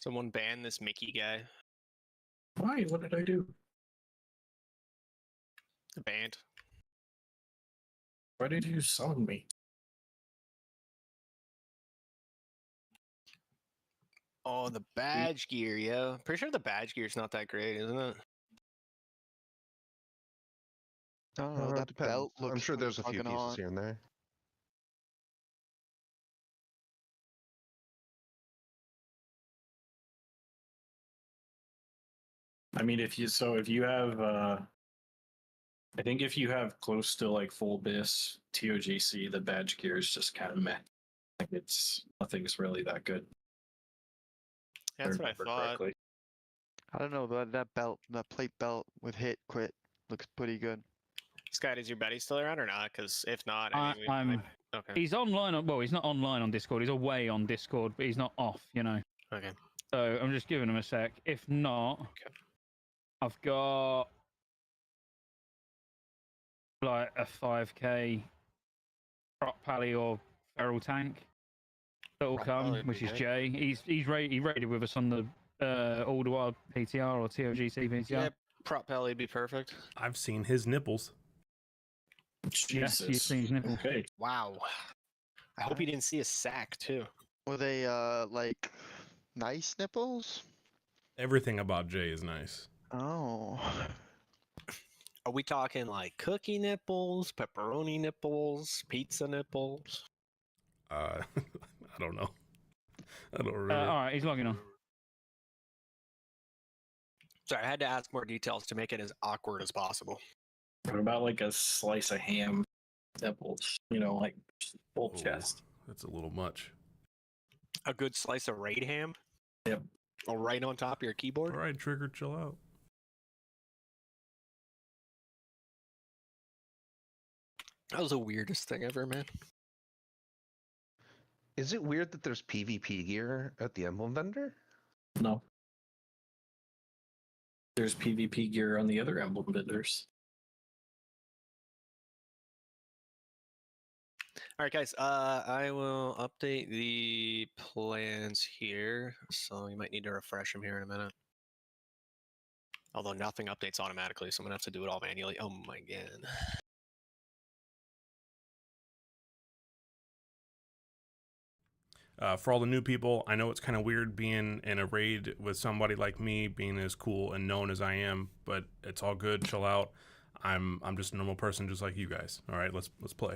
Someone ban this Mickey guy. Why? What did I do? Banned. Why did you summon me? Oh, the badge gear, yeah. Pretty sure the badge gear's not that great, isn't it? I don't know. That Depends. belt looks I'm sure pretty there's a few fucking pieces hot. here and there. I mean, if you have, I think if you have close to like full BIS TOGC, the badge gear is just kind of meh. Like nothing's really that good. Yeah, that's what I remember thought. correctly. I don't know. That belt, that plate belt with hit quit looks pretty good. Scott, is your buddy still around or not? Because if not, I mean, I'm. okay. He's online. Well, he's not online on Discord. He's away on Discord, but he's not off. You know. Okay. So I'm just giving him a sec. If not, Okay. I've got like a 5k prop pally or feral tank that will Prop come, pally would which be is great. Jay. He raided with us on the All the Wild PTR or TOGC PTR. Yeah, prop pelly would be perfect. I've seen his nipples. Yes, you've seen his nipple. Okay. Wow. I hope you didn't see a sack too. Were they like nice nipples? Everything about Jay is nice. Oh. Are we talking like cookie nipples, pepperoni nipples, pizza nipples? I don't know. I don't remember. All right, he's logging on. Sorry, I had to ask more details to make it as awkward as possible. What about like a slice of ham nipples? You know, like full Oh, chest. That's a little much. A good slice of raid ham? Yep. Or right on top of your keyboard? All right, Trigger, chill out. That was the weirdest thing ever, man. Is it weird that there's PvP gear at the emblem vendor? No. There's PvP gear on the other emblem vendors. All right, guys. I will update the plans here, so you might need to refresh them here in a minute. Although nothing updates automatically, so I'm gonna have to do it all manually. Oh my god. For all the new people, I know it's kind of weird being in a raid with somebody like me, being as cool and known as I am, but it's all good. Chill out. I'm just a normal person, just like you guys. All right, let's play.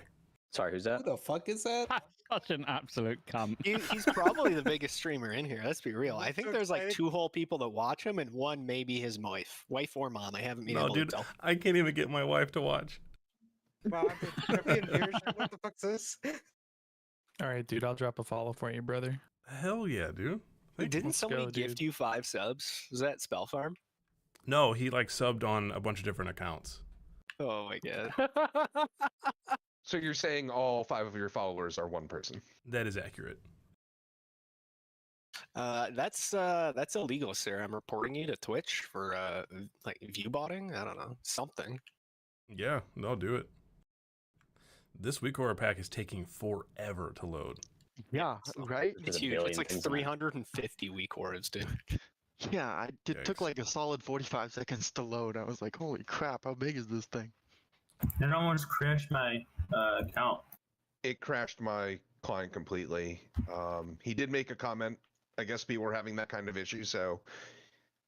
Sorry, who's that? Who the fuck is that? Such an absolute cunt. He's probably the biggest streamer in here. Let's be real. I think there's like 2 whole people that watch him, and 1 maybe his wife or mom. I haven't been No, able dude, to tell. I can't even get my wife to watch. Wow, what the fuck's this? All right, dude, I'll drop a follow for you, brother. Hell yeah, dude. Didn't Let's somebody go, gift dude. you 5 subs? Was that Spell Farm? No, he like subbed on a bunch of different accounts. Oh my god. So you're saying all 5 of your followers are one person? That is accurate. That's illegal, sir. I'm reporting you to Twitch for like view botting. I don't know, something. Yeah, they'll do it. This week horror pack is taking forever to load. Yeah, right? There's It's a huge. billion It's like things in it. 350 weak horrors, dude. Yeah, it took Yikes. like a solid 45 seconds to load. I was like, holy crap, how big is this thing? It almost crashed my account. It crashed my client completely. He did make a comment. I guess people were having that kind of issue, so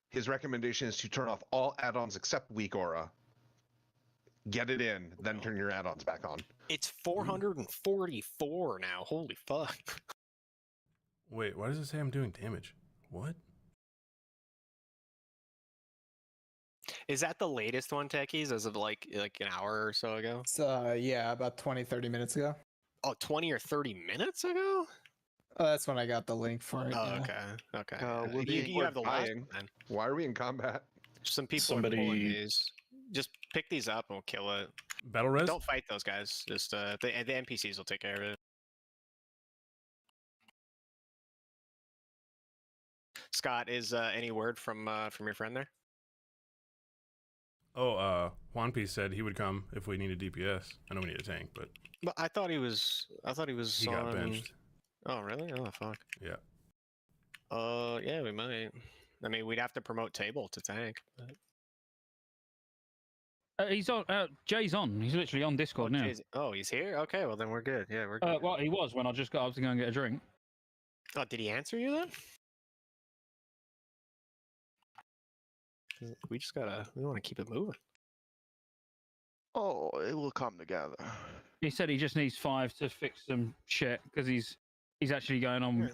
his recommendation is to turn off all add-ons except Weak Aura. Get it in, then turn your add-ons back on. It's 444 now. Holy fuck. Wait, why does it say I'm doing damage? What? Is that the latest one, Techies, as of like an hour or so ago? It's, yeah, about 20, 30 minutes ago. Oh, 20 or 30 minutes ago? Oh, that's when I got the link for it. Oh, yeah. okay. we'll You, be you have the last dying. one, then. Why are we in combat? Some people are pulling Somebody- these. Just pick these up and we'll kill it. Battle res? Don't fight those guys. Just the NPCs will take care of it. Scott, is any word from your friend there? Oh, One Piece said he would come if we needed DPS. I know we need a tank, but But I thought he was. he got benched. Oh really? Oh fuck. Yeah. Yeah, we might. I mean, we'd have to promote table to tank. But... He's on. Jay's on. He's literally on Discord now. He's here. Okay, well then we're good. Yeah, we're good. Well, he was when I just got up to go and get a drink. Oh, did he answer you then? We just gotta. We want to keep it moving. Oh, it will come together. He said he just needs 5 to fix some shit because he's actually going on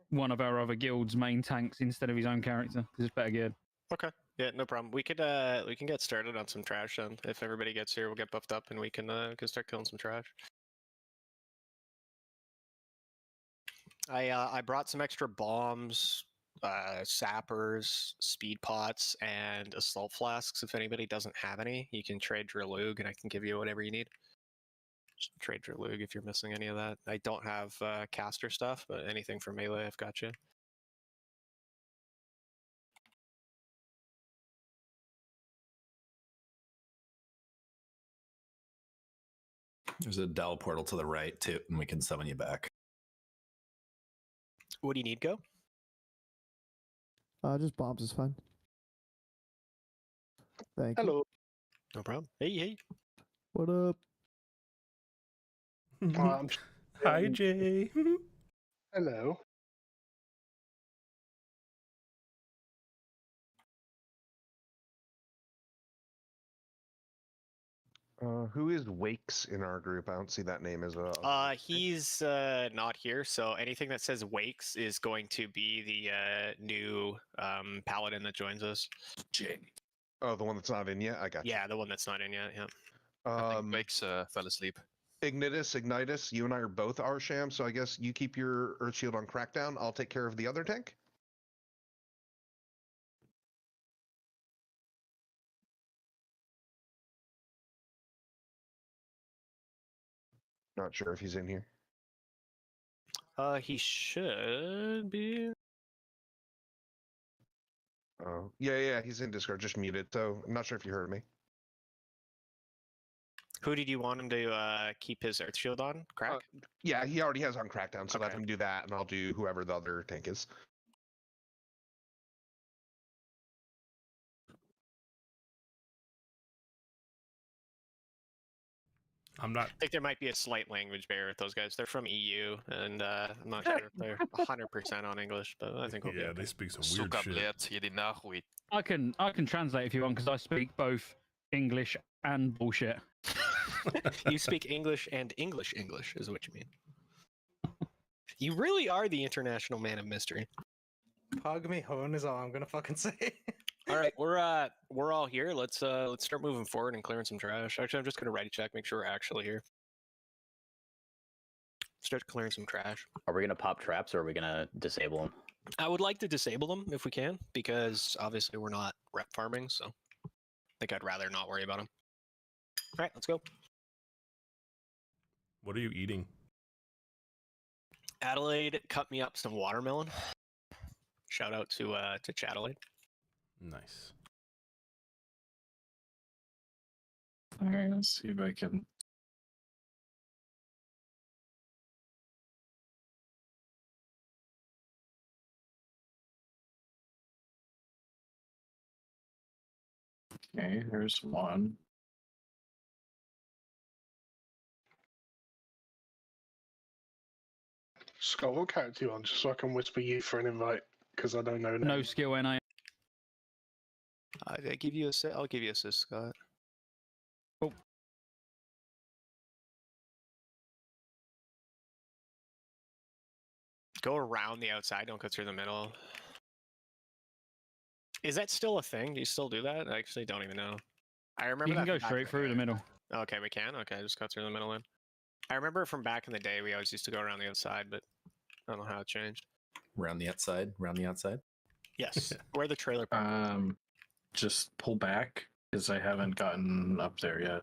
one of our other guild's main tanks instead of his own character because it's better geared. Okay. Yeah, no problem. We can get started on some trash then. If everybody gets here, we'll get buffed up and we can start killing some trash. I brought some extra bombs, sappers, speed pots, and assault flasks. If anybody doesn't have any, you can trade Drillug and I can give you whatever you need. Just trade Drillug if you're missing any of that. I don't have caster stuff, but anything for melee, I've got you. There's a Dell portal to the right too, and we can summon you back. What do you need, Go? Just bombs is fine. Thank Hello. No problem. Hey. What up? Hi, Jay. Hello. Who is Wakes in our group? I don't see that name as a. He's not here, so anything that says Wakes is going to be the new paladin that joins us. Jay. Oh, the one that's not in yet. I got you. Yeah, the one that's not in yet. Yeah. I think Wakes fell asleep. Ignitus, you and I are both Arsham, so I guess you keep your Earth Shield on Crackdown. I'll take care of the other tank. Not sure if he's in here. He should be. Oh, yeah, he's in Discord, just muted, so I'm not sure if you heard me. Who did you want him to keep his Earth Shield on? Crack? Yeah, he already has on Crackdown, so let Okay. him do that, and I'll do whoever the other tank is. I'm not. I think there might be a slight language barrier with those guys. They're from EU, and I'm not sure if they're 100% on English, but I think we'll be Yeah, okay. they speak some weird shit. I can translate if you want because I speak both English and bullshit. You speak English and English is what you mean. You really are the international man of mystery. Pug me hone is all I'm gonna fucking say. All right, we're all here. Let's start moving forward and clearing some trash. Actually, I'm just gonna ready check, make sure we're actually here. Start clearing some trash. Are we gonna pop traps or are we gonna disable them? I would like to disable them if we can, because obviously we're not rep farming, so I think I'd rather not worry about them. All right, let's go. What are you eating? Adelaide cut me up some watermelon. Shout out to Chatelaide. Nice. All right, let's see if I can. Okay, here's one. Scott, what character you on, just so I can whisper you for an invite, because I don't know. No skill NA. I'll give you assist, Scott. Oh. Go around the outside, don't go through the middle. Is that still a thing? Do you still do that? I actually don't even know. I remember You can that go from back straight in through the day. middle. Okay, we can? Okay, just cut through the middle then. I remember from back in the day, we always used to go around the outside, but I don't know how it changed. Around the outside. Yes, where the trailer park. Just pull back because I haven't gotten up there yet.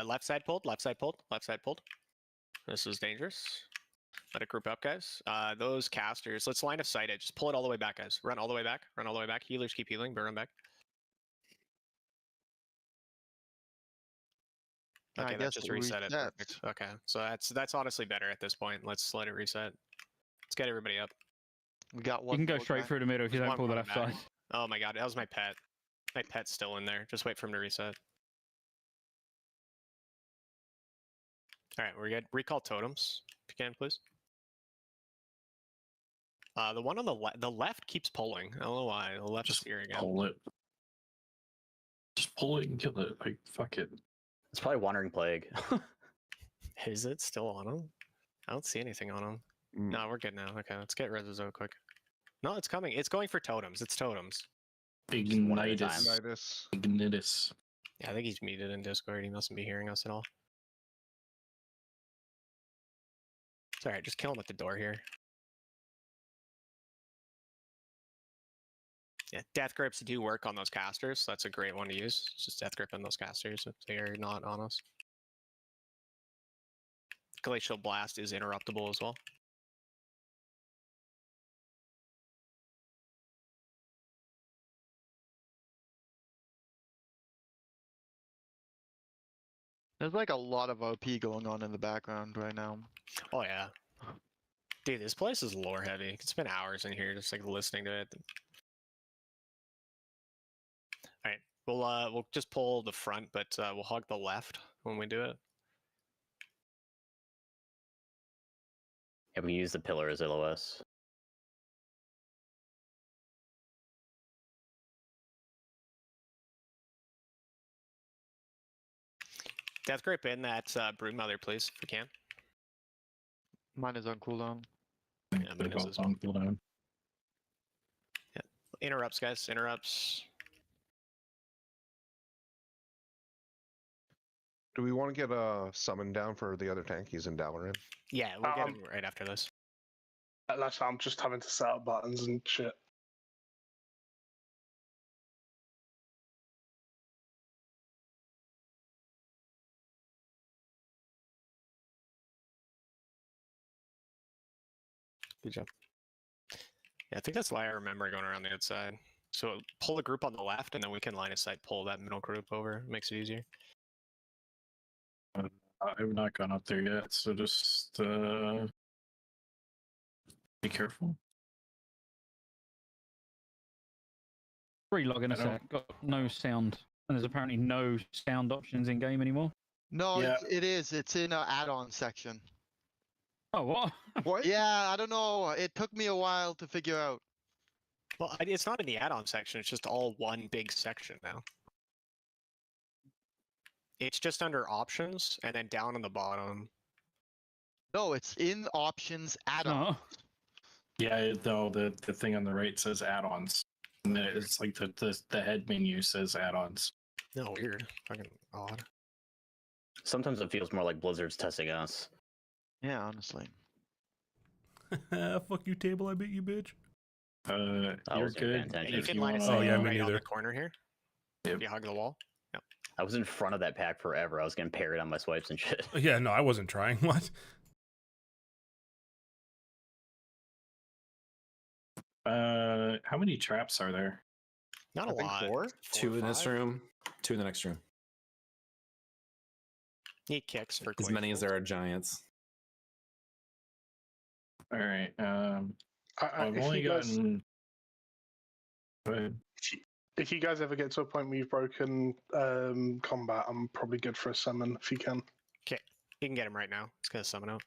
Left side pulled, left side pulled, left side pulled. This is dangerous. Let it group up, guys. Those casters, let's line of sight it. Just pull it all the way back, guys. Run all the way back. Run all the way back. Healers keep healing, but run back. Okay, that just reset it. Perfect. Okay, so that's honestly better at this point. Let's let it reset. Let's get everybody up. We got You one. can go more straight guy. through the middle if you There's don't one pull the more left back. side. Oh my god, that was my pet. My pet's still in there. Just wait for him to reset. Alright, we're good. Recall totems, if you can, please. The one on the left keeps pulling. I don't know why. The left is here again. Pull it. Just pull it and kill it. Like, fuck it. It's probably Wandering Plague. Is it still on him? I don't see anything on him. No, we're good now. Okay, let's get rid of the Zo quick. No, it's coming. It's going for totems. It's totems. one at a time. Ignitus. Yeah, I think he's muted in Discord. He mustn't be hearing us at all. It's alright, just kill him at the door here. Yeah, Death Grips do work on those casters, so that's a great one to use. It's just Death Grip on those casters if they are not on us. Glacial Blast is interruptible as well. There's like a lot of OP going on in the background right now. Oh yeah. Dude, this place is lore heavy. You can spend hours in here just like listening to it. Alright, we'll just pull the front, but we'll hug the left when we do it. Yeah, we use the pillar as LOS. Death Grip in that Broodmother, please, if you can. Mine is on cooldown. Yeah, mine is as well. Cooldown. Interrupts, guys. Interrupts. Do we want to get a summon down for the other tank? He's in Dalaran. Yeah, we'll get him right after this. Unless I'm just having to set up buttons and shit. Good job. Yeah, I think that's why I remember going around the outside. So pull the group on the left, and then we can line of sight pull that middle group over. Makes it easier. I've not gone up there yet, so just be careful. Relog in a I don't- sec. Got no sound. And there's apparently no sound options in game anymore. No, Yeah. it is. It's in an add-on section. Oh, what? What? Yeah, I don't know. It took me a while to figure out. Well, it's not in the add-on section. It's just all one big section now. It's just under options, and then down on the bottom. No, it's in options add-on. No. Yeah, though the thing on the right says add-ons, and then it's like the head menu says add-ons. No, weird. Fucking odd. Sometimes it feels more like Blizzard's testing us. Yeah, honestly. Fuck you, table. I beat you, bitch. You're wasn't paying good. attention. You If can you line of wanna- sight Oh, yeah, me right on neither. the corner here. Yep. If you hug the wall. I was in front of that pack forever. I was getting parried on my swipes and shit. Yeah, no, I wasn't trying. What? How many traps are there? Not a lot. 4? 2 in this room, 2 in the next room. He kicks for As many as there are giants. All right. I've If only you guys- gotten. Go ahead. If you guys ever get to a point where you've broken combat, I'm probably good for a summon if you can. Okay, you can get him right now. It's gonna summon out.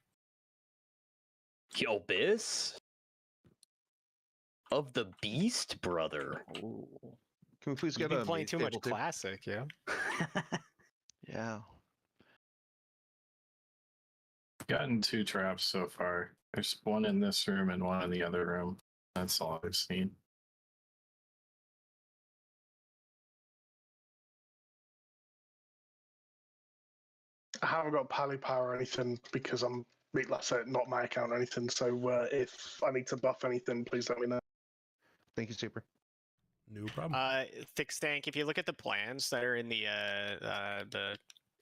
Yo, Biss? Of the Beast, brother. Can we please You've get been a playing main too much table too? classic, yeah. Yeah. Gotten 2 traps so far. There's one in this room and one in the other room. That's all I've seen. I haven't got pally power or anything because I'm, like I said, not my account or anything. So if I need to buff anything, please let me know. Thank you, Super. No problem. Thick Stank, if you look at the plans that are in the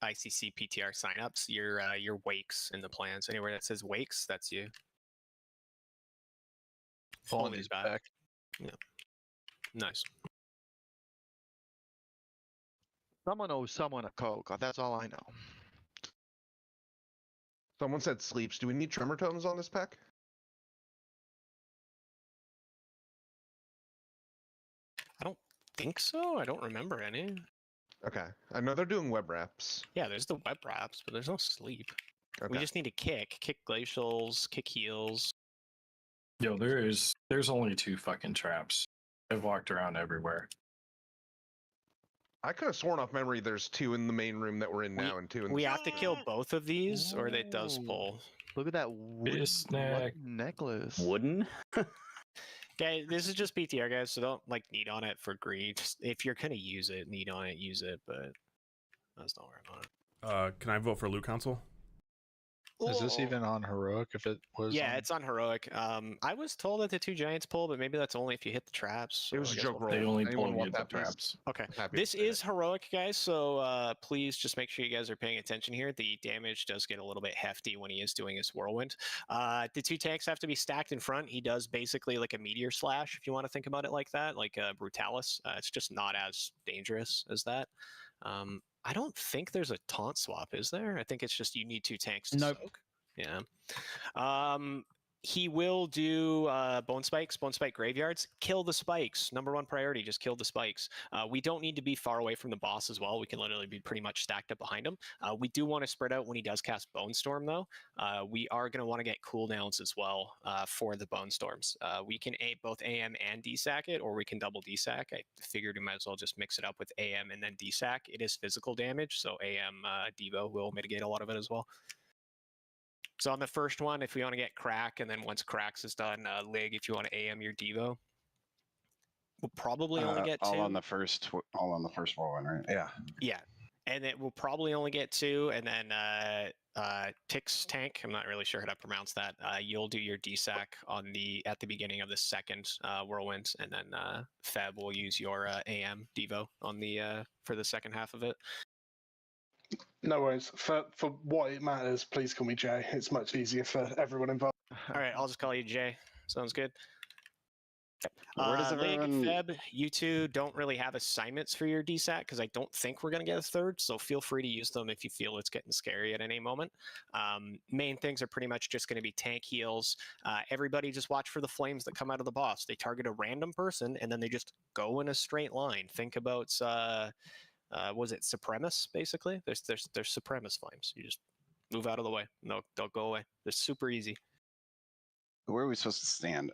ICC PTR signups, your wakes in the plans. Anywhere that says wakes, that's you. Falling Only is back. back. Yeah. Nice. Someone owes someone a coke. That's all I know. Someone said sleeps. Do we need tremor totems on this pack? think so. I don't remember any. Okay. I know they're doing web wraps. Yeah, there's the web wraps, but there's no sleep. Okay. We just need to kick glacials, kick heals. Yo, there's only 2 fucking traps. I've walked around everywhere. I could have sworn off memory there's 2 in the main room that we're in now and 2 in We have to kill both of these, or it does Ooh. pull. Look at that wooden snack. necklace. Wooden? Okay, this is just PTR, guys, so don't like need on it for greed. Just, if you're gonna use it, need on it, use it, but that's not worry about it. Can I vote for Loot Council? Is this even on heroic? If it was, Yeah, on... it's on heroic. I was told that the 2 giants pull, but maybe that's only if you hit the traps. It was so a I guess joke we'll- roll. They only Anyone pull want the that piece? traps. Okay, Happy this to say is heroic, guys, so please just make sure you guys are paying attention here. The damage does get a little bit hefty when he is doing his whirlwind. The 2 tanks have to be stacked in front. He does basically like a meteor slash, if you want to think about it like that, like a brutalis. It's just not as dangerous as that. I don't think there's a taunt swap, is there? I think it's just you need 2 tanks to soak. Yeah. He will do bone spike graveyards. Kill the spikes. #1 priority, just kill the spikes. We don't need to be far away from the boss as well. We can literally be pretty much stacked up behind him. We do want to spread out when he does cast Bone Storm, though. We are going to want to get cooldowns as well for the Bone Storms. We can both AM and DSAC it, or we can double DSAC. I figured we might as well just mix it up with AM and then DSAC. It is physical damage, so AM Devo will mitigate a lot of it as well. So on the first one, if we want to get Crack, and then once Cracks is done, Lig, if you want to AM your Devo, we'll probably only get 2. All on the first one, right? Yeah. Yeah, and it will probably only get 2, and then Tix Tank, I'm not really sure how to pronounce that. You'll do your DSAC at the beginning of the second whirlwind, and then Feb will use your AM Devo on the for the second half of it. No worries. For what it matters, please call me Jay. It's much easier for everyone involved. All right, I'll just call you Jay. Sounds good. Where does Lig, everyone- Feb, you 2 don't really have assignments for your DSAT because I don't think we're going to get a 3rd, so feel free to use them if you feel it's getting scary at any moment. Main things are pretty much just going to be tank heals. Everybody just watch for the flames that come out of the boss. They target a random person, and then they just go in a straight line. Think about, was it Supremus, basically? There's Supremus flames. You just move out of the way. No, don't go away. They're super easy. Where are we supposed to stand?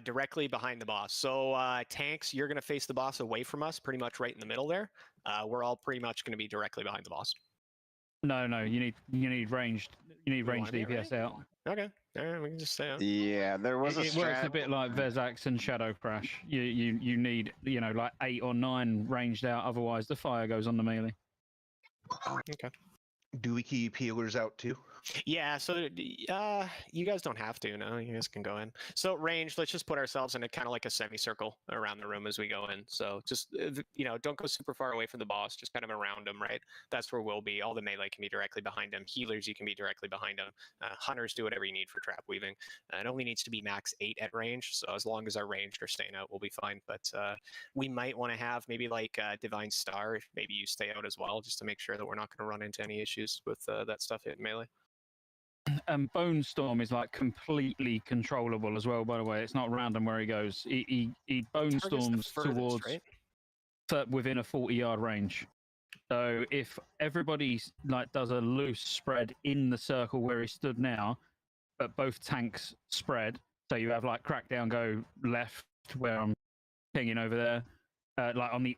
Directly behind the boss. So tanks, you're going to face the boss away from us, pretty much right in the middle there. We're all pretty much going to be directly behind the boss. No, you need ranged DPS out. Okay, all right, we can just stay out. Yeah, there was a It works a bit like Vezax and Shadow Crash. You need like 8 or 9 ranged out, otherwise the fire goes on the melee. Okay. Do we keep healers out too? Yeah, so you guys don't have to. No, you guys can go in. So range, let's just put ourselves in a kind of like a semicircle around the room as we go in. So just don't go super far away from the boss. Just kind of around him, right? That's where we'll be. All the melee can be directly behind him. Healers, you can be directly behind him. Hunters, do whatever you need for trap weaving. It only needs to be max 8 at range. So as long as our ranged are staying out, we'll be fine. But we might want to have maybe like Divine Star. If maybe you stay out as well, just to make sure that we're not going to run into any issues with that stuff hitting melee. Bone Storm is like completely controllable as well. By the way, it's not random where he goes. He bone storms towards within a 40-yard range. So if everybody like does a loose spread in the circle where he stood now, but both tanks spread, so you have like Crackdown go left where I'm pinging over there, like on the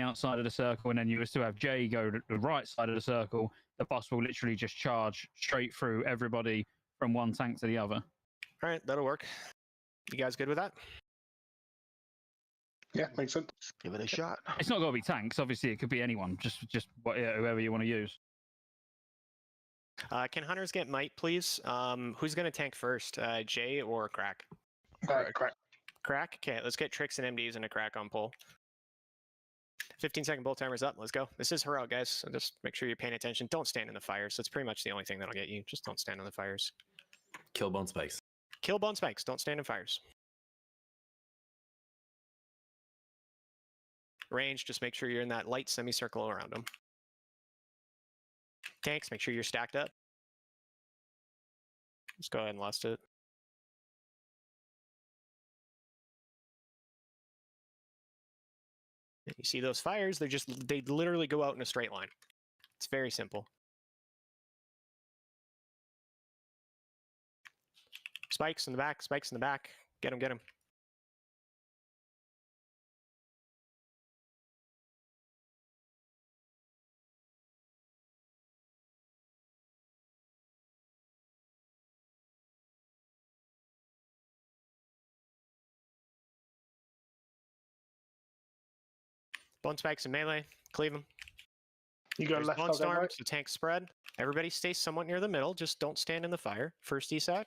outside of the circle, and then you still have Jay go to the right side of the circle. The boss will literally just charge straight through everybody from one tank to the other. All right, that'll work. You guys good with that? Yeah, makes sense. Give it a shot. It's not got to be tanks. Obviously, it could be anyone. Just whoever you want to use. Can hunters get might, please? Who's going to tank first, Jay or Crack? Crack. Crack? Okay, let's get Tricks and MDs and a Crack on pull. 15-second bolt timer's up. Let's go. This is heroic, guys. So just make sure you're paying attention. Don't stand in the fires. That's pretty much the only thing that'll get you. Just don't stand in the fires. Kill bone spikes. Kill bone spikes. Don't stand in fires. Range, just make sure you're in that light semicircle around them. Tanks, make sure you're stacked up. Just go ahead and lust it. You see those fires? They literally go out in a straight line. It's very simple. Spikes in the back, spikes in the back. Get him, get him. Bone spikes in melee. Cleave them. You go There's left, bone I'll go storms, right. the tank spread. Everybody stay somewhat near the middle. Just don't stand in the fire. First ESAC.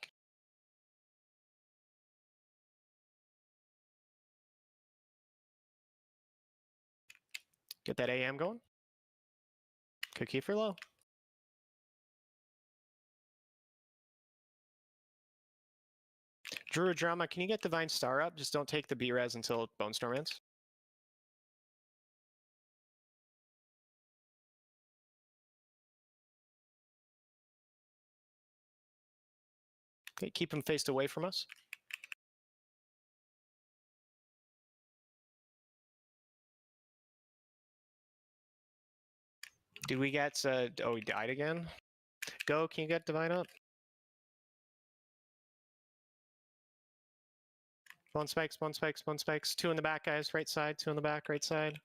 Get that AM going. Cookie for low. Druid Drama, can you get Divine Star up? Just don't take the B-Res until Bone Storm ends. Okay, keep him faced away from us. Did we get, oh, he died again? Go, can you get Divine up? Bone spikes, bone spikes, bone spikes. Two in the back, guys. Right side, two in the back, right side.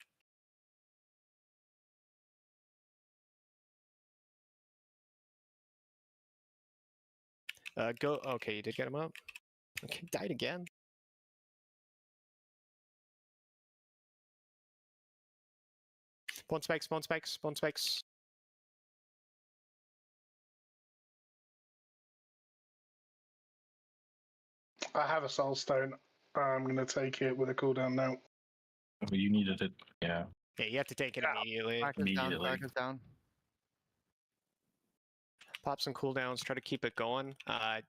Go, okay, you did get him up. Okay, died again. Bone spikes, bone spikes, bone spikes. I have a soul stone. I'm going to take it with a cooldown now. Oh, you needed it. Yeah. Yeah, you have to take it immediately. Back is down, Immediately. back is down. Pop some cooldowns, try to keep it going.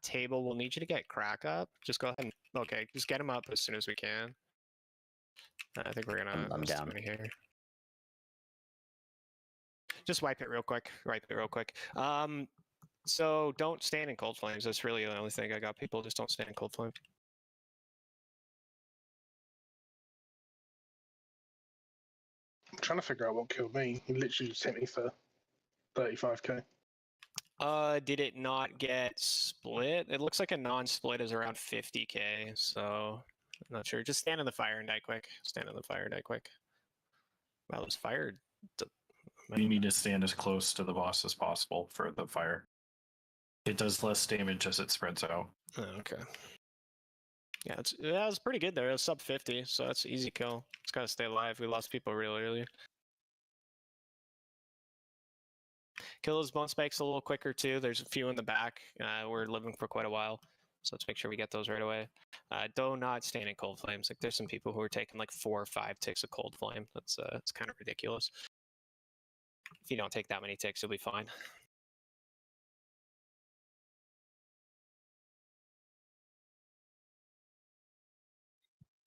Table, we'll need you to get crack up. Just go ahead and, okay, just get him up as soon as we can. I think we're gonna I'm down here. Just wipe it real quick. Wipe it real quick. So don't stand in cold flames. That's really the only thing I got. People just don't stand in cold flames. I'm trying to figure out what killed me. He literally just hit me for 35k. Did it not get split? It looks like a non-split is around 50k, so I'm not sure. Just stand in the fire and die quick. Stand in the fire and die quick. Wow, this fire. You need to stand as close to the boss as possible for the fire. It does less damage as it spreads out. Oh, okay. Yeah, it's pretty good there. It was sub 50, so that's easy kill. It's gotta stay alive. We lost people real early. Kill those bone spikes a little quicker too. There's a few in the back. We're living for quite a while, so let's make sure we get those right away. Do not stand in cold flames. Like there's some people who are taking like 4 or 5 ticks of cold flame. That's it's kind of ridiculous. If you don't take that many ticks, you'll be fine.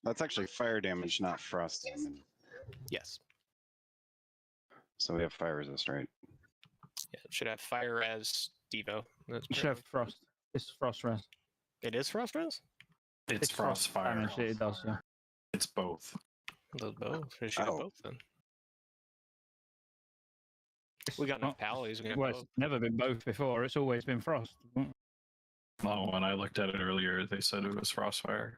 That's actually fire damage, not frost damage. Yes. So we have fire resist, right? Yeah, it should have fire as Devo. That's You should have frost. It's frost res. It is frost res? It's frost fire. Damage, it does, yeah. It's both. It does both. It should have both then. We got enough pallies. We got Well, both. it's never been both before. It's always been frost. Well, when I looked at it earlier, they said it was frostfire.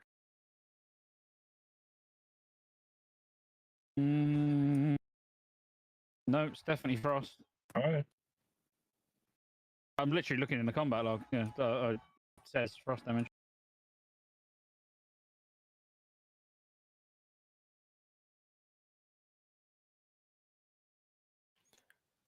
No, it's definitely frost. All right. I'm literally looking in the combat log. Yeah, it says frost damage.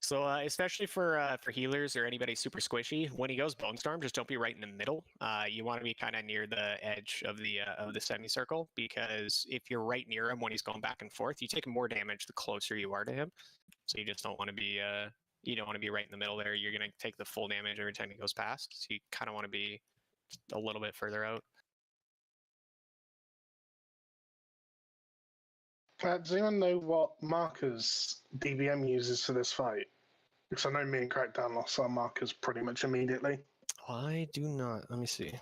So especially for healers or anybody super squishy, when he goes Bone Storm, just don't be right in the middle. You want to be kind of near the edge of the semicircle, because if you're right near him when he's going back and forth, you take more damage the closer you are to him. So you just don't want to be right in the middle there. You're gonna take the full damage every time he goes past. So you kind of want to be a little bit further out. Does anyone know what markers DBM uses for this fight? Because I know me and Crackdown lost our markers pretty much immediately. I do not. Let me see.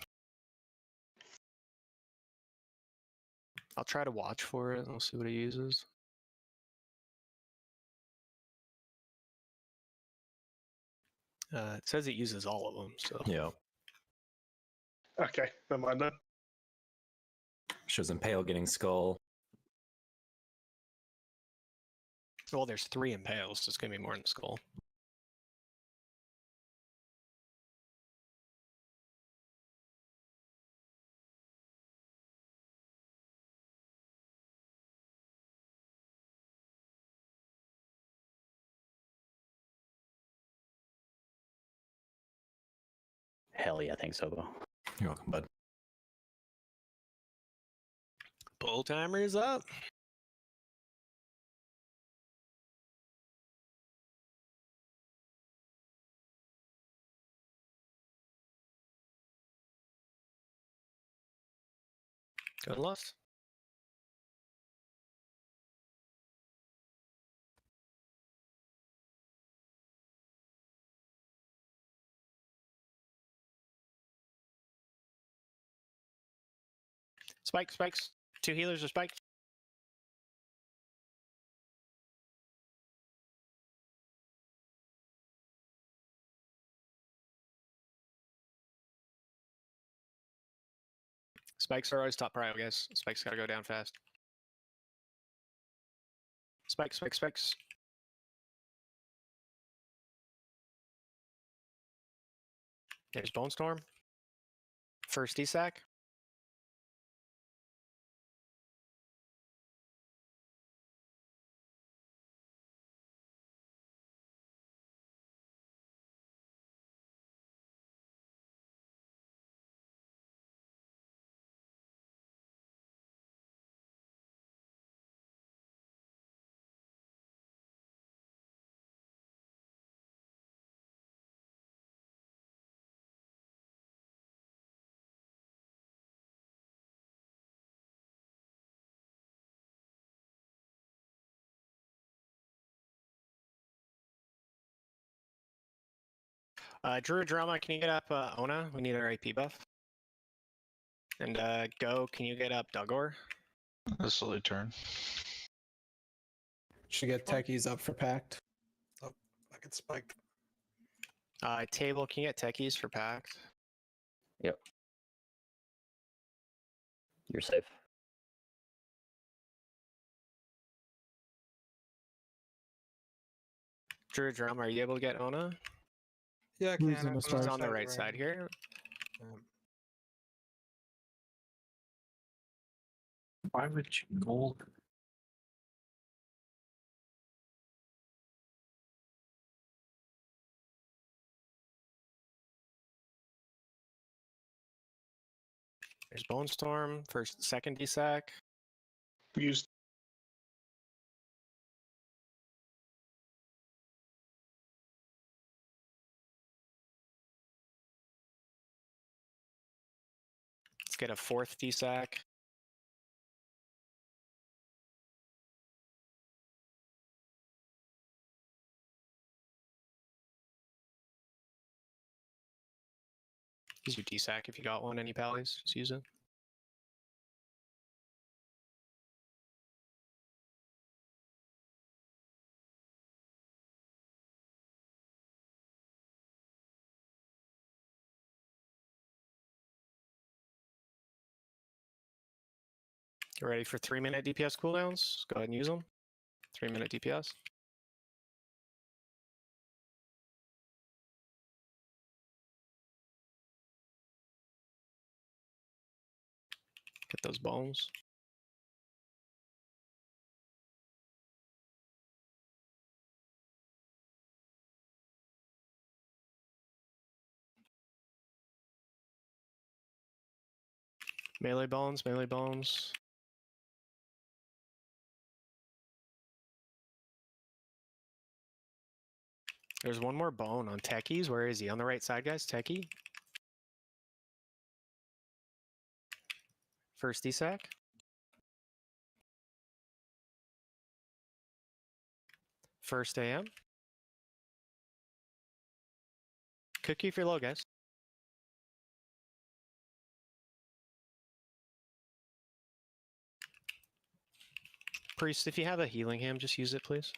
I'll try to watch for it. I'll see what he uses. It says it uses all of them, so. Yeah. Okay, never mind then. Shows Impale getting Skull. Well, there's 3 Impales, so it's going to be more than Skull. Hell yeah, I think so, though. You're welcome, bud. Pull timer is up. Good luck. Spike, spikes. 2 healers are spiked. Spikes are always top prio, guys. Spikes gotta go down fast. Spikes, spikes, spikes. There's Bone Storm. First DSAC. Drew Drama, can you get up Ona? We need our AP buff. And Go, can you get up Dugor? This will turn. Should get techies up for Pact. Oh, I get spiked. Table, can you get techies for Pact? Yep. You're safe. Drew Drama, are you able to get Ona? Yeah, I Who's can. in the He's on the right side here. Why would you gold? There's Bone Storm, second DSAC. Used. Let's get a 4th DSAC. Use your DSAC if you got one, any pallies, just use it. You ready for 3-minute DPS cooldowns? Go ahead and use them. 3-minute DPS. Get those bones. Melee bones, melee bones. There's one more bone on techies. Where is he? On the right side, guys. Techie. First DSAC. First AM. Cookie if you're low, guys. Priest, if you have a healing hand, just use it, please.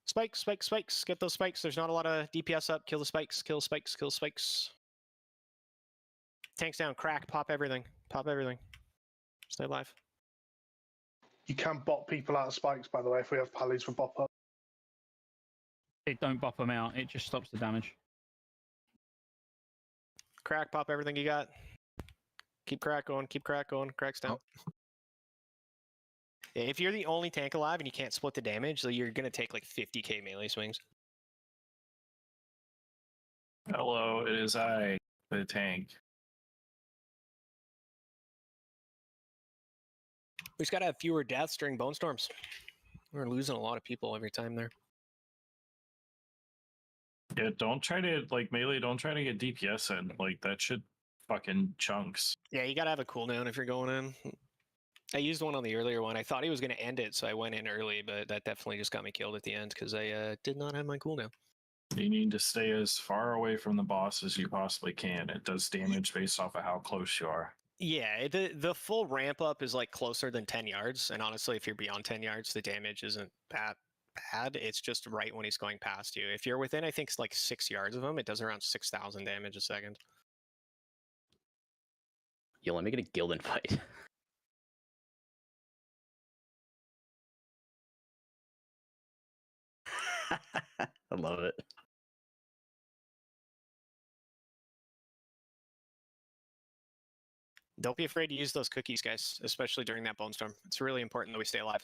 Spikes, spikes, spikes. Get those spikes. There's not a lot of DPS up. Kill the spikes. Kill spikes. Kill spikes. Tanks down. Crack. Pop everything. Pop everything. Stay alive. You can bot people out of spikes, by the way, if we have pallies for bop up. It don't bop them out. It just stops the damage. Crack. Pop everything you got. Keep crack going. Keep crack going. Cracks down. Yeah, if you're the only tank alive and you can't split the damage, so you're gonna take like 50k melee swings. Hello, it is I, the tank. We just gotta have fewer deaths during bone storms. We're losing a lot of people every time there. Yeah, don't try to like melee. Don't try to get DPS in. Like that should fucking chunks. Yeah, you gotta have a cooldown if you're going in. I used one on the earlier one. I thought he was gonna end it, so I went in early, but that definitely just got me killed at the end because I did not have my cooldown. You need to stay as far away from the boss as you possibly can. It does damage based off of how close you are. Yeah, the full ramp up is like closer than 10 yards, and honestly, if you're beyond 10 yards, the damage isn't that bad. It's just right when he's going past you. If you're within, I think it's like 6 yards of him, it does around 6,000 damage a second. Yo, let me get a Gildan fight. I love it. Don't be afraid to use those cookies, guys, especially during that bone storm. It's really important that we stay alive.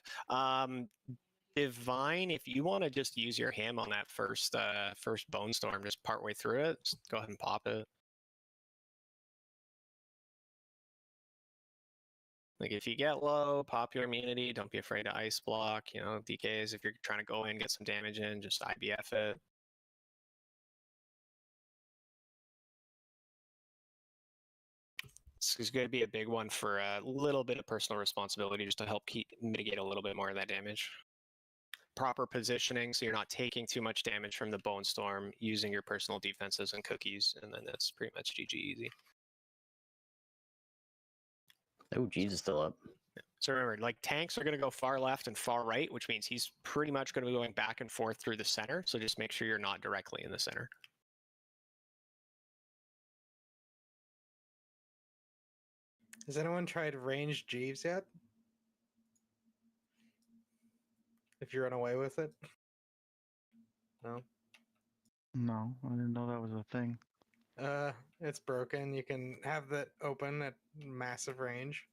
Divine, if you want to just use your ham on that first bone storm, just partway through it, just go ahead and pop it. Like if you get low, pop your immunity. Don't be afraid to ice block. You know, DKs, if you're trying to go in, get some damage in, just IBF it. This is going to be a big one for a little bit of personal responsibility just to help mitigate a little bit more of that damage. Proper positioning so you're not taking too much damage from the bone storm, using your personal defenses and cookies, and then that's pretty much GG easy. Oh, Jeeves is still up. So remember, like tanks are going to go far left and far right, which means he's pretty much going to be going back and forth through the center. So just make sure you're not directly in the center. Has anyone tried range Jeeves yet? If you run away with it? No? No, I didn't know that was a thing. It's broken. You can have that open at massive range.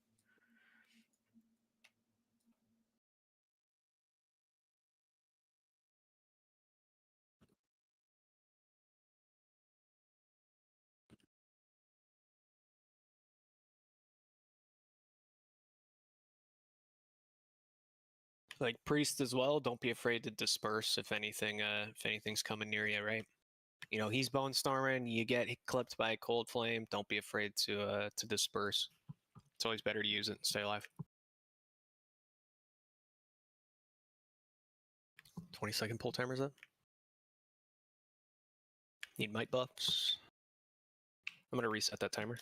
Like priest as well, don't be afraid to disperse if anything's coming near you, right? You know, he's bone storming, you get clipped by a cold flame, don't be afraid to disperse. It's always better to use it and stay alive. 20-second pull timer's up. Need might buffs. I'm gonna reset that timer.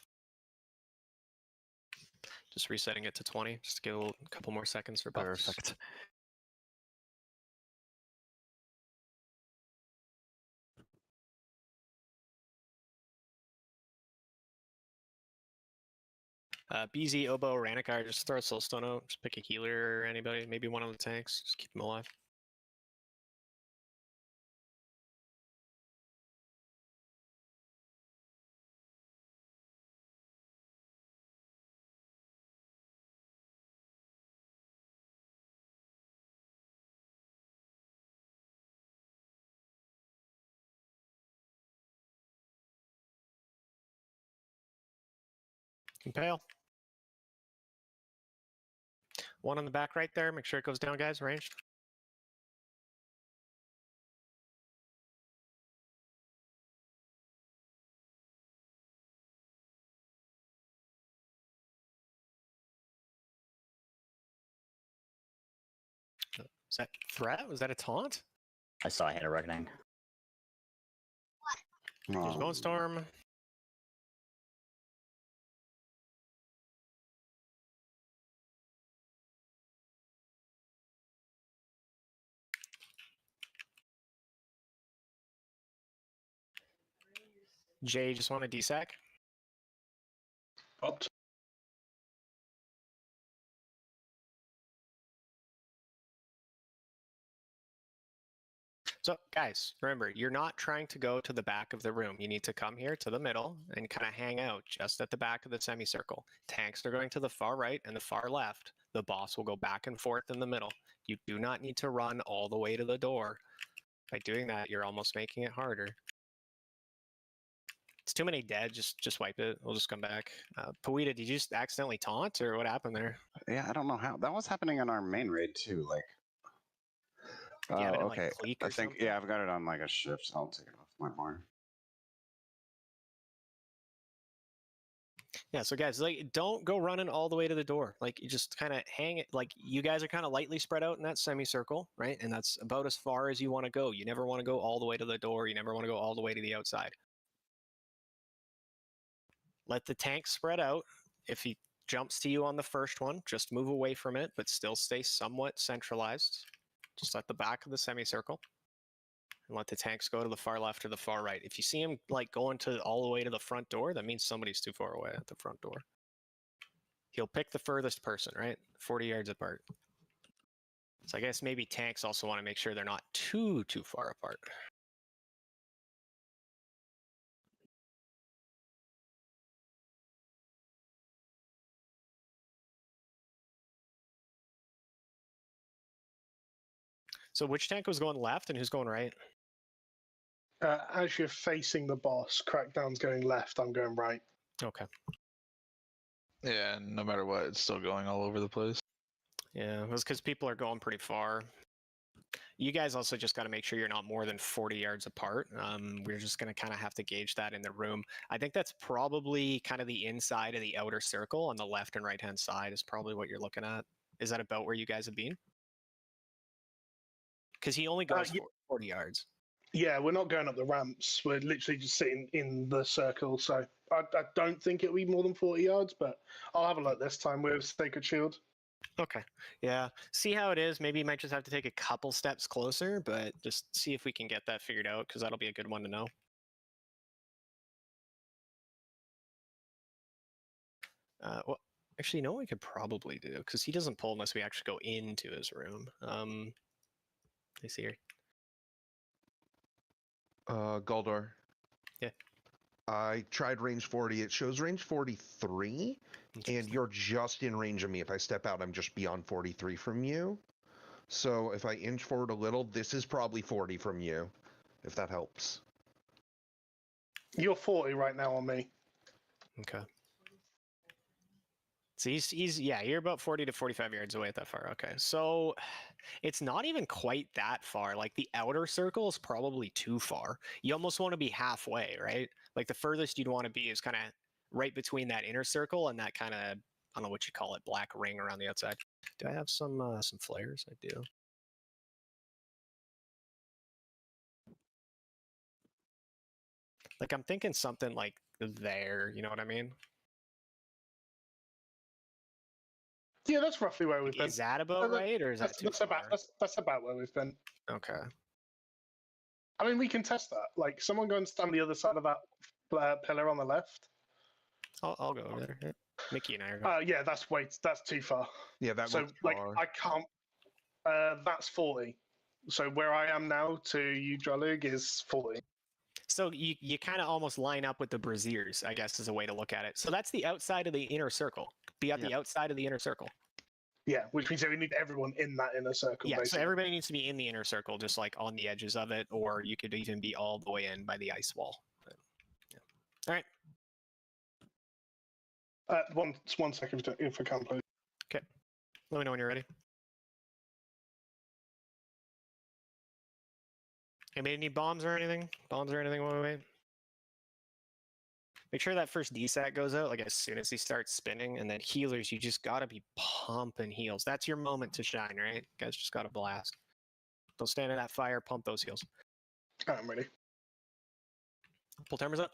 Just resetting it to 20, just to give a couple more seconds for buffs. Perfect. BZ, Oboe, Ranikar, just throw a Soulstone out. Just pick a healer or anybody, maybe one of the tanks. Just keep them alive. Impale. One on the back right there. Make sure it goes down, guys. Ranged. Is that threat? Was that a taunt? I saw a Hand of Reckoning. There's Bone Storm. Jay, just want a DSAC? Popped. So, guys, remember, you're not trying to go to the back of the room. You need to come here to the middle and kind of hang out just at the back of the semicircle. Tanks are going to the far right and the far left. The boss will go back and forth in the middle. You do not need to run all the way to the door. By doing that, you're almost making it harder. It's too many dead. Just wipe it. We'll just come back. Pawita, did you just accidentally taunt, or what happened there? Yeah, I don't know how. That was happening on our main raid too. Like, Do you have it in, okay. like, clique I or think something? yeah, I've got it on like a shift. I'll take it off my bar. Yeah, so guys, like, don't go running all the way to the door. Like, you just kind of hang it. Like, you guys are kind of lightly spread out in that semicircle, right? And that's about as far as you want to go. You never want to go all the way to the door. You never want to go all the way to the outside. Let the tank spread out. If he jumps to you on the first one, just move away from it, but still stay somewhat centralized. Just at the back of the semicircle. And let the tanks go to the far left or the far right. If you see him like going to all the way to the front door, that means somebody's too far away at the front door. He'll pick the furthest person, right? 40 yards apart. So I guess maybe tanks also want to make sure they're not too far apart. So which tank was going left and who's going right? As you're facing the boss, Crackdown's going left, I'm going right. Okay. Yeah, and no matter what, it's still going all over the place. Yeah, it was because people are going pretty far. You guys also just got to make sure you're not more than 40 yards apart. We're just going to kind of have to gauge that in the room. I think that's probably kind of the inside of the outer circle on the left and right-hand side is probably what you're looking at. Is that about where you guys have been? Because he only goes 40 yards. Yeah, we're not going up the ramps. We're literally just sitting in the circle. So I don't think it'll be more than 40 yards, but I'll have a look this time with Sacred Shield. Okay. Yeah. See how it is. Maybe you might just have to take a couple steps closer, but just see if we can get that figured out because that'll be a good one to know. Well, actually, you know what we could probably do because he doesn't pull unless we actually go into his room. I see here. Galdor. Yeah. I tried range 40. It shows range 43, and you're just in range of me. If I step out, I'm just beyond 43 from you. So if I inch forward a little, this is probably 40 from you, if that helps. You're 40 right now on me. Okay. So he's yeah, you're about 40 to 45 yards away at that far. Okay. So it's not even quite that far. Like the outer circle is probably too far. You almost want to be halfway, right? Like the furthest you'd want to be is kind of right between that inner circle and that kind of, I don't know what you call it, black ring around the outside. Do I have some flares? I do. Like I'm thinking something like there, you know what I mean? Yeah, that's roughly where we've been. Is that about right, or is that too far? That's about where we've been. Okay. I mean, we can test that. Like, someone go and stand the other side of that pillar on the left. I'll go over there. Yeah. Mickey and I are going. Yeah, that's too far. Yeah, that so looks like far. I can't. That's 40. So where I am now to you, Dralug, is 40. So you kind of almost line up with the braziers, I guess is a way to look at it. So that's the outside of the inner circle. Be at the outside of the inner circle. Yeah, which means we need everyone in that inner circle. Yeah, basically. so everybody needs to be in the inner circle, just like on the edges of it, or you could even be all the way in by the ice wall. But, yeah. All right. One second if I can, please. Okay. Let me know when you're ready. Anybody need bombs or anything? Bombs or anything while we wait? Make sure that first DSAT goes out like as soon as he starts spinning, and then healers, you just gotta be pumping heals. That's your moment to shine, right? You guys just gotta blast. Don't stand in that fire, pump those heals. I'm ready. Pull timers up.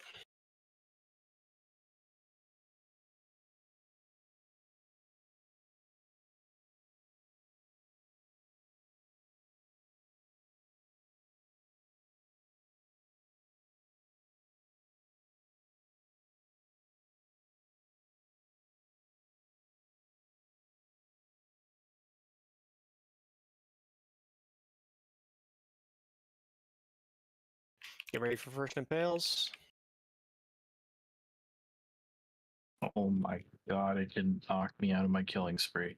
Get ready for first impales. Oh my god, it can knock me out of my killing spree.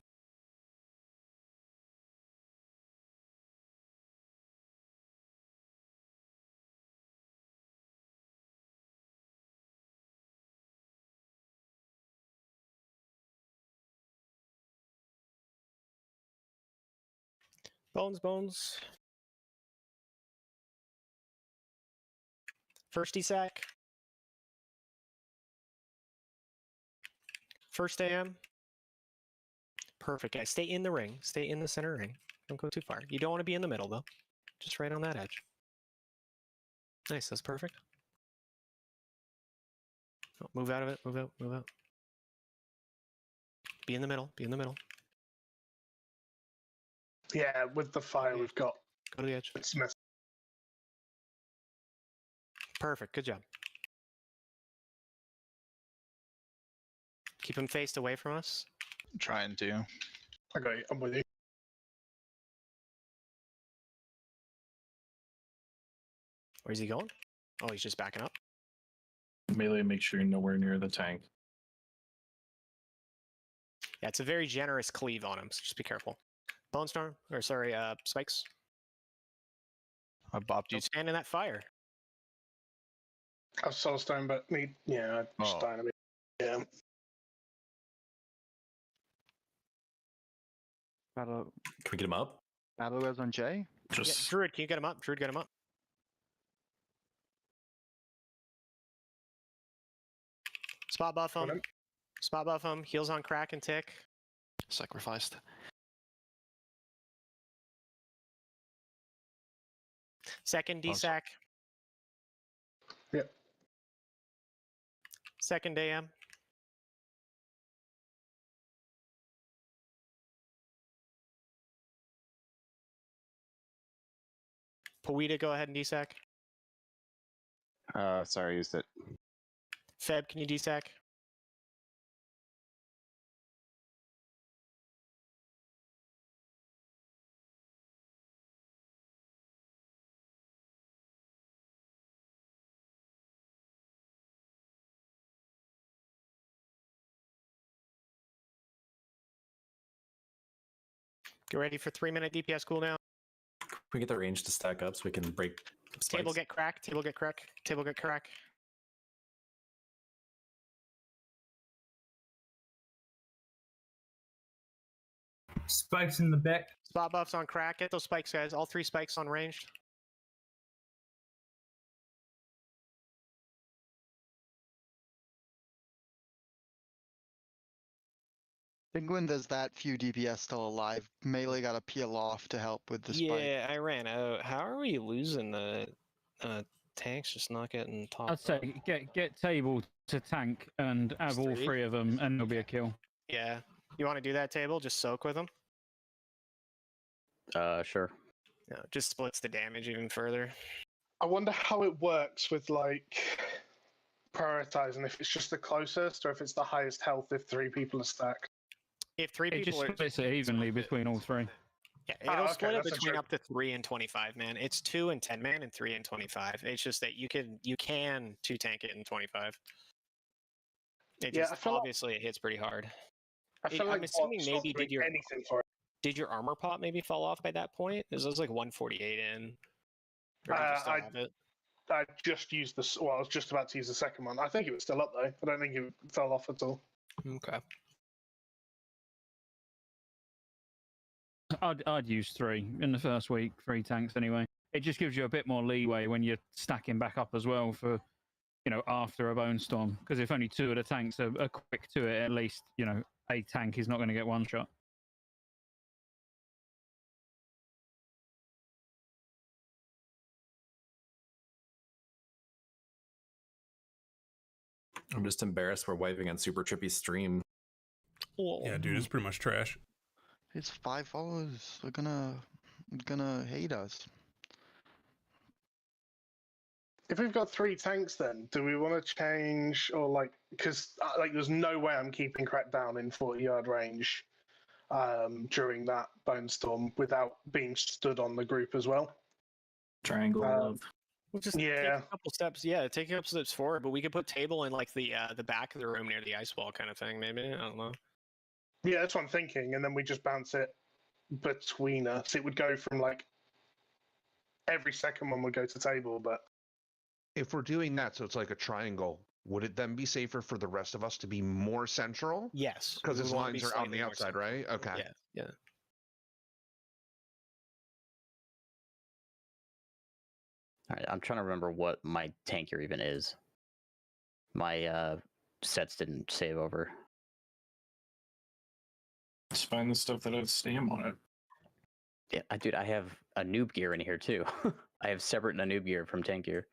Bones. First desac. First AM. Perfect, guys. Stay in the ring. Stay in the center ring. Don't go too far. You don't want to be in the middle, though. Just right on that edge. Nice, that's perfect. Oh, move out of it. Move out. Be in the middle. Yeah, with the fire we've got. Go to the edge. Smith. Perfect, good job. Keep him faced away from us. Trying to. I got you. I'm with you. Where's he going? Oh, he's just backing up. Melee, make sure you're nowhere near the tank. Yeah, it's a very generous cleave on him, so just be careful. Bone Storm, or sorry, Spikes. I bopped you. Don't stand in that fire. I was Soulstone, but I'm just dying a bit. Yeah. Battle. Can we get him up? Battle goes on Jay. Just... Yeah, Druid, can you get him up? Druid, get him up. Spot buff him. Spot buff him. Heals on crack and tick. Sacrificed. Second desac. Yep. Second AM. Poeta, go ahead and desac. Sorry, I used it. Feb, can you desac? Get ready for 3-minute DPS cooldown. Can we get the range to stack up so we can break spikes? Table get crack. Table get crack. Table get crack. Spikes in the back. Spot buffs on crack. Get those spikes, guys. All 3 spikes on ranged. I think when there's that few DPS still alive, melee got to peel off to help with the spike. Yeah, I ran out. How are we losing the tanks just not getting top? I'd say get table to tank and have all 3 of them, and it'll be a kill. Yeah. You want to do that, Table? Just soak with them? Sure. No, just splits the damage even further. I wonder how it works with like prioritizing if it's just the closest or if it's the highest health if 3 people are stacked. If 3 It people just splits it evenly between all 3. Yeah, it'll okay, split it that's between actually- up to 3 and 25 man. It's 2 and 10 man and 3 and 25. It's just that you can 2 tank it in 25. It Yeah, just I feel like- obviously it hits pretty hard. I feel I'm like assuming bot's not maybe doing anything for it. did your armor pot maybe fall off by that point? It was like 148 in. Or did you still have it? I just used this. Well, I was just about to use the second one. I think it was still up though. I don't think it fell off at all. Okay. I'd use 3 in the first week, 3 tanks anyway. It just gives you a bit more leeway when you're stacking back up as well for, after a bone storm. Because if only 2 of the tanks are quick to it, at least, a tank is not going to get one shot. I'm just embarrassed we're wiping on Super Trippy's stream. Yeah, dude, it's pretty much trash. It's 5 followers. They're gonna hate us. If we've got 3 tanks, then do we want to change or because there's no way I'm keeping crack down in 40-yard range during that bone storm without being stood on the group as well. Triangle love. We'll just take a couple steps. Yeah, take a couple steps forward. But we could put table in like the back of the room near the ice wall kind of thing. Maybe I don't know. Yeah, that's what I'm thinking. And then we just bounce it between us. It would go from like every second one would go to table. But if we're doing that, so it's like a triangle, would it then be safer for the rest of us to be more central? Yes, because we his wanna be lines are on slightly the more outside, central. right? Okay. Yeah, yeah. All right, I'm trying to remember what my tanker even is. My sets didn't save over. Let's find the stuff that has stam on it. Yeah, dude, I have a noob gear in here too. I have separate noob gear from tank gear.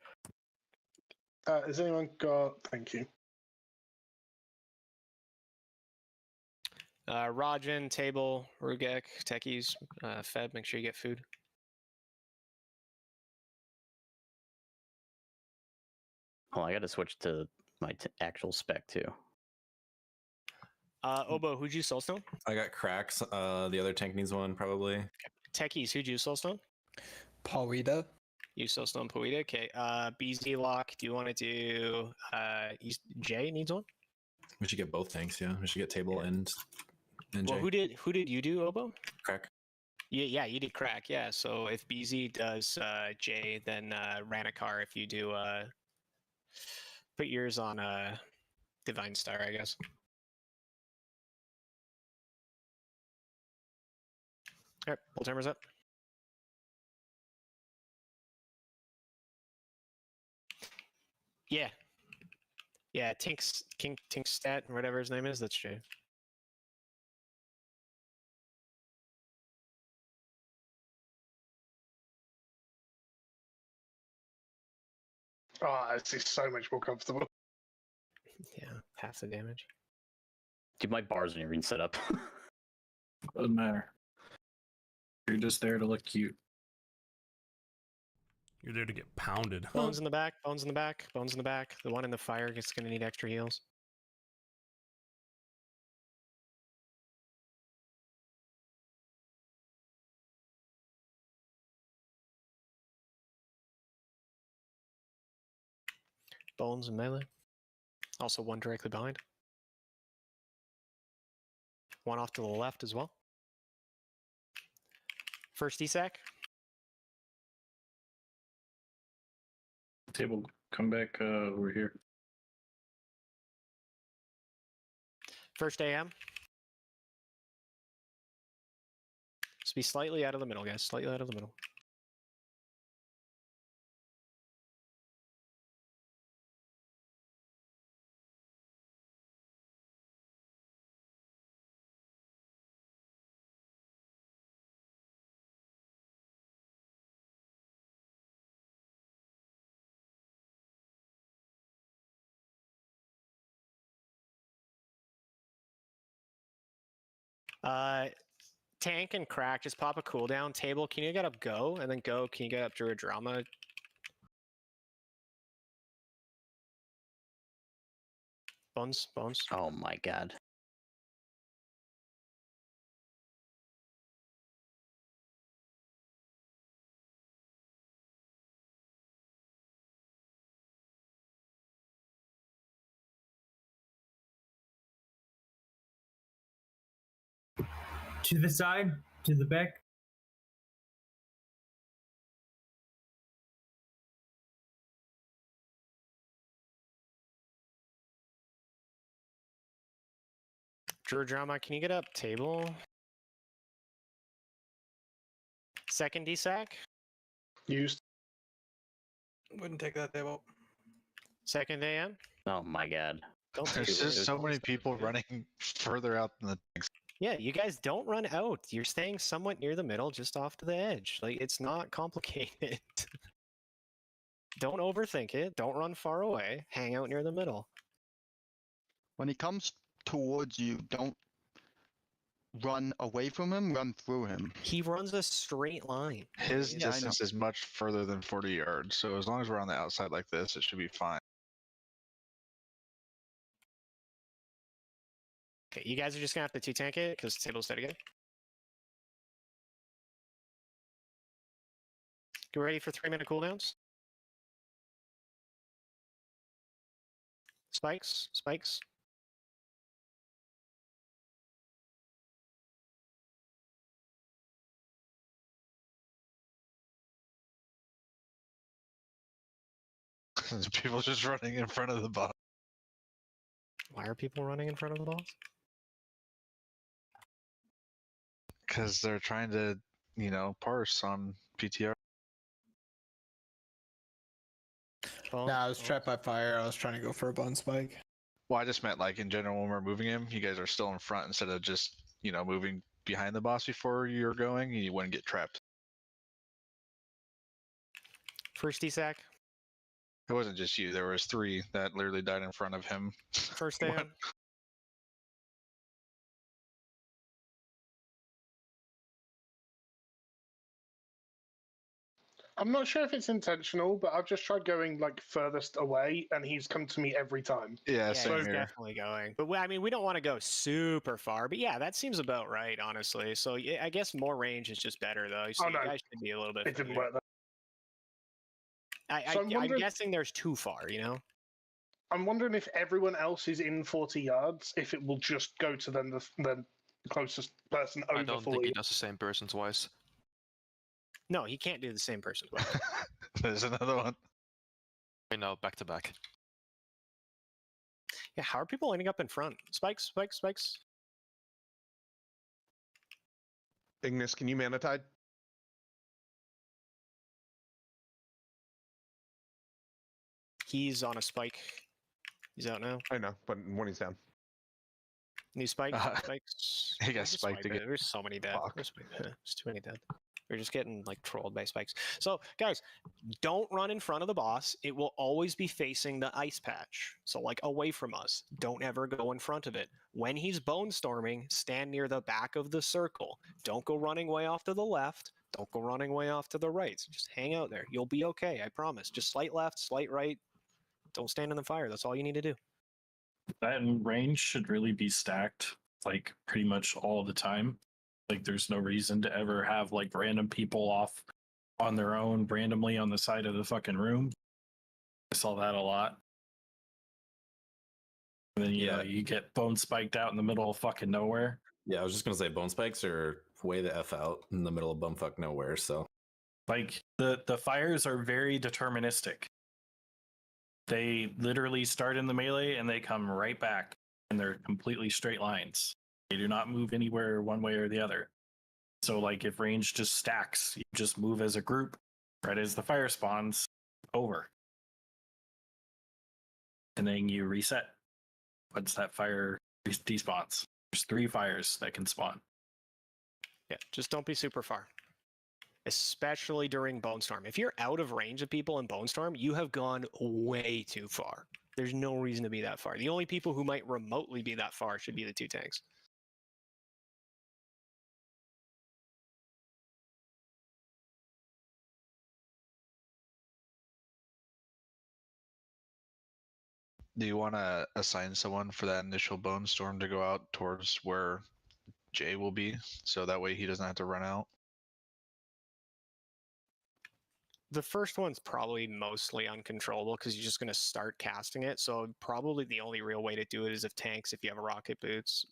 Has anyone got? Thank you. Rajan, table, Rugek, techies, Feb. Make sure you get food. Oh, I got to switch to my actual spec too. Obo, who'd you soulstone? I got cracks. The other tank needs one probably. Techies, who'd you soulstone? Paulita. You soulstone Poeta. Okay. BZ lock. Do you want to do? Jay needs one. We should get both tanks. Yeah, we should get table and. Well, who did you do, Obo? Crack. Yeah, you did crack. Yeah. So if BZ does Jay, then Ranikar. If you do, put yours on Divine Star, I guess. All right, pull timers up. Yeah. Yeah, Tinkstat, whatever his name is, that's Jay. Oh, this is so much more comfortable. Yeah, half the damage. Dude, my bars aren't even set up. Doesn't matter. You're just there to look cute. You're there to get pounded. Bones in the back, bones in the back, bones in the back. The one in the fire is going to need extra heals. Bones and melee. Also one directly behind. One off to the left as well. First DSAC. Table, come back over here. First AM. Just be slightly out of the middle, guys. Slightly out of the middle. Tank and crack, just pop a cooldown. Table, can you get up go? And then go, can you get up Druid Drama? Bones. Oh my god. To the side, to the back. Druid Drama, can you get up table? Second DSAC. Used. Wouldn't take that table. Second AM. Oh my god. Don't There's take just it. so many people running further out than the tanks. Yeah, you guys don't run out. You're staying somewhat near the middle, just off to the edge. Like, it's not complicated. Don't overthink it. Don't run far away. Hang out near the middle. When he comes towards you, don't run away from him, run through him. He runs a straight line. His Yeah, I know. distance is much further than 40 yards, so as long as we're on the outside like this, it should be fine. Okay, you guys are just gonna have to two-tank it, because table's dead again. Get ready for 3-minute cooldowns. Spikes, spikes. People just running in front of the boss. Why are people running in front of the boss? Because they're trying to, parse on PTR. Nah, I was trapped by fire. I was trying to go for a bone spike. Well, I just meant like in general when we're moving him, you guys are still in front instead of just, moving behind the boss before you're going, and you wouldn't get trapped. First DSAC. It wasn't just you. There was 3 that literally died in front of him. First down. I'm not sure if it's intentional, but I've just tried going like furthest away, and he's come to me every time. Yeah, he's definitely going. But I mean, we don't want to go super far. But yeah, that seems about right, honestly. So yeah, I guess more range is just better, though. So you guys should be a little bit. It didn't work. I'm guessing there's too far. I'm wondering if everyone else is in 40 yards, if it will just go to them the closest person over. I don't think he does the same person twice. No, he can't do the same person twice. There's another one. I know, back to back. Yeah, how are people ending up in front? Spikes, spikes, spikes. Ignis, can you mana tide? He's on a spike. He's out now. I know, but when he's down. New spike, spikes. He got spiked again. There's so many dead. There's too many dead. We're just getting like trolled by spikes. So guys, don't run in front of the boss. It will always be facing the ice patch. So like away from us. Don't ever go in front of it. When he's bone storming, stand near the back of the circle. Don't go running way off to the left. Don't go running way off to the right. Just hang out there. You'll be okay, I promise. Just slight left, slight right. Don't stand in the fire. That's all you need to do. That range should really be stacked like pretty much all the time. Like there's no reason to ever have like random people off on their own randomly on the side of the fucking room. I saw that a lot. And then you get bone spiked out in the middle of fucking nowhere. Yeah, I was just gonna say bone spikes are way the F out in the middle of bumfuck nowhere, so like the fires are very deterministic. They literally start in the melee and they come right back, and they're completely straight lines. They do not move anywhere one way or the other. So like if range just stacks, you just move as a group right as the fire spawns over. And then you reset once that fire despawns. There's 3 fires that can spawn. Yeah, just don't be super far. Especially during Bone Storm. If you're out of range of people in Bone Storm, you have gone way too far. There's no reason to be that far. The only people who might remotely be that far should be the 2 tanks. Do you want to assign someone for that initial bone storm to go out towards where Jay will be, so that way he doesn't have to run out? The first one's probably mostly uncontrollable because you're just going to start casting it. So probably the only real way to do it is if tanks, if you have rocket boots,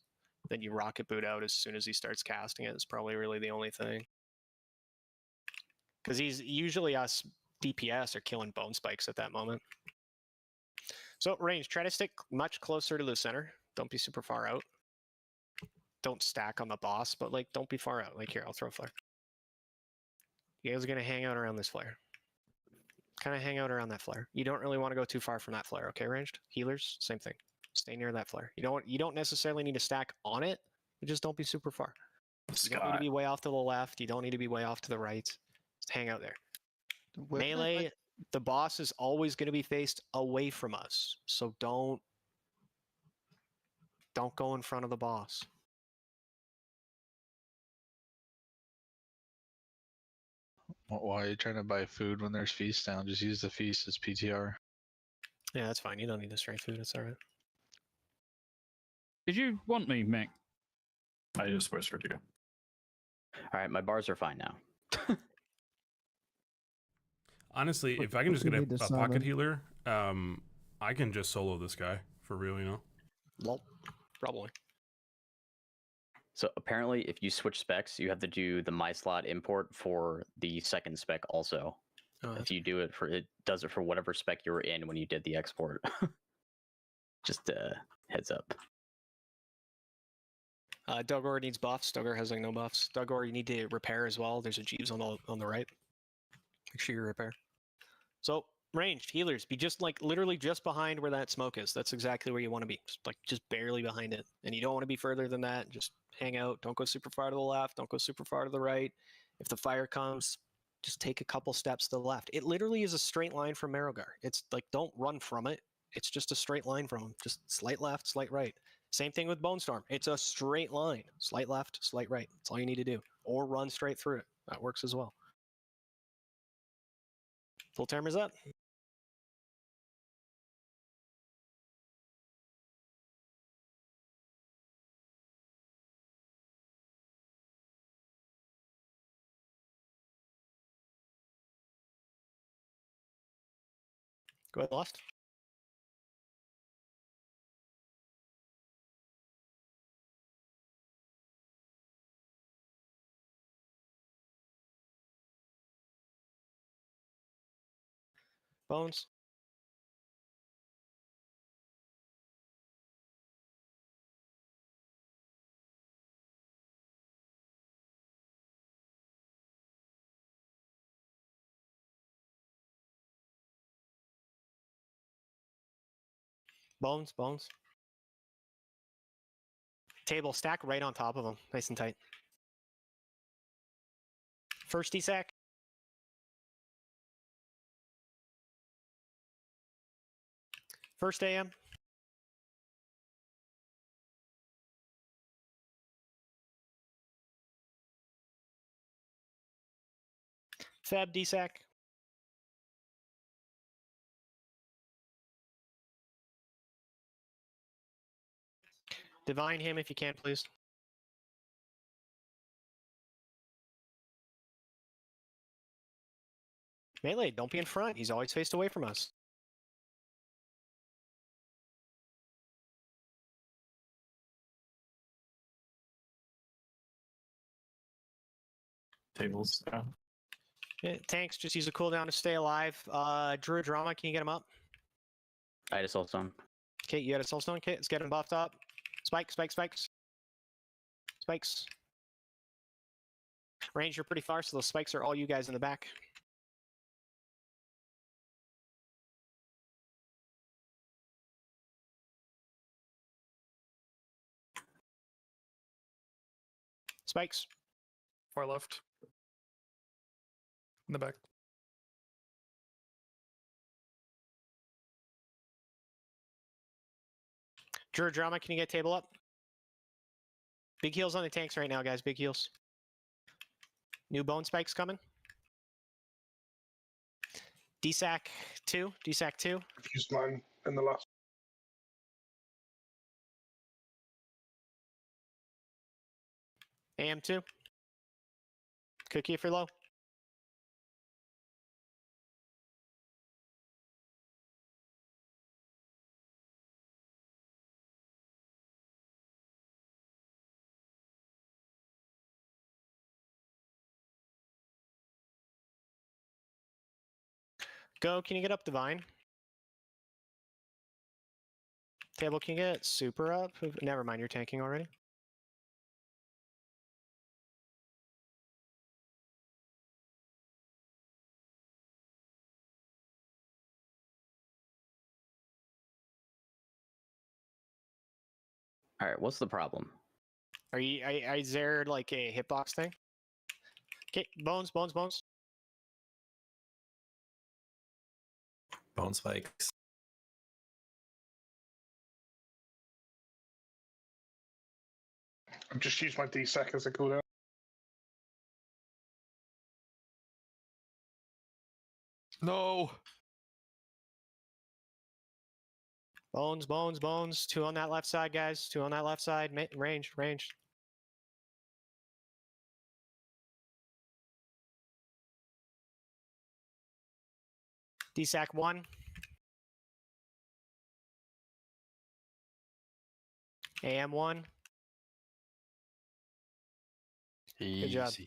then you rocket boot out as soon as he starts casting it. It's probably really the only thing. Because he's usually us DPS are killing bone spikes at that moment. So range, try to stick much closer to the center. Don't be super far out. Don't stack on the boss, but like don't be far out. Like here, I'll throw a flare. You guys are gonna hang out around this flare. Kind of hang out around that flare. You don't really want to go too far from that flare, okay, ranged? Healers, same thing. Stay near that flare. You don't necessarily need to stack on it, but just don't be super far. You don't need to be way off to the left. You don't need to be way off to the right. Just hang out there. Melee, the boss is always going to be faced away from us. So don't go in front of the boss. Why are you trying to buy food when there's feast down? Just use the feast as PTR. Yeah, that's fine. You don't need to straight food. It's all right. Did you want me, Mick? I just whispered you. All right, my bars are fine now. Honestly, if I can just get a pocket healer, I can just solo this guy. for real, you know. Lol, probably. So apparently, if you switch specs, you have to do the my slot import for the second spec also. Oh, If you do it for it does it for whatever spec you were in when you did the export. Just heads up. Dugor needs buffs. Dugor has like no buffs. Dugor, you need to repair as well. There's a Jeeves on the right. Make sure you repair. So ranged healers, be just like literally just behind where that smoke is. That's exactly where you want to be. Just barely behind it. And you don't want to be further than that. Just hang out. Don't go super far to the left. Don't go super far to the right. If the fire comes, just take a couple steps to the left. It literally is a straight line from Marrowgar. It's like, don't run from it. It's just a straight line from him. Just slight left, slight right. Same thing with Bone Storm. It's a straight line. Slight left, slight right. That's all you need to do. Or run straight through it. That works as well. Full timer's up. Go ahead, Lost. Bones. Bones. Table, stack right on top of them. Nice and tight. First DSAC. First AM. Fab DSAC. Divine him if you can, please. Melee, don't be in front. He's always faced away from us. Tables down. Yeah, tanks, just use a cooldown to stay alive. Druid Drama, can you get him up? I had a soulstone. Okay, you had a soulstone. Okay, let's get him buffed up. Spikes. Range, you're pretty far, so those spikes are all you guys in the back. Spikes. Far left. In the back. Druid Drama, can you get table up? Big heals on the tanks right now, guys. Big heals. New bone spikes coming. DSAC 2. I've used mine in the last. AM2. Cookie if you're low. Go, can you get up Divine? Table, can you get super up? Never mind, you're tanking already. All right, what's the problem? Is there like a hitbox thing? Okay, bones. Bone spikes. I've just used my DSAC as a cooldown. No. Bones. 2 on that left side, guys. 2 on that left side. Ranged. DSAC 1. AM1. Good job. Easy.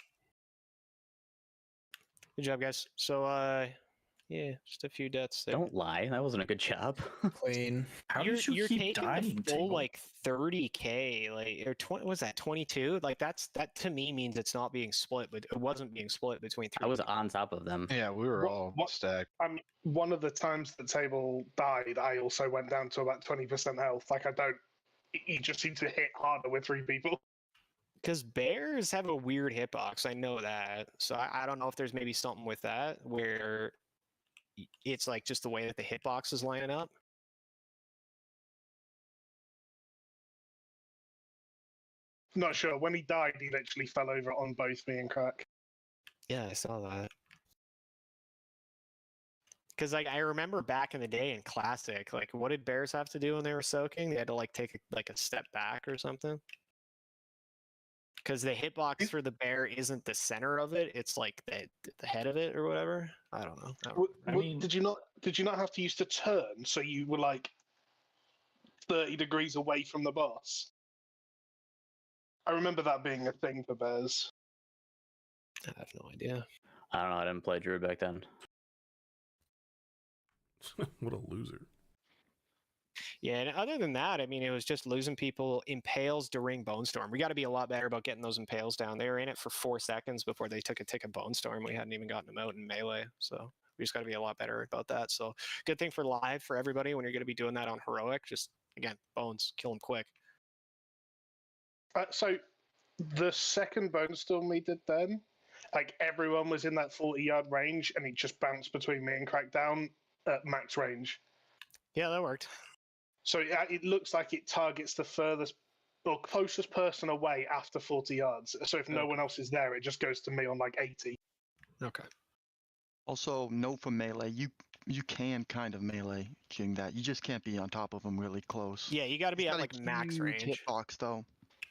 Good job, guys. So, yeah, just a few deaths there. Don't lie. That wasn't a good job. Clean. How did you You're keep taking dying, the full Tingle? like 30k, like or 20. Was that 22? Like that to me means it's not being split, but it wasn't being split between three. I was on top of them. Yeah, we were all stacked. I mean, one of the times the table died, I also went down to about 20% health. Like I don't. He just seemed to hit harder with 3 people. Because bears have a weird hitbox, I know that. So I don't know if there's maybe something with that where it's like just the way that the hitbox is lining up. Not sure. When he died, he literally fell over on both me and Crack. Yeah, I saw that. Because like I remember back in the day in Classic, like what did bears have to do when they were soaking? They had to like take a step back or something. Because the hitbox for the bear isn't the center of it; it's like the head of it or whatever. I don't know. I mean, did you not have to use to turn so you were like 30 degrees away from the boss? I remember that being a thing for bears. I have no idea. I don't know. I didn't play Druid back then. What a loser. Yeah, and other than that, I mean, it was just losing people impales during Bone Storm. We got to be a lot better about getting those impales down. They were in it for 4 seconds before they took a tick of Bone Storm. We hadn't even gotten them out in melee, so we just got to be a lot better about that. So good thing for live for everybody when you're going to be doing that on heroic. Just again, bones, kill them quick. So the second Bone Storm we did then, like everyone was in that 40-yard range, and it just bounced between me and Crackdown at max range. Yeah, that worked. So it looks like it targets the furthest or closest person away after 40 yards. So if no one else is there, it just goes to me on like 80. Okay. Also, note for melee, you can kind of melee king that. You just can't be on top of them really close. Yeah, you got to be at like max range. Hitbox though.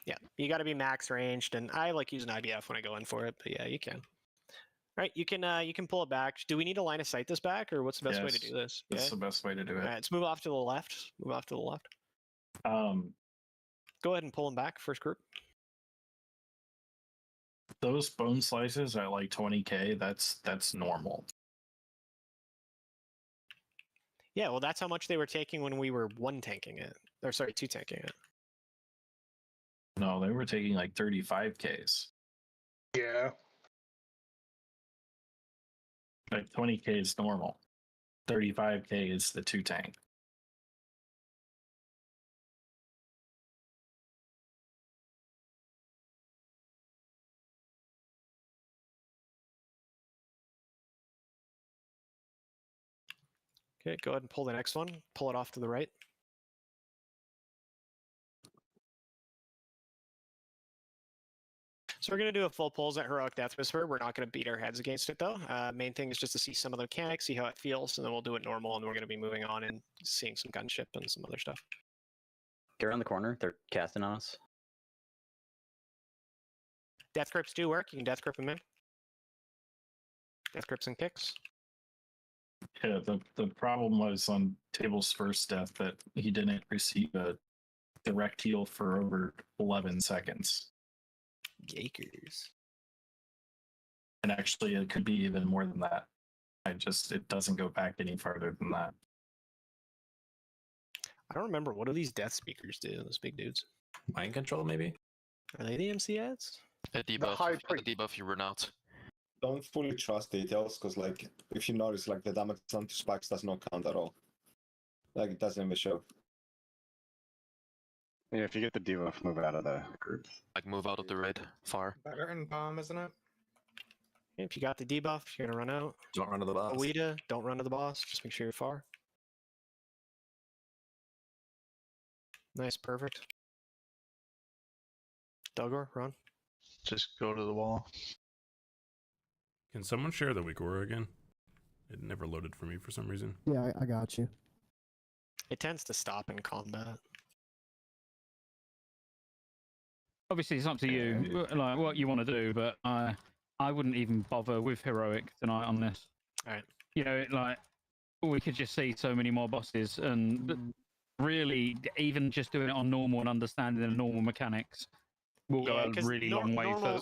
Yeah, you got to be max ranged, and I like using IBF when I go in for it. But yeah, you can. All right, you can pull it back. Do we need a line of sight this back, or what's the best way to do this? That's the best way to do it. All right, let's move off to the left. Move off to the left. Go ahead and pull them back. First group. Those bone slices at like 20k, that's normal. Yeah, well, that's how much they were taking when we were 1-tanking it. Or sorry, 2-tanking it. No, they were taking like 35ks. Yeah. Like 20k is normal. 35k is the 2-tank. Okay, go ahead and pull the next one. Pull it off to the right. So we're going to do a full pulls at Heroic Death Whisper. We're not going to beat our heads against it, though. Main thing is just to see some of the mechanics, see how it feels, and then we'll do it normal, and we're going to be moving on and seeing some gunship and some other stuff. Get around the corner. They're casting on us. Death Grips do work. You can Death Grip them in. Death Grips and kicks. Yeah, the problem was on Table's first death that he didn't receive a direct heal for over 11 seconds. Yakers. And actually, it could be even more than that. It doesn't go back any farther than that. I don't remember. What do these death speakers do, those big dudes? Mind control, maybe? Are they the MC ads? A debuff. A debuff, you run out. Don't fully trust details, because like if you notice, like the damage done to spikes does not count at all. Like it doesn't even show. Yeah, if you get the debuff, move out of the group. Like move out of the raid far. Better in bomb, isn't it? If you got the debuff, you're gonna run out. Don't run to the boss. Oida, don't run to the boss. Just make sure you're far. Nice, perfect. Dogor, run. Just go to the wall. Can someone share the weak aura again? It never loaded for me for some reason. Yeah, I got you. It tends to stop in combat. Obviously, it's up to you, like what you want to do, but I wouldn't even bother with heroic tonight on this. All right. You know, like we could just see so many more bosses, and really, even just doing it on normal and understanding the normal mechanics will go a really long way for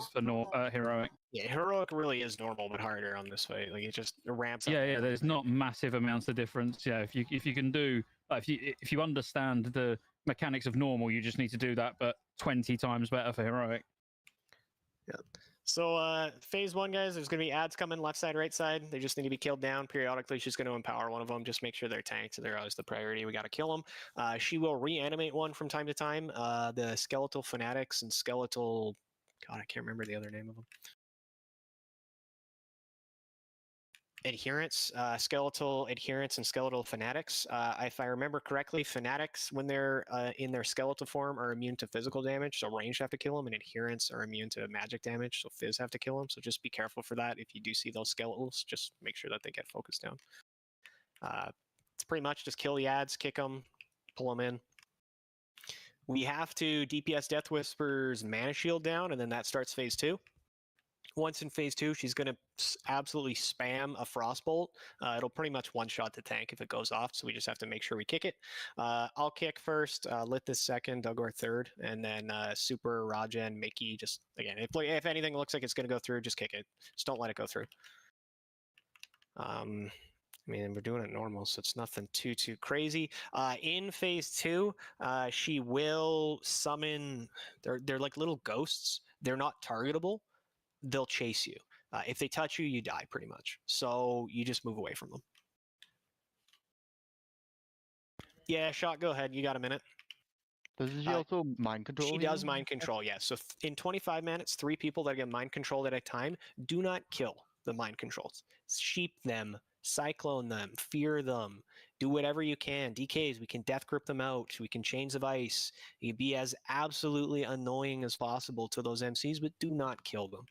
heroic. Yeah, heroic really is normal but harder on this fight. Like it just ramps up. Yeah, there's not massive amounts of difference. Yeah, if you can do if you understand the mechanics of normal, you just need to do that, but 20 times better for heroic. Yeah. So phase 1, guys, there's going to be ads coming left side, right side. They just need to be killed down periodically. She's going to empower one of them. Just make sure they're tanked. They're always the priority. We got to kill them. She will reanimate one from time to time. The skeletal fanatics and skeletal... God, I can't remember the other name of them. Adherents, skeletal adherents and skeletal fanatics. If I remember correctly, fanatics, when they're in their skeletal form, are immune to physical damage, so ranged have to kill them, and adherents are immune to magic damage, so fizz have to kill them. So just be careful for that. If you do see those skeletals, just make sure that they get focused down. It's pretty much just kill the ads, kick them, pull them in. We have to DPS Death Whisper's mana shield down, and then that starts phase 2. Once in phase 2, she's going to absolutely spam a Frostbolt. It'll pretty much one-shot the tank if it goes off, so we just have to make sure we kick it. I'll kick first, Lit this second, Dugor third, and then Super, Rajan, Mickey, just, again, if anything looks like it's going to go through, just kick it. Just don't let it go through. I mean, we're doing it normal, so it's nothing too crazy. In phase 2, she will summon... They're like little ghosts. They're not targetable. They'll chase you. If they touch you, you die pretty much. So you just move away from them. Yeah, Shot, go ahead. You got a minute. Does she also mind control? She does mind control, yes. So in 25 minutes, 3 people that get mind controlled at a time, do not kill the mind controls. Sheep them, cyclone them, fear them, do whatever you can. DKs, we can death grip them out. We can chains of ice. You can be as absolutely annoying as possible to those MCs, but do not kill them.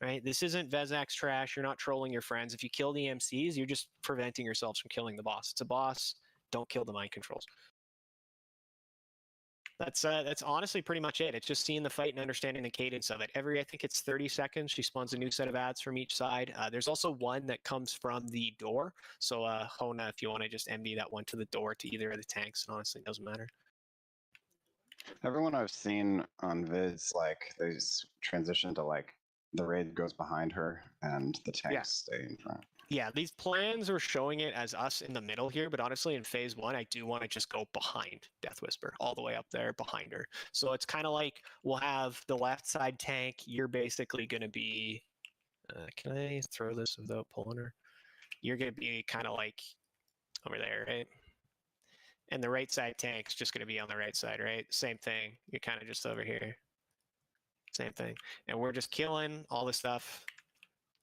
Right? This isn't Vezax trash. You're not trolling your friends. If you kill the MCs, you're just preventing yourselves from killing the boss. It's a boss. Don't kill the mind controls. That's honestly pretty much it. It's just seeing the fight and understanding the cadence of it. I think it's 30 seconds, she spawns a new set of ads from each side. There's also one that comes from the door. So Hona, if you want to just MD that one to the door to either of the tanks, it honestly doesn't matter. Everyone I've seen on vids, like, they transition to, like, the raid goes behind her and the tanks stay in front. Yeah, these plans are showing it as us in the middle here, but honestly, in phase 1, I do want to just go behind Death Whisper, all the way up there behind her. So it's kind of like we'll have the left side tank. You're basically going to be... can I throw this without pulling her? You're going to be kind of like over there, right? And the right side tank's just going to be on the right side, right? Same thing. You're kind of just over here. Same thing. And we're just killing all the stuff,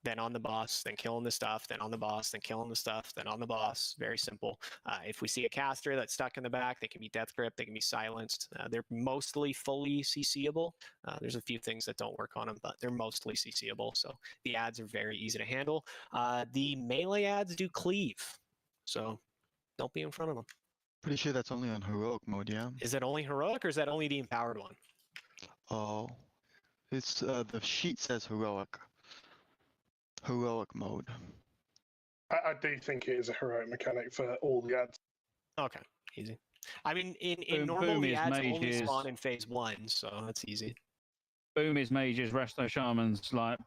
then on the boss, then killing the stuff, then on the boss, then killing the stuff, then on the boss. Very simple. If we see a caster that's stuck in the back, they can be death grip, they can be silenced. They're mostly fully CCable. There's a few things that don't work on them, but they're mostly CCable. So the ads are very easy to handle. The melee ads do cleave. So don't be in front of them. Pretty sure that's only on heroic mode, yeah? Is it only heroic or is that only the empowered one? Oh. It's the sheet says heroic. Heroic mode. I do think it is a heroic mechanic for all the ads. Okay, easy. I mean, in normal, the ads only spawn in phase 1, so that's easy. Boom is mages, resto shamans, like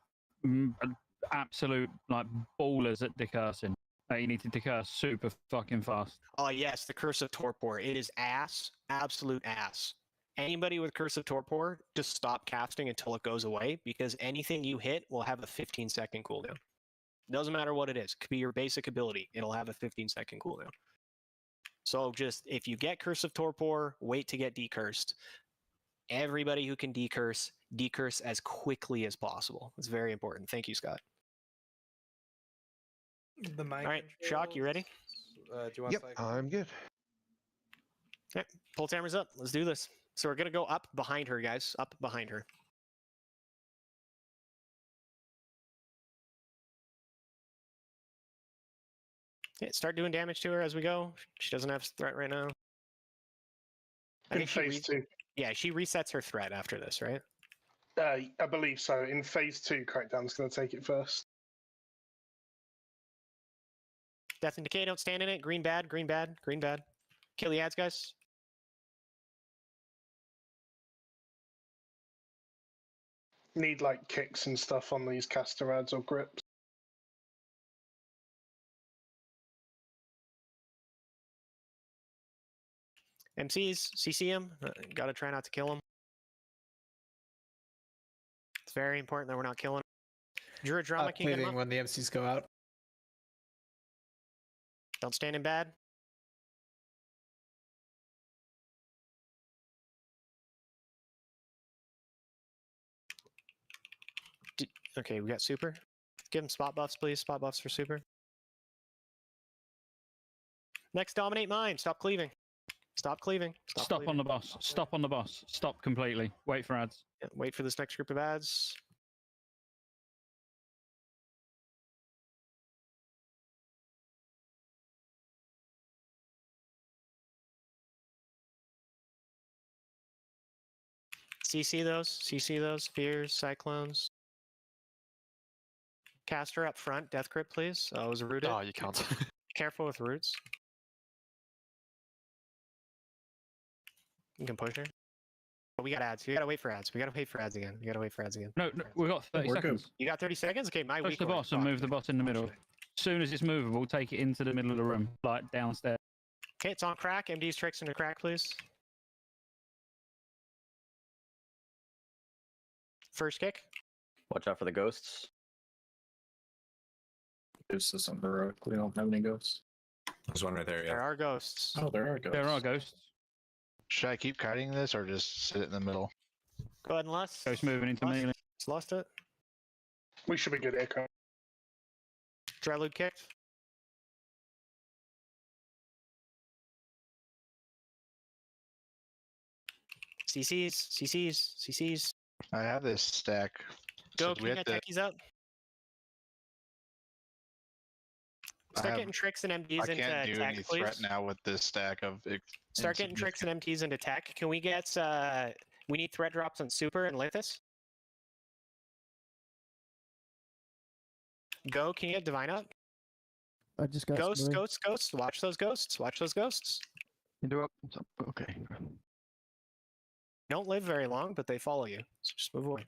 absolute like ballers at decursing. You need to decurse super fucking fast. Oh yes, the Curse of Torpor. It is ass, absolute ass. Anybody with Curse of Torpor, just stop casting until it goes away, because anything you hit will have a 15-second cooldown. Doesn't matter what it is. It could be your basic ability. It'll have a 15-second cooldown. So just, if you get Curse of Torpor, wait to get decursed. Everybody who can decurse as quickly as possible. It's very important. Thank you, Scott. The mic. All right, Shock, you ready? Do you want Yep, I'm good. Okay, pull timers up. Let's do this. So we're going to go up behind her, guys. Up behind her. Okay, start doing damage to her as we go. She doesn't have threat right now. I think phase 2. Yeah, she resets her threat after this, right? I believe so. In phase 2, Crackdown's going to take it first. Death and Decay, don't stand in it. Green bad, green bad, green bad. Kill the ads, guys. Need like kicks and stuff on these caster ads or grips. MCs, CC him. Gotta try not to kill him. It's very important that we're not killing him. Druid drama, can you get him up? When the MCs go out. Don't stand in bad. Okay, we got super. Give him spot buffs, please. Spot buffs for super. Next, dominate mine. Stop cleaving. Stop cleaving. Stop on the boss. Stop on the boss. Stop completely. Wait for ads. Yeah, wait for this next group of ads. CC those, fears, cyclones. Caster up front, death crit, please. Oh, it was rooted. Oh, you can't. Careful with roots. You can push her. But we got ads. We gotta wait for ads. We gotta wait for ads again. We gotta wait for ads again. No, we got 30 seconds. You got 30 seconds? Okay, my Push weak the boss and move the boss in the middle. As soon as it's movable, take it into the middle of the room, like downstairs. Okay, it's on crack. MD's tricks into crack, please. First kick. Watch out for the ghosts. Ghosts is on heroic. We don't have any ghosts. There's one right there. Yeah. There are ghosts. Oh, there are ghosts. There are ghosts. Should I keep kiting this or just sit it in the middle? Go ahead and lust. Ghost moving into melee. Just lost it. We should be good here, Kyle. Dreadlude kicked. CCs. I have this stack. Go, So do can we you have get to- techies up? Start have- getting tricks and MDs I into can't do tech, any please. threat now with this stack of. Start getting tricks and MTs into tech. Can we get, we need threat drops on super and Lithus. Go, can you get divine up? I just got Ghosts, Smurry. ghosts. Watch those ghosts. Watch those ghosts. Interrupt. Okay. Don't live very long, but they follow you. So just move away.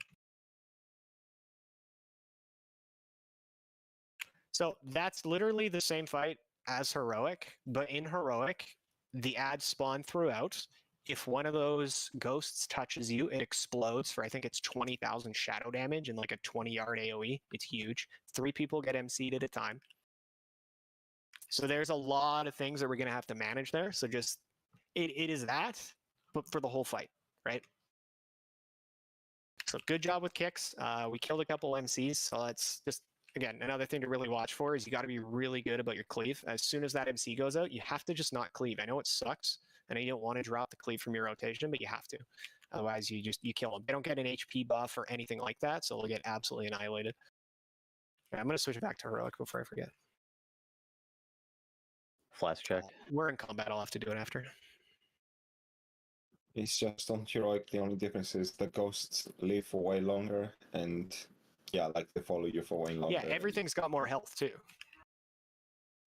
So that's literally the same fight as Heroic, but in Heroic, the ads spawn throughout. If one of those ghosts touches you, it explodes for, I think it's 20,000 shadow damage and like a 20-yard AoE. It's huge. 3 people get MC'd at a time. So there's a lot of things that we're going to have to manage there. So just, it is that, but for the whole fight, right? So good job with kicks. We killed a couple MCs, so that's just, again, another thing to really watch for is you got to be really good about your cleave. As soon as that MC goes out, you have to just not cleave. I know it sucks. I know you don't want to drop the cleave from your rotation, but you have to. Otherwise, you kill them. They don't get an HP buff or anything like that, so they'll get absolutely annihilated. Yeah, I'm going to switch back to Heroic before I forget. Flash check. We're in combat. I'll have to do it after. It's just on heroic. The only difference is the ghosts live for way longer, and yeah, like they follow you for way longer. Yeah, everything's got more health too.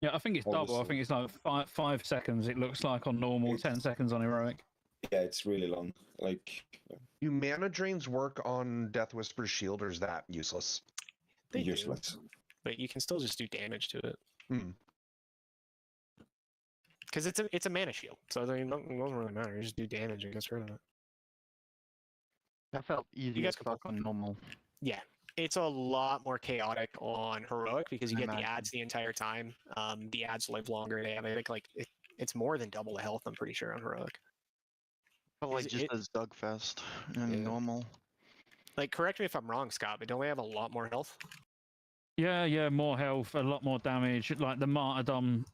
Yeah, I think it's double. I Obviously. think it's like 5 seconds. It looks like on normal, 10 seconds on heroic. Yeah, it's really long. Like, Do mana drains work on Death Whisper's shield, or is that useless? They do, useless. but you can still just do damage to it. Hmm. Because it's a mana shield, so it doesn't really matter. You just do damage and gets rid of it. That felt easy guys as fuck on normal. Yeah, it's a lot more chaotic on heroic because you get the ads the entire time. The ads live longer. They have, I think, like it's more than double the health. I'm pretty sure on heroic. Felt like Is just it- as Dugfest and Yeah. normal. Like, correct me if I'm wrong, Scott, but don't they have a lot more health? Yeah, more health, a lot more damage. Like the martyrdom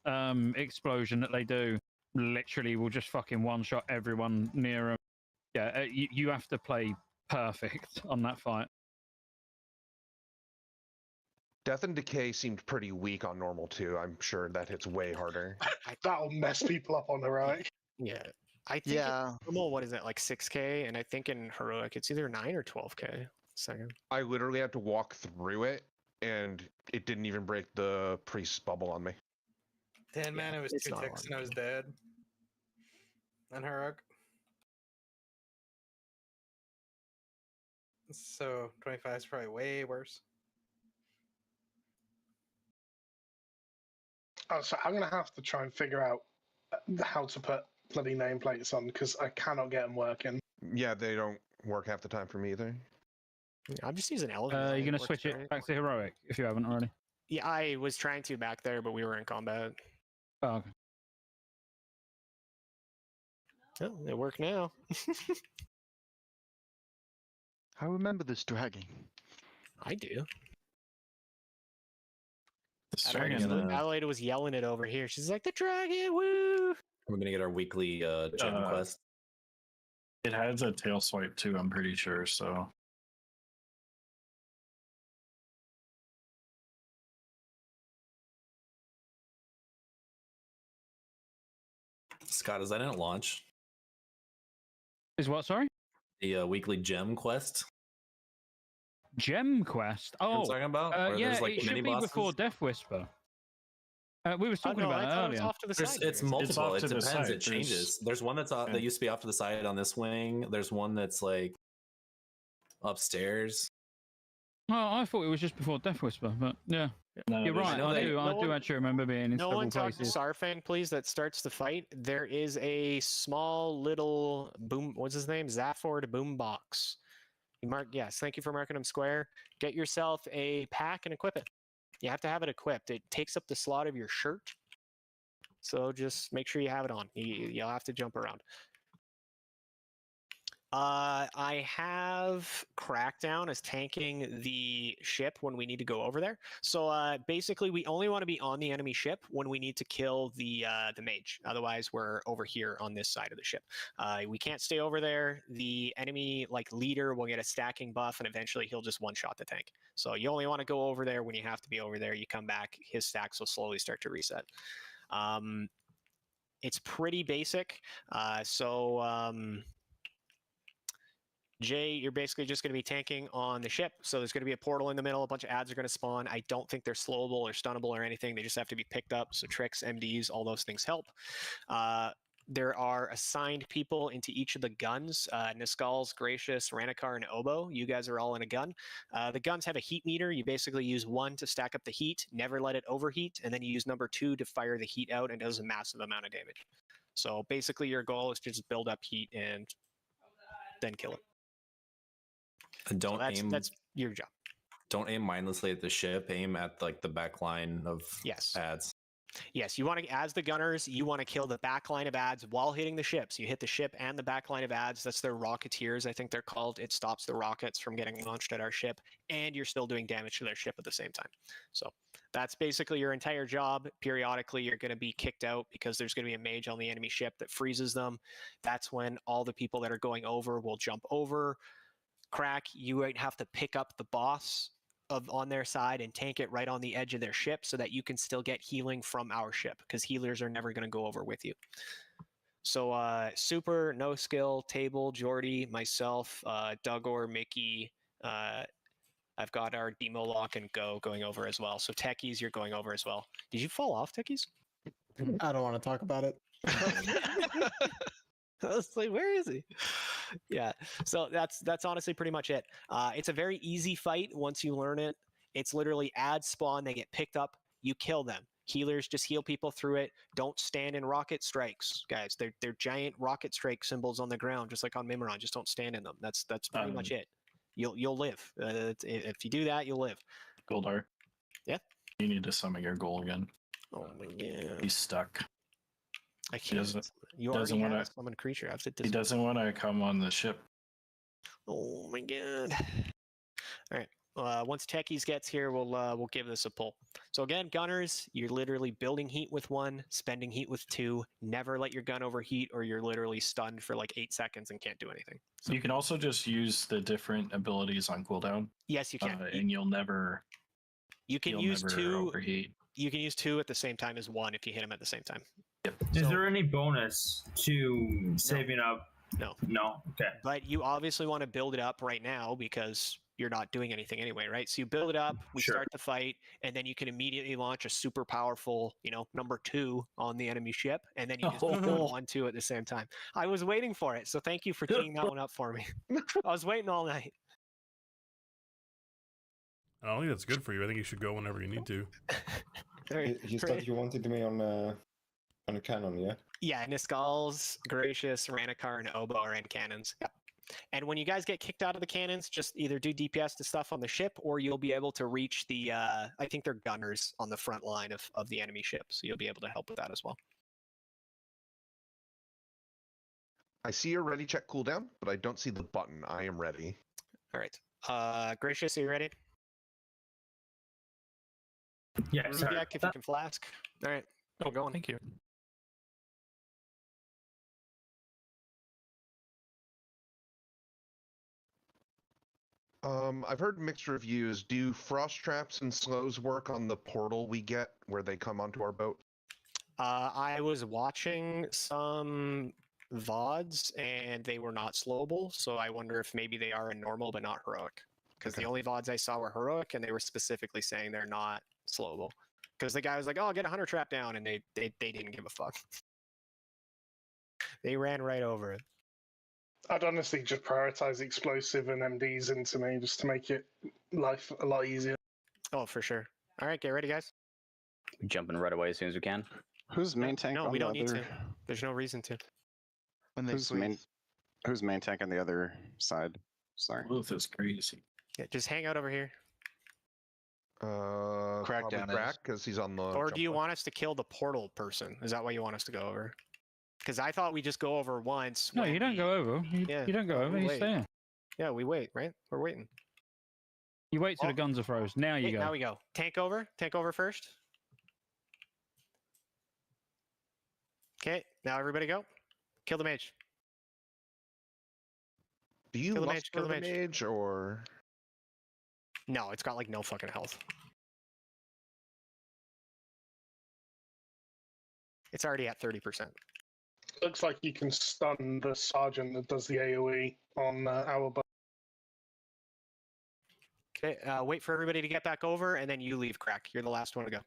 explosion that they do, literally will just fucking one-shot everyone near them. Yeah, you have to play perfect on that fight. Death and Decay seemed pretty weak on normal too. I'm sure that hits way harder. That'll mess people up on heroic. Yeah. I think in normal, what is it, like 6k? And I think in heroic, it's either 9 or 12k. Second. I literally had to walk through it, and it didn't even break the priest's bubble on me. 10 mana was it's 2 not ticks a and I was dead. and heroic. So 25 is probably way worse. Oh, so I'm gonna have to try and figure out how to put bloody nameplates on because I cannot get them working. Yeah, they don't work half the time for me either. I'm just using elevator. You're going to switch it back to heroic if you haven't already. Yeah, I was trying to back there, but we were in combat. Oh, okay. Oh, it worked now. I remember this dragging. I do. Gonna... Adelaide was yelling it over here. She's like, the dragon, woo! We're gonna get our weekly gem quest. It has a tail swipe too, I'm pretty sure, so. Scott, is that in at launch? Is what, sorry? The weekly gem quest? Gem quest? You know what Oh, I'm talking about? yeah, like it should mini be bosses? before Death Whisper. We were talking about it earlier. Off to the side It's multiple. It depends. It There's... changes. There's one that's that used to be off to the side on this wing. There's one that's like upstairs. Oh, I thought it was just before Death Whisper, but yeah. No, you're right. I do actually remember being in several places. No one talk to Sarfang, please, that starts the fight. There is a small little boom. What's his name? Zafford boombox. Yes, thank you for marking him square. Get yourself a pack and equip it. You have to have it equipped. It takes up the slot of your shirt. So just make sure you have it on. You'll have to jump around. I have Crackdown as tanking the ship when we need to go over there. So basically, we only want to be on the enemy ship when we need to kill the mage. Otherwise, we're over here on this side of the ship. We can't stay over there. The enemy leader will get a stacking buff, and eventually he'll just one-shot the tank. So you only want to go over there when you have to be over there. You come back, his stacks will slowly start to reset. It's pretty basic. Jay, you're basically just going to be tanking on the ship. So there's going to be a portal in the middle. A bunch of ads are going to spawn. I don't think they're slowable or stunnable or anything. They just have to be picked up. So tricks, MDs, all those things help. There are assigned people into each of the guns. Niskal's, Gracious, Ranikar, and Oboe. You guys are all in a gun. The guns have a heat meter. You basically use 1 to stack up the heat, never let it overheat, and then you use number 2 to fire the heat out, and it does a massive amount of damage. So basically your goal is to just build up heat and then kill it. And don't aim. That's your job. Don't aim mindlessly at the ship. Aim at the back line of ads. Yes, you want to, as the gunners, you want to kill the back line of ads while hitting the ship. So you hit the ship and the back line of ads. That's their rocketeers, I think they're called. It stops the rockets from getting launched at our ship, and you're still doing damage to their ship at the same time. So that's basically your entire job. Periodically, you're going to be kicked out because there's going to be a mage on the enemy ship that freezes them. That's when all the people that are going over will jump over. Crack, you might have to pick up the boss on their side and tank it right on the edge of their ship so that you can still get healing from our ship, because healers are never going to go over with you. So Super, No Skill, Table, Jordy, myself, Dugor, Mickey, I've got our Demo Lock and Go going over as well. So Techies, you're going over as well. Did you fall off, Techies? I don't want to talk about it. I was like, where is he? Yeah, so that's honestly pretty much it. It's a very easy fight once you learn it. It's literally ads spawn, they get picked up, you kill them. Healers just heal people through it. Don't stand in rocket strikes, guys. They're giant rocket strike symbols on the ground, just like on Mimiron. Just don't stand in them. That's pretty much it. You'll live. If you do that, you'll live. Goldar. Yeah. You need to summon your goal again. Oh my god. He's stuck. I can't. You already have a summoned creature. I have to he doesn't want to come on the ship. Oh my god. All right. Once Techies gets here, we'll give this a pull. So again, gunners, you're literally building heat with 1, spending heat with 2. Never let your gun overheat, or you're literally stunned for like 8 seconds and can't do anything. So you can also just use the different abilities on cooldown. Yes, you can, and you'll never. You can use never 2. Overheat. You can use 2 at the same time as 1 if you hit them at the same time. Yep. Is there any bonus to saving up? No. No. Okay. But you obviously want to build it up right now because you're not doing anything anyway, right? So you build it up, we start the fight, and then you can immediately launch a super powerful, number 2 on the enemy ship, and then you just keep going 1, 2 at the same time. I was waiting for it, so thank you for teeing that one up for me. I was waiting all night. I don't think that's good for you. I think you should go whenever you need to. You said you wanted me on a cannon, yeah? Yeah, Niscal's, Gracious, Ranikar, and Obo are in cannons. Yep. And when you guys get kicked out of the cannons, just either do DPS to stuff on the ship, or you'll be able to reach the, I think they're gunners on the front line of the enemy ship, so you'll be able to help with that as well. I see your ready check cooldown, but I don't see the button. I am ready. All right. Gracious, are you ready? Yeah, sorry. If you can flask. All right. Oh, going. Thank you. I've heard mixed reviews. Do frost traps and slows work on the portal we get where they come onto our boat? I was watching some VODs and they were not slowable, so I wonder if maybe they are in normal but not heroic. Because the only VODs I saw were heroic, and they were specifically saying they're not slowable. Because the guy was like, "Oh, I'll get a 100 trap down," and they didn't give a fuck. They ran right over it. I'd honestly just prioritize explosive and MDs into me just to make it life a lot easier. Oh, for sure. All right, get ready, guys. Jumping right away as soon as we can. Who's main tank No, on we the don't need other? to. There's no reason to. When they Who's main tank on the other side? Sorry. Wolf is crazy. Yeah, just hang out over here. Crackdown Crack, because he's on the. Or do you want us to kill the portal person? Is that why you want us to go over? Because I thought we just go over once. No, you don't go over. You don't go over. You wait. stay there. Yeah, we wait, right? We're waiting. You wait till the guns are froze. Now you go. Now we go. Tank over. Tank over first. Okay, now everybody go. Kill the mage. Do you kill the lust for the mage or? No, it's got like no fucking health. It's already at 30%. Looks like you can stun the sergeant that does the AoE on our boat. Okay, wait for everybody to get back over, and then you leave, Crack. You're the last one to go.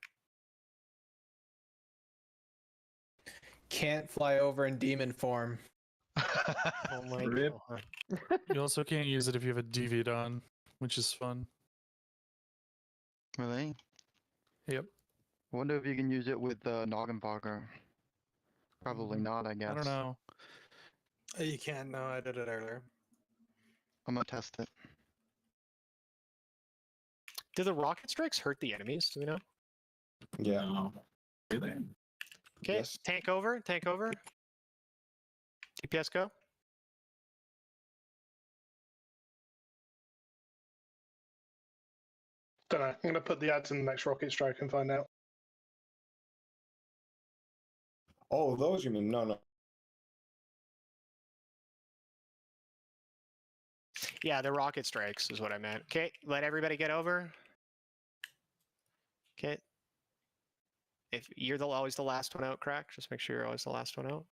Can't fly over in demon form. Oh my god. You also can't use it if you have a deviant on, which is fun. Really? Yep. I wonder if you can use it with Noggenvager. Probably not, I guess. I don't know. You can't. No, I did it earlier. I'm gonna test it. Do the rocket strikes hurt the enemies? Do we know? Yeah. No. Do they? Okay, Yes. tank over. Tank over. DPS go. Don't know. I'm going to put the ads in the next rocket strike and find out. Oh, those you mean? No. Yeah, the rocket strikes is what I meant. Okay, let everybody get over. Okay. If you're always the last one out, Crack, just make sure you're always the last one out.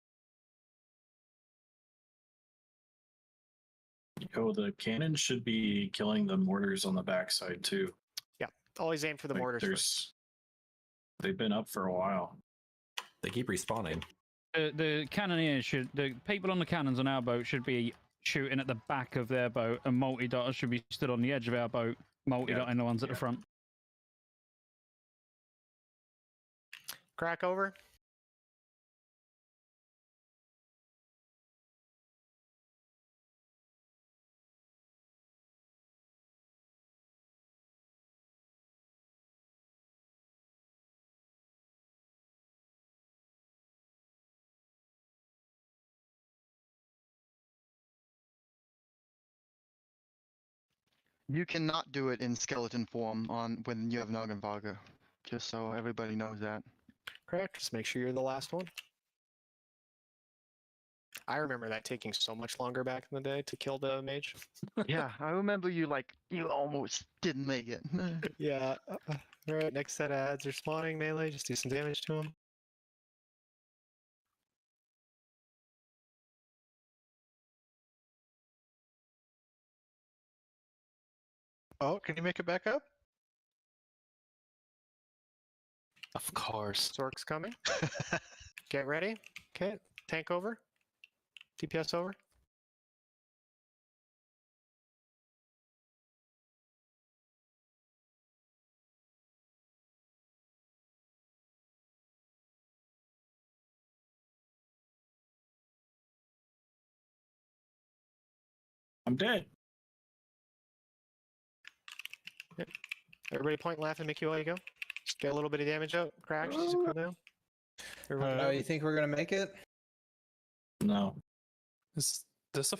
Oh, the cannon should be killing the mortars on the backside too. Yeah, always aim for the mortars first. They've been up for a while. They keep respawning. The cannoneers the people on the cannons on our boat should be shooting at the back of their boat, and multi-dotters should be stood on the edge of our boat, multi-dotting the ones at the front. Crack over. You cannot do it in skeleton form when you have Noggenvager. Just so everybody knows that. Correct. Just make sure you're the last one. I remember that taking so much longer back in the day to kill the mage. Yeah, I remember you almost didn't make it. Yeah. All right, next set of ads are spawning melee. Just do some damage to them. Oh, can you make it back up? Of course. Zork's coming. Get ready. Okay, tank over. DPS over. I'm dead. Yep. Everybody point left and make you while you go. Just get a little bit of damage out. Cracks. Just cool down. I don't know. You think we're gonna make it? No. Is this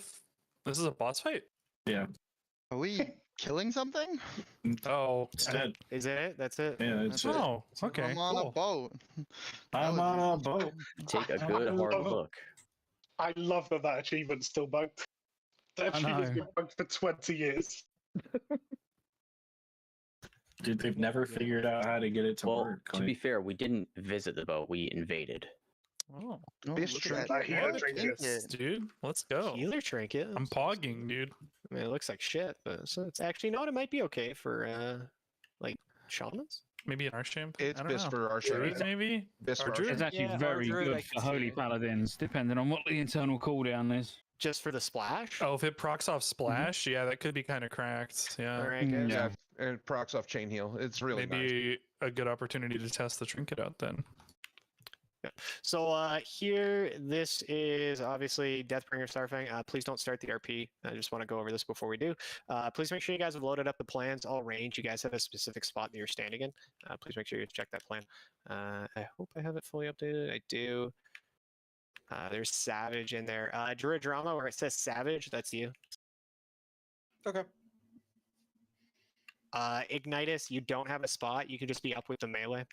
this is a boss fight? Yeah. Are we killing something? Oh, It's dead. Is it it? That's it? Yeah, it's Oh, okay. I'm on a Cool. boat. I'm on a boat. Take a good hard look. I love that achievement's still bugged. That achievement's been bugged for 20 years. Dude, they've never figured out how to get it to work. To be fair, we didn't visit the boat; we invaded. Oh, Look at that healer trinket. dude, let's go. Healer trinket. I'm pogging, dude. I mean, it looks like shit, but so it's actually not. It might be okay for like shamans. Maybe an Archchamp? It's I don't best know. for Archer. Druid, maybe? Best for Druid? It's actually Yeah, very Druid, I good can for Holy see. Paladins, depending on what the internal cooldown is. Just for the splash. Oh, if it procs off splash, yeah, that could be kind of cracked. Yeah. All right, guys. Yeah, and it procs off chain heal. It's really nice. Maybe a good opportunity to test the trinket out then. So here, this is obviously Deathbringer Starfang. Please don't start the RP. I just want to go over this before we do. Please make sure you guys have loaded up the plans, all range. You guys have a specific spot that you're standing in. Please make sure you check that plan. I hope I have it fully updated. I do. There's Savage in there. Druid Drama, where it says Savage, that's you. Okay. Ignitus, you don't have a spot. You can just be up with the melee.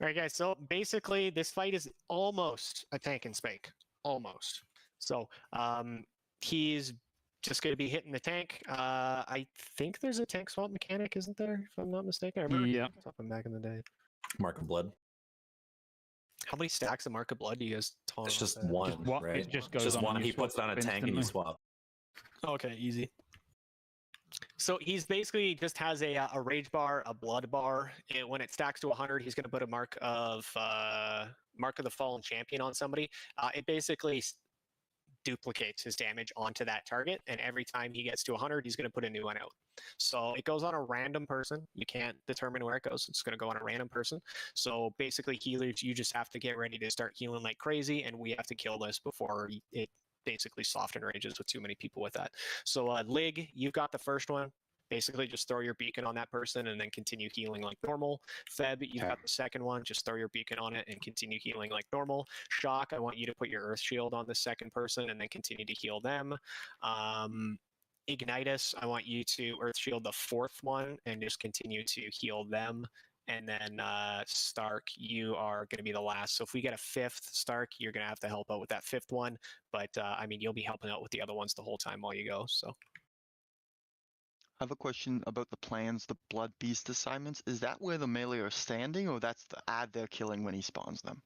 All right, guys. So basically, this fight is almost a tank and spike. Almost. So he's just going to be hitting the tank. I think there's a tank swap mechanic, isn't there? If I'm not mistaken. I remember something back in the day. Mark of Blood. How many stacks of Mark of Blood do you guys tolerate? It's just one, right? It just goes just on one. and He you puts swap down a tank and you instantly. swap. Okay, easy. So he's basically just has a rage bar, a blood bar. When it stacks to 100, he's going to put a mark of the fallen champion on somebody. It basically duplicates his damage onto that target, and every time he gets to 100, he's going to put a new one out. So it goes on a random person. You can't determine where it goes. It's going to go on a random person. So basically, healers, you just have to get ready to start healing like crazy, and we have to kill this before it basically soft enrages with too many people with that. So Lig, you've got the first one. Basically, just throw your beacon on that person and then continue healing like normal. Feb, you've got the second one. Just throw your beacon on it and continue healing like normal. Shock, I want you to put your Earth Shield on the second person and then continue to heal them. Ignitus, I want you to Earth Shield the fourth one and just continue to heal them. And then Stark, you are going to be the last. So if we get a fifth, Stark, you're going to have to help out with that fifth one. But I mean, you'll be helping out with the other ones the whole time while you go. So. I have a question about the plans, the Blood Beast assignments. Is that where the melee are standing, or that's the ad they're killing when he spawns them?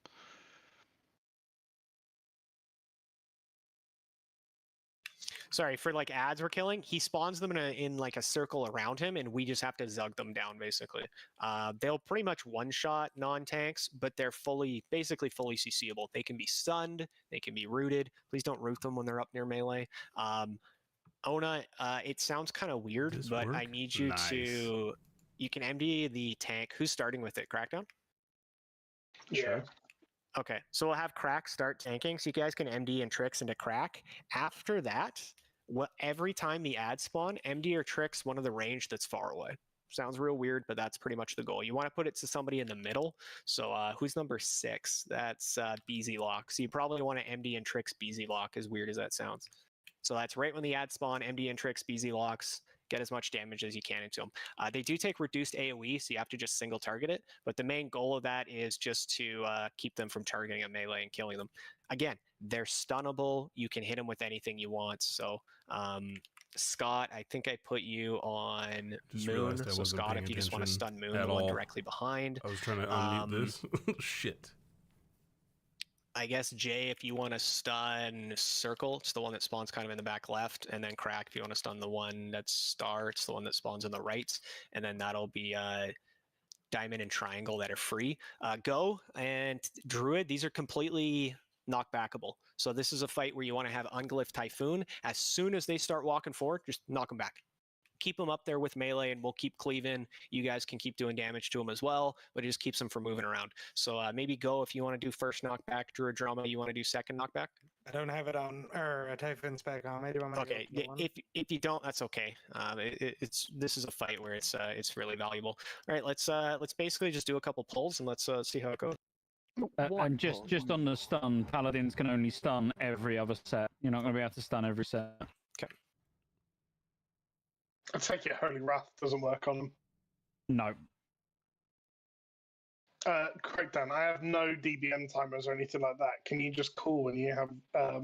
Sorry, for like ads we're killing, he spawns them in like a circle around him, and we just have to zug them down basically. They'll pretty much one-shot non-tanks, but they're basically fully CCable. They can be stunned, they can be rooted. Please don't root them when they're up near melee. Ona, it sounds kind of weird, but I need you to. You can MD the tank. Who's starting with it? Crackdown? Yeah. Okay, so we'll have Crack start tanking, so you guys can MD and Tricks into Crack. After that, every time the ad spawn, MD or Tricks one of the range that's far away. Sounds real weird, but that's pretty much the goal. You want to put it to somebody in the middle. So who's number 6? That's BZ Lock. So you probably want to MD and Tricks BZ Lock, as weird as that sounds. So that's right when the ad spawn, MD and Tricks, BZ Locks, get as much damage as you can into them. They do take reduced AoE, so you have to just single target it, but the main goal of that is just to keep them from targeting a melee and killing them. Again, they're stunnable. You can hit them with anything you want. So Scott, I think I put you on Moon. So Scott, if you just want to stun Moon, the one directly behind. I was trying to unmute this. Shit. I guess Jay, if you want to stun Circle, it's the one that spawns kind of in the back left, and then Crack, if you want to stun the one that's Star, it's the one that spawns in the right, and then that'll be Diamond and Triangle that are free. Go and Druid, these are completely knockbackable. So this is a fight where you want to have Unglyph Typhoon. As soon as they start walking forward, just knock them back. Keep them up there with melee, and we'll keep cleaving. You guys can keep doing damage to them as well, but it just keeps them from moving around. So maybe Go if you want to do first knockback. Druid Drama, you want to do second knockback? I don't have it on, or a Typhoon spec on. Maybe I'm gonna Okay, go if you don't, that's okay. This is a fight where it's really valuable. All right, let's basically just do a couple pulls and let's see how it goes. And just on the stun, Paladins can only stun every other set. You're not going to be able to stun every set. Okay. I take it Holy Wrath doesn't work on them. No. Correct, Dan. I have no DBM timers or anything like that. Can you just call when you have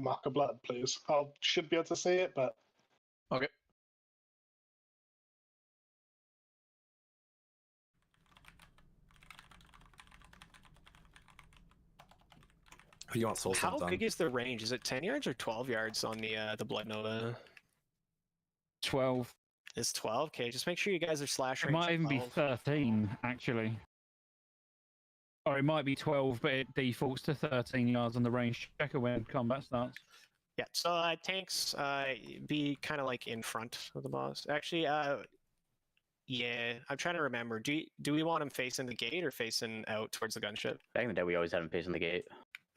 Mark of Blood, please? I should be able to see it, but... Okay. Who do you want Soul How Stones on? big is the range? Is it 10 yards or 12 yards on the Blood Nova? 12. It's 12? Okay, just make sure you guys are slash It range. might even be 13, actually. Or it might be 12, but it defaults to 13 yards on the range checker when combat starts. Yeah, so tanks be kind of like in front of the boss. Actually, yeah, I'm trying to remember. Do we want him facing the gate or facing out towards the gunship? Back in the day, we always had him facing the gate.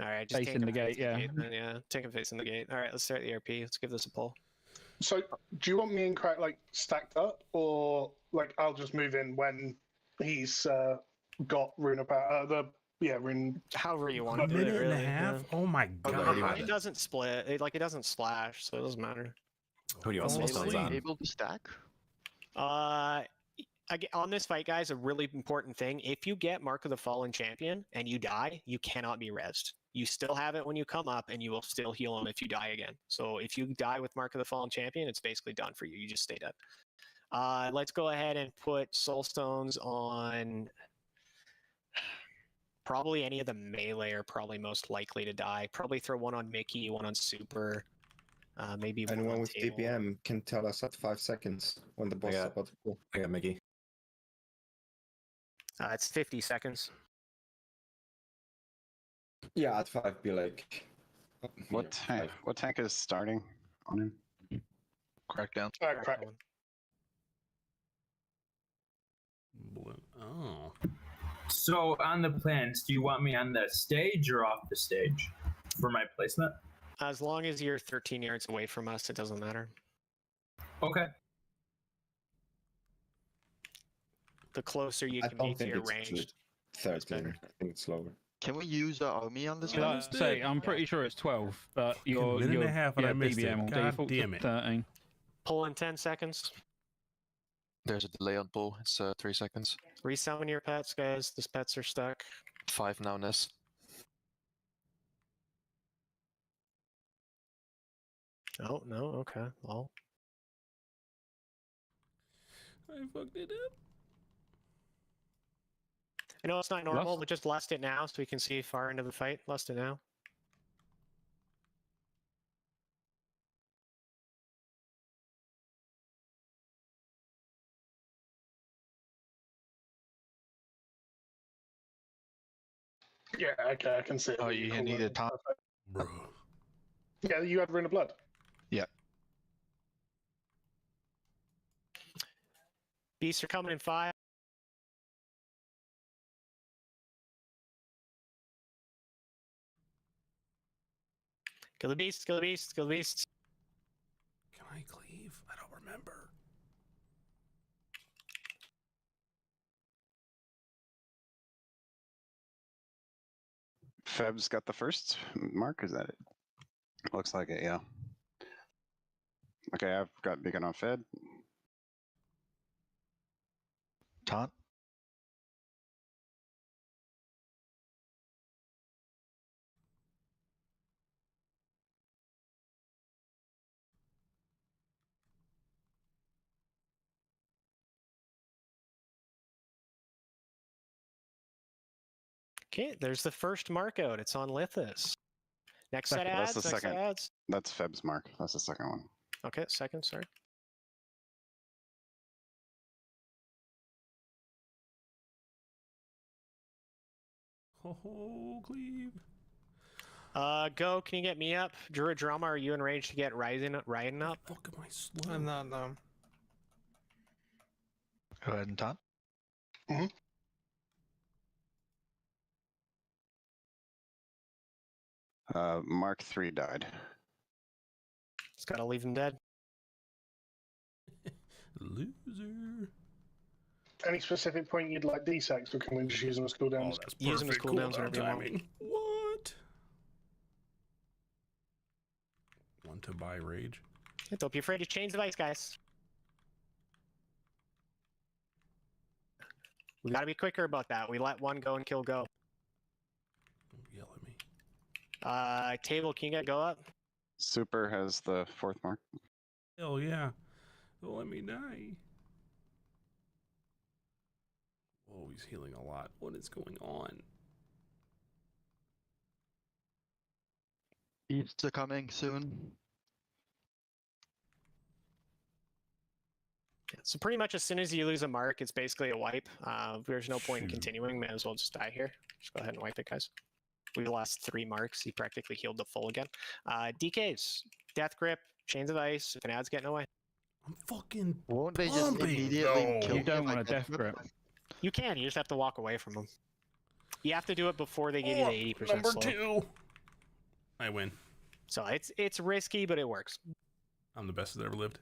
All right, just Facing the gate, yeah. Yeah, take him facing the gate. All right, let's start the RP. Let's give this a pull. So, do you want me and Crack like stacked up, or like I'll just move in when he's got rune about rune? However you want A to do it, minute and really. a half? Yeah. Oh my god. It doesn't split. It doesn't splash, so it doesn't matter. Who do you want Soul Stones on? Able to stack? On this fight, guys, a really important thing. If you get Mark of the Fallen Champion and you die, you cannot be rezzed. You still have it when you come up, and you will still heal him if you die again. So if you die with Mark of the Fallen Champion, it's basically done for you. You just stay dead. Let's go ahead and put Soul Stones on... Probably any of the melee are probably most likely to die. Probably throw one on Mickey, one on Super. Maybe one Anyone on with table. DPM can tell us at 5 seconds when the boss is about to pull. I got Mickey. It's 50 seconds. Yeah, at 5 be like... What tank is starting on him? Crackdown. Crack. Oh. So on the plans, do you want me on the stage or off the stage for my placement? As long as you're 13 yards away from us, it doesn't matter. Okay. The closer you can be to your range. 13. I think it's lower. Can we use the army on this Can one? I say, I'm pretty sure it's 12, but your minute and a half and I missed it. BBM will God default damn to it. 13. Pull in 10 seconds. There's a delay on pull. It's 3 seconds. Resummon your pets, guys. These pets are stuck. 5 now, Ness. Oh, no, okay. Well. I fucked it up. I know it's not normal, Lust? but just lust it now so we can see far into the fight. Lust it now. Yeah, okay, I can see it. Oh, you need a top. Bro. Yeah, you had Rune of Blood. Yeah. Beasts are coming in 5. Kill the beasts, kill the beasts, kill the beasts. Can I cleave? I don't remember. Feb's got the first mark, is that it? Looks like it, yeah. Okay, I've got beacon on Fed. Taunt. Okay, there's the first mark out. It's on Lithus. Next set of That's ads. the Next set second. of ads. That's Feb's mark. That's the second one. Okay, second. Sorry. Oh, Cleve. Go. Can you get me up? Druid Drama, are you in range to get Ryden up? Fuck, am I slow? I'm not, no. Go ahead and taunt. Mark 3 died. Just gotta leave him dead. Loser. Any specific point you'd like D-Sex, or can we just use them as cooldowns? Oh, that's Use them as perfect cooldowns cooldown whenever you want. timing. What? Want to buy rage? Hey, don't be afraid to change the device, guys. We gotta be quicker about that. We let one go and kill go. Don't yell at me. Table, can you get go up? Super has the 4th mark. Hell yeah. Don't let me die. Oh, he's healing a lot. What is going on? Easter coming soon. So pretty much as soon as you lose a mark, it's basically a wipe. There's no point in continuing. May as well just die here. Just go ahead and wipe it, guys. We lost 3 marks. He practically healed the full again. DKs, Death Grip, Chains of Ice. If an ad's getting away. I'm fucking Won't they just pumping. immediately kill You don't me if want I a death grip. You can. You just have to walk away from them. You have to do it before they give you the 80% Number slow. 2. I win. So it's risky, but it works. I'm the best that ever lived.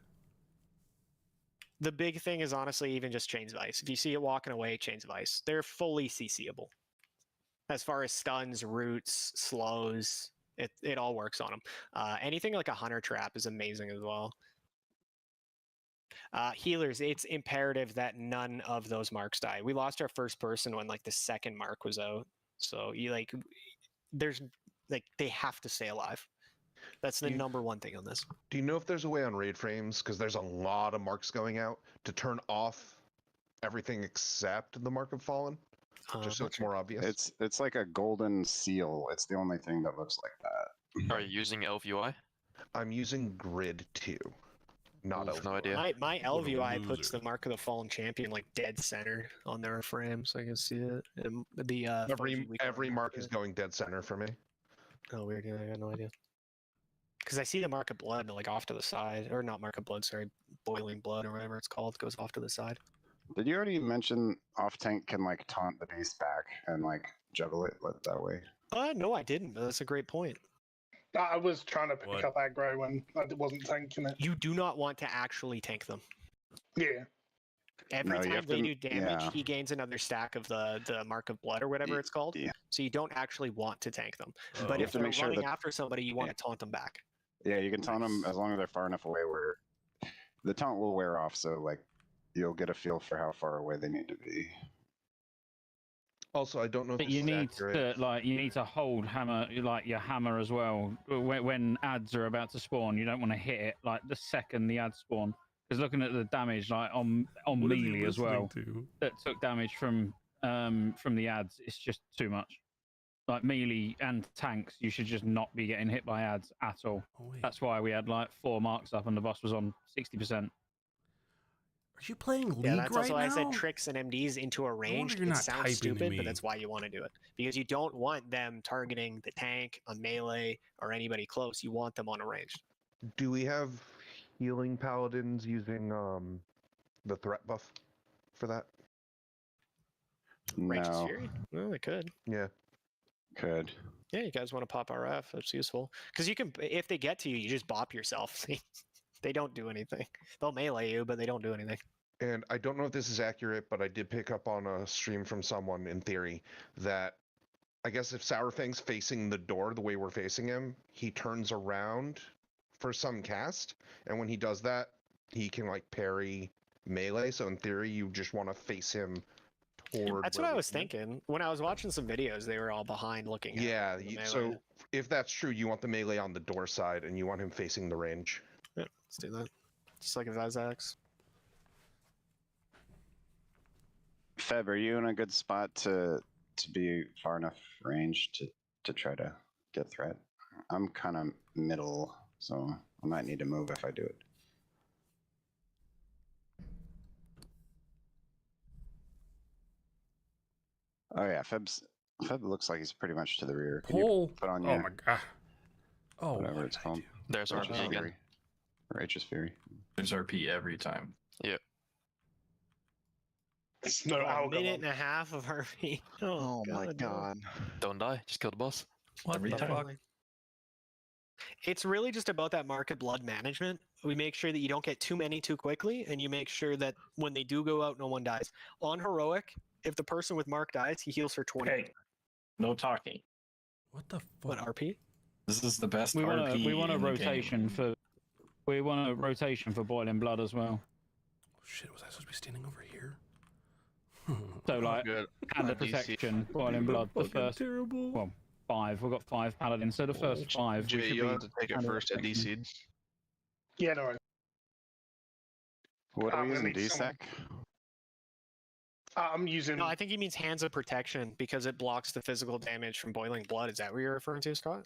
The big thing is honestly even just Chains of Ice. If you see it walking away, Chains of Ice. They're fully CCable. As far as stuns, roots, slows, it all works on them. Anything like a Hunter Trap is amazing as well. Healers, it's imperative that none of those marks die. We lost our first person when like the 2nd mark was out. So you they have to stay alive. That's the number one thing on this. Do you know if there's a way on raid frames, because there's a lot of marks going out, to turn off everything except the Mark of Fallen? Just so it's more obvious. It's like a golden seal. It's the only thing that looks like that. Are you using LVUI? I'm using Grid 2. Not LVUI. No idea. My LVUI puts the Mark of the Fallen Champion like dead center on their frame, so I can see it. And the every mark is going dead center for me. Oh, weird. Yeah, I got no idea. Because I see the Mark of Blood like off to the side, or not Mark of Blood, sorry, Boiling Blood or whatever it's called, goes off to the side. Did you already mention off tank can like taunt the beast back and like juggle it that way? No, I didn't. But that's a great point. I was trying to pick up aggro when I wasn't tanking it. You do not want to actually tank them. Yeah. Every time they do damage, he gains another stack of the Mark of Blood or whatever it's called. Yeah. So you don't actually want to tank them. But if they're running after somebody, you want to taunt them back. Yeah, you can taunt them as long as they're far enough away where the taunt will wear off. So like you'll get a feel for how far away they need to be. Also, I don't know if but you need to hold hammer like your hammer as well when ads are about to spawn. You don't want to hit it like the second the ads spawn, because looking at the damage like on melee as well that took damage from the ads, it's just too much. Like melee and tanks, you should just not be getting hit by ads at all. That's why we had like 4 marks up and the boss was on 60%. Are you playing League Yeah, that's also why right I said now? tricks and MDs into a range. you're It not sounds typing to stupid, me. but that's why you want to do it. Because you don't want them targeting the tank, a melee, or anybody close. You want them on a range. Do we have healing paladins using the threat buff for that? Righteous Fury? Well, they could. Yeah. Could. Yeah, you guys want to pop RF? That's useful. Because you can, if they get to you, you just bop yourself. They don't do anything. They'll melee you, but they don't do anything. And I don't know if this is accurate, but I did pick up on a stream from someone in theory that I guess if Sourfang's facing the door the way we're facing him, he turns around for some cast, and when he does that, he can like parry melee. So in theory, you just want to face him toward. That's what I was thinking. When I was watching some videos, they were all behind looking at Yeah, the melee. so if that's true, you want the melee on the door side, and you want him facing the range. Yeah, let's do that. Just like Vazax. Feb, are you in a good spot to be far enough range to try to get threat? I'm kind of middle, so I might need to move if I do it. Oh yeah, Feb looks like he's pretty much to the rear. Can Pull. you put on Oh your my god. Oh, whatever it's called? There's Righteous RP again. Fury. Righteous Fury. There's RP every time. Yep. It's no a minute and a half of RP. Oh my god. Don't die. Just kill the boss. What Every the time. fuck? It's really just about that market blood management. We make sure that you don't get too many too quickly, and you make sure that when they do go out, no one dies. On heroic, if the person with mark dies, he heals for 20. Hey, no talking. What the fuck? What RP? This is the best We want RP. we want a in the rotation game. for boiling blood as well. Shit, was I supposed to be standing over here? So like Good. hand of DC. protection, boiling blood. The Fucking first terrible. well, 5. We've got 5 paladins. So the first 5. we Jay, should you'll be have to take it hand of first at protection. DC. Yeah, no worries. What are we I'm using? gonna need DSEC? I'm using. No, I think he means hands of protection because it blocks the physical damage from boiling blood. Is that what you're referring to, Scott?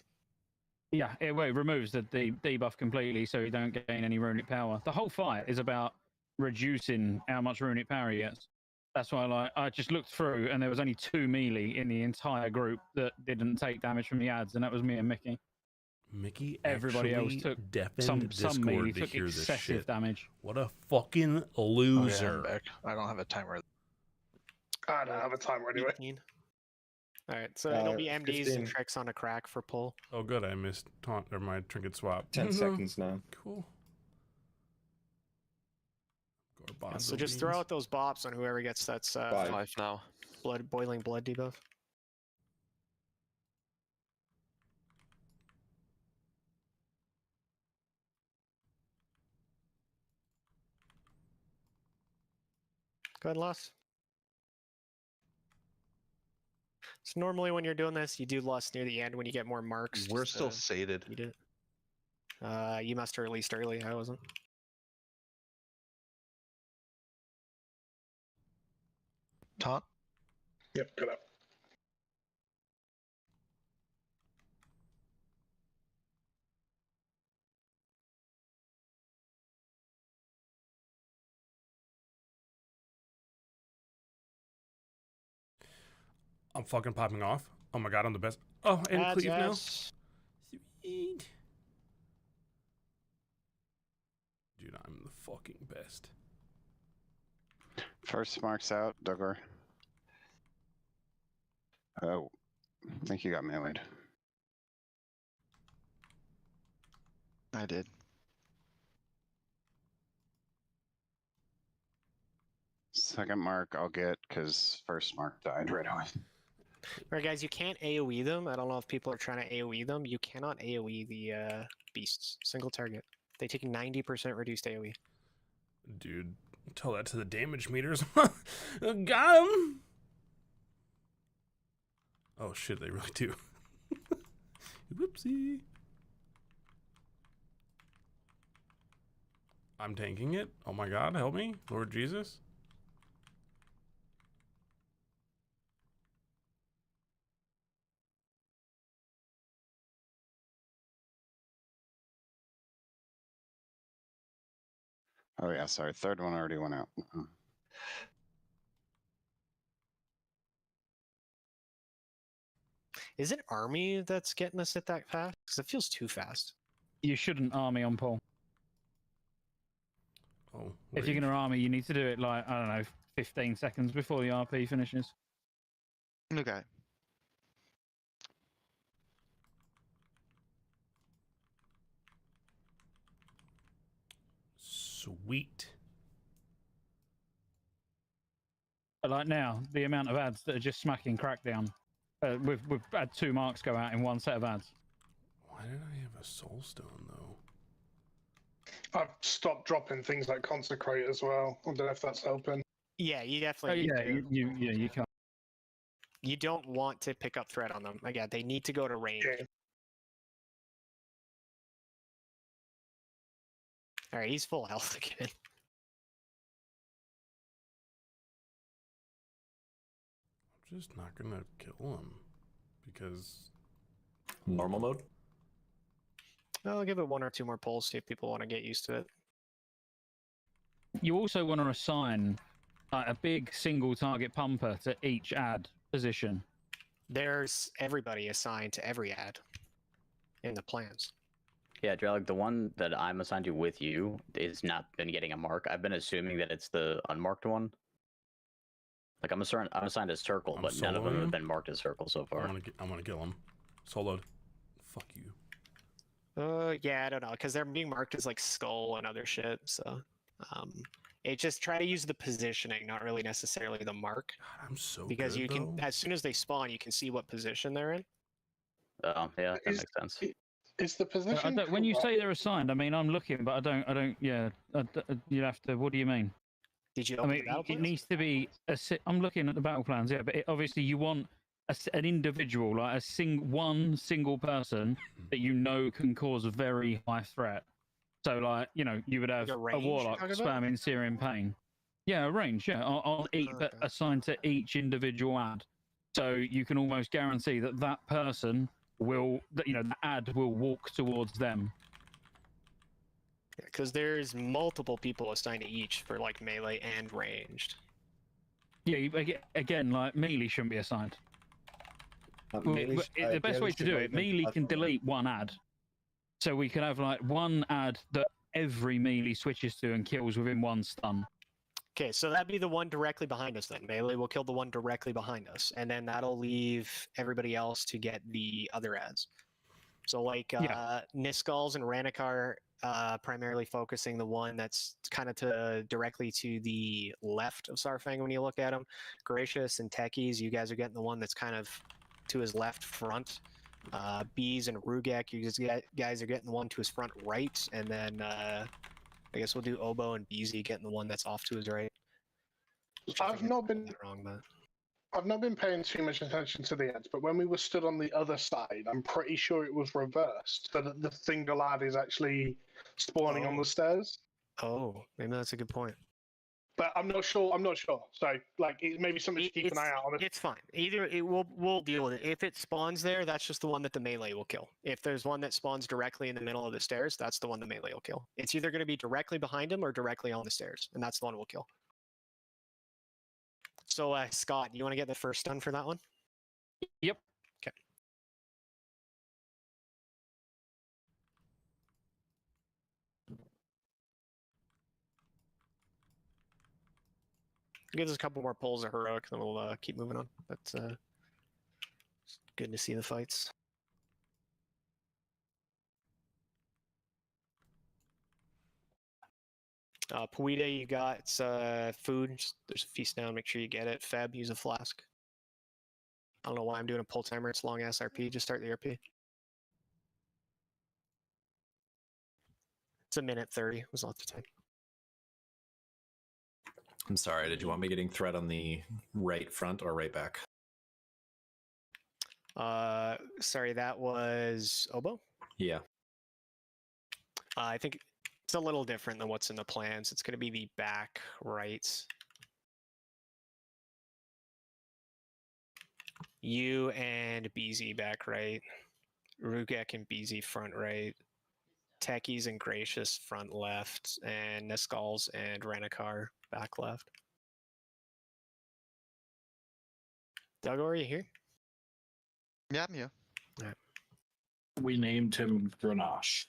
Yeah, it removes the debuff completely, so you don't gain any runic power. The whole fight is about reducing how much runic power he gets. That's why I just looked through, and there was only 2 melee in the entire group that didn't take damage from the ads, and that was me and Mickey. Mickey Everybody else actually took deafened some melee Discord to took hear this excessive shit. damage. What a fucking Oh, loser. yeah, I'm back. I don't have a timer. I don't have a timer anyway. 18. All right, so it'll be MDs 15. and tricks on a crack for pull. Oh, good. I missed taunt or my trinket swap. 10 seconds now. Cool. So just throw out those bops on whoever gets that's 5 now. boiling blood debuff. Go ahead, Loss. So normally when you're doing this, you do Lust near the end when you get more marks. We're just still to sated. eat it. You must have released early. I wasn't. Taunt? Yep, good up. I'm fucking popping off. Oh my god, I'm the best. Oh, and Ads, cleave now. yes. Sweet. Dude, I'm the fucking best. First marks out, Duggar. Oh, I think you got meleeed. I did. Second mark I'll get because first mark died right away. Alright, guys, you can't AoE them. I don't know if people are trying to AoE them. You cannot AoE the beasts. Single target. They take 90% reduced AoE. Dude, tell that to the damage meters. Got him! Oh shit, they really do. Whoopsie. I'm tanking it. Oh my god, help me, Lord Jesus. Oh yeah, sorry. Third one already went out. Is it army that's getting us hit that fast? Because it feels too fast. You shouldn't army on pull. Oh, If you're going to army, you need to do it like, I don't know, 15 seconds before the RP finishes. Okay. Sweet. But like now, the amount of ads that are just smacking crackdown. We've had 2 marks go out in one set of ads. Why did I have a soul stone though? I've stopped dropping things like consecrate as well. I don't know if that's helping. Yeah, you definitely. yeah, you can't. You don't want to pick up threat on them. Again, they need to go to range. Yeah. All right, he's full health again. I'm just not gonna kill him because normal mode. I'll give it 1 or 2 more polls, see if people want to get used to it. You also want to assign a big single target pumper to each ad position. There's everybody assigned to every ad in the plans. Yeah, Drellic, the one that I'm assigned to with you is not been getting a mark. I've been assuming that it's the unmarked one. Like I'm assigned a circle, but none of them have been marked as circle so far. I'm gonna kill him. Soloed. Fuck you. Yeah, I don't know, because they're being marked as like skull and other shit. So, it just try to use the positioning, not really necessarily the mark. God, I'm so because good, you can, though. as soon as they spawn, you can see what position they're in. Oh, yeah, that makes sense. Is the position? When you say they're assigned, I mean I'm looking, but I don't. Yeah, you have to. What do you mean? Did you? I mean, it needs to be I'm looking at the battle plans, yeah, but obviously you want an individual, like one single person that you know can cause a very high threat. So, like, you know, you would have a warlock spamming Syrian Pain. Yeah, a range, yeah, on each, but assigned to each individual ad. So you can almost guarantee that that person will, you know, the ad will walk towards them. Because there's multiple people assigned to each for like melee and ranged. Yeah, again, like melee shouldn't be assigned. The best way to do it, melee can delete one ad. So we can have like one ad that every melee switches to and kills within one stun. Okay, so that'd be the one directly behind us then. Melee will kill the one directly behind us, and then that'll leave everybody else to get the other ads. So like Niskulls and Ranikar, primarily focusing the one that's kind of directly to the left of Sarfang when you look at him. Gracious and Techies, you guys are getting the one that's kind of to his left front. Bees and Rugek, you guys are getting the one to his front right, and then I guess we'll do Oboe and Beezy getting the one that's off to his right. I've not been paying too much attention to the ads, but when we were stood on the other side, I'm pretty sure it was reversed, so that the single ad is actually spawning on the stairs. Oh, maybe that's a good point. But I'm not sure. So, like, it may be something to keep an eye out on. It's fine. Either we'll deal with it. If it spawns there, that's just the one that the melee will kill. If there's one that spawns directly in the middle of the stairs, that's the one the melee will kill. It's either going to be directly behind him or directly on the stairs, and that's the one we'll kill. So, Scott, you want to get the first stun for that one? Yep. Okay. Gives us a couple more pulls of heroic, then we'll keep moving on. But it's good to see the fights. Puide, you got food. There's a feast down. Make sure you get it. Feb, use a flask. I don't know why I'm doing a pull timer. It's long ass RP. Just start the RP. It's 1:30. It was lots of time. I'm sorry, did you want me getting threat on the right front or right back? Sorry, that was Oboe? Yeah. I think it's a little different than what's in the plans. It's going to be the back right. You and BZ back right. Rugek and BZ front right. Techies and Gracious front left. And Niskulls and Ranikar back left. Doug, are you here? Yeah, I'm here. All right. We named him Grenache.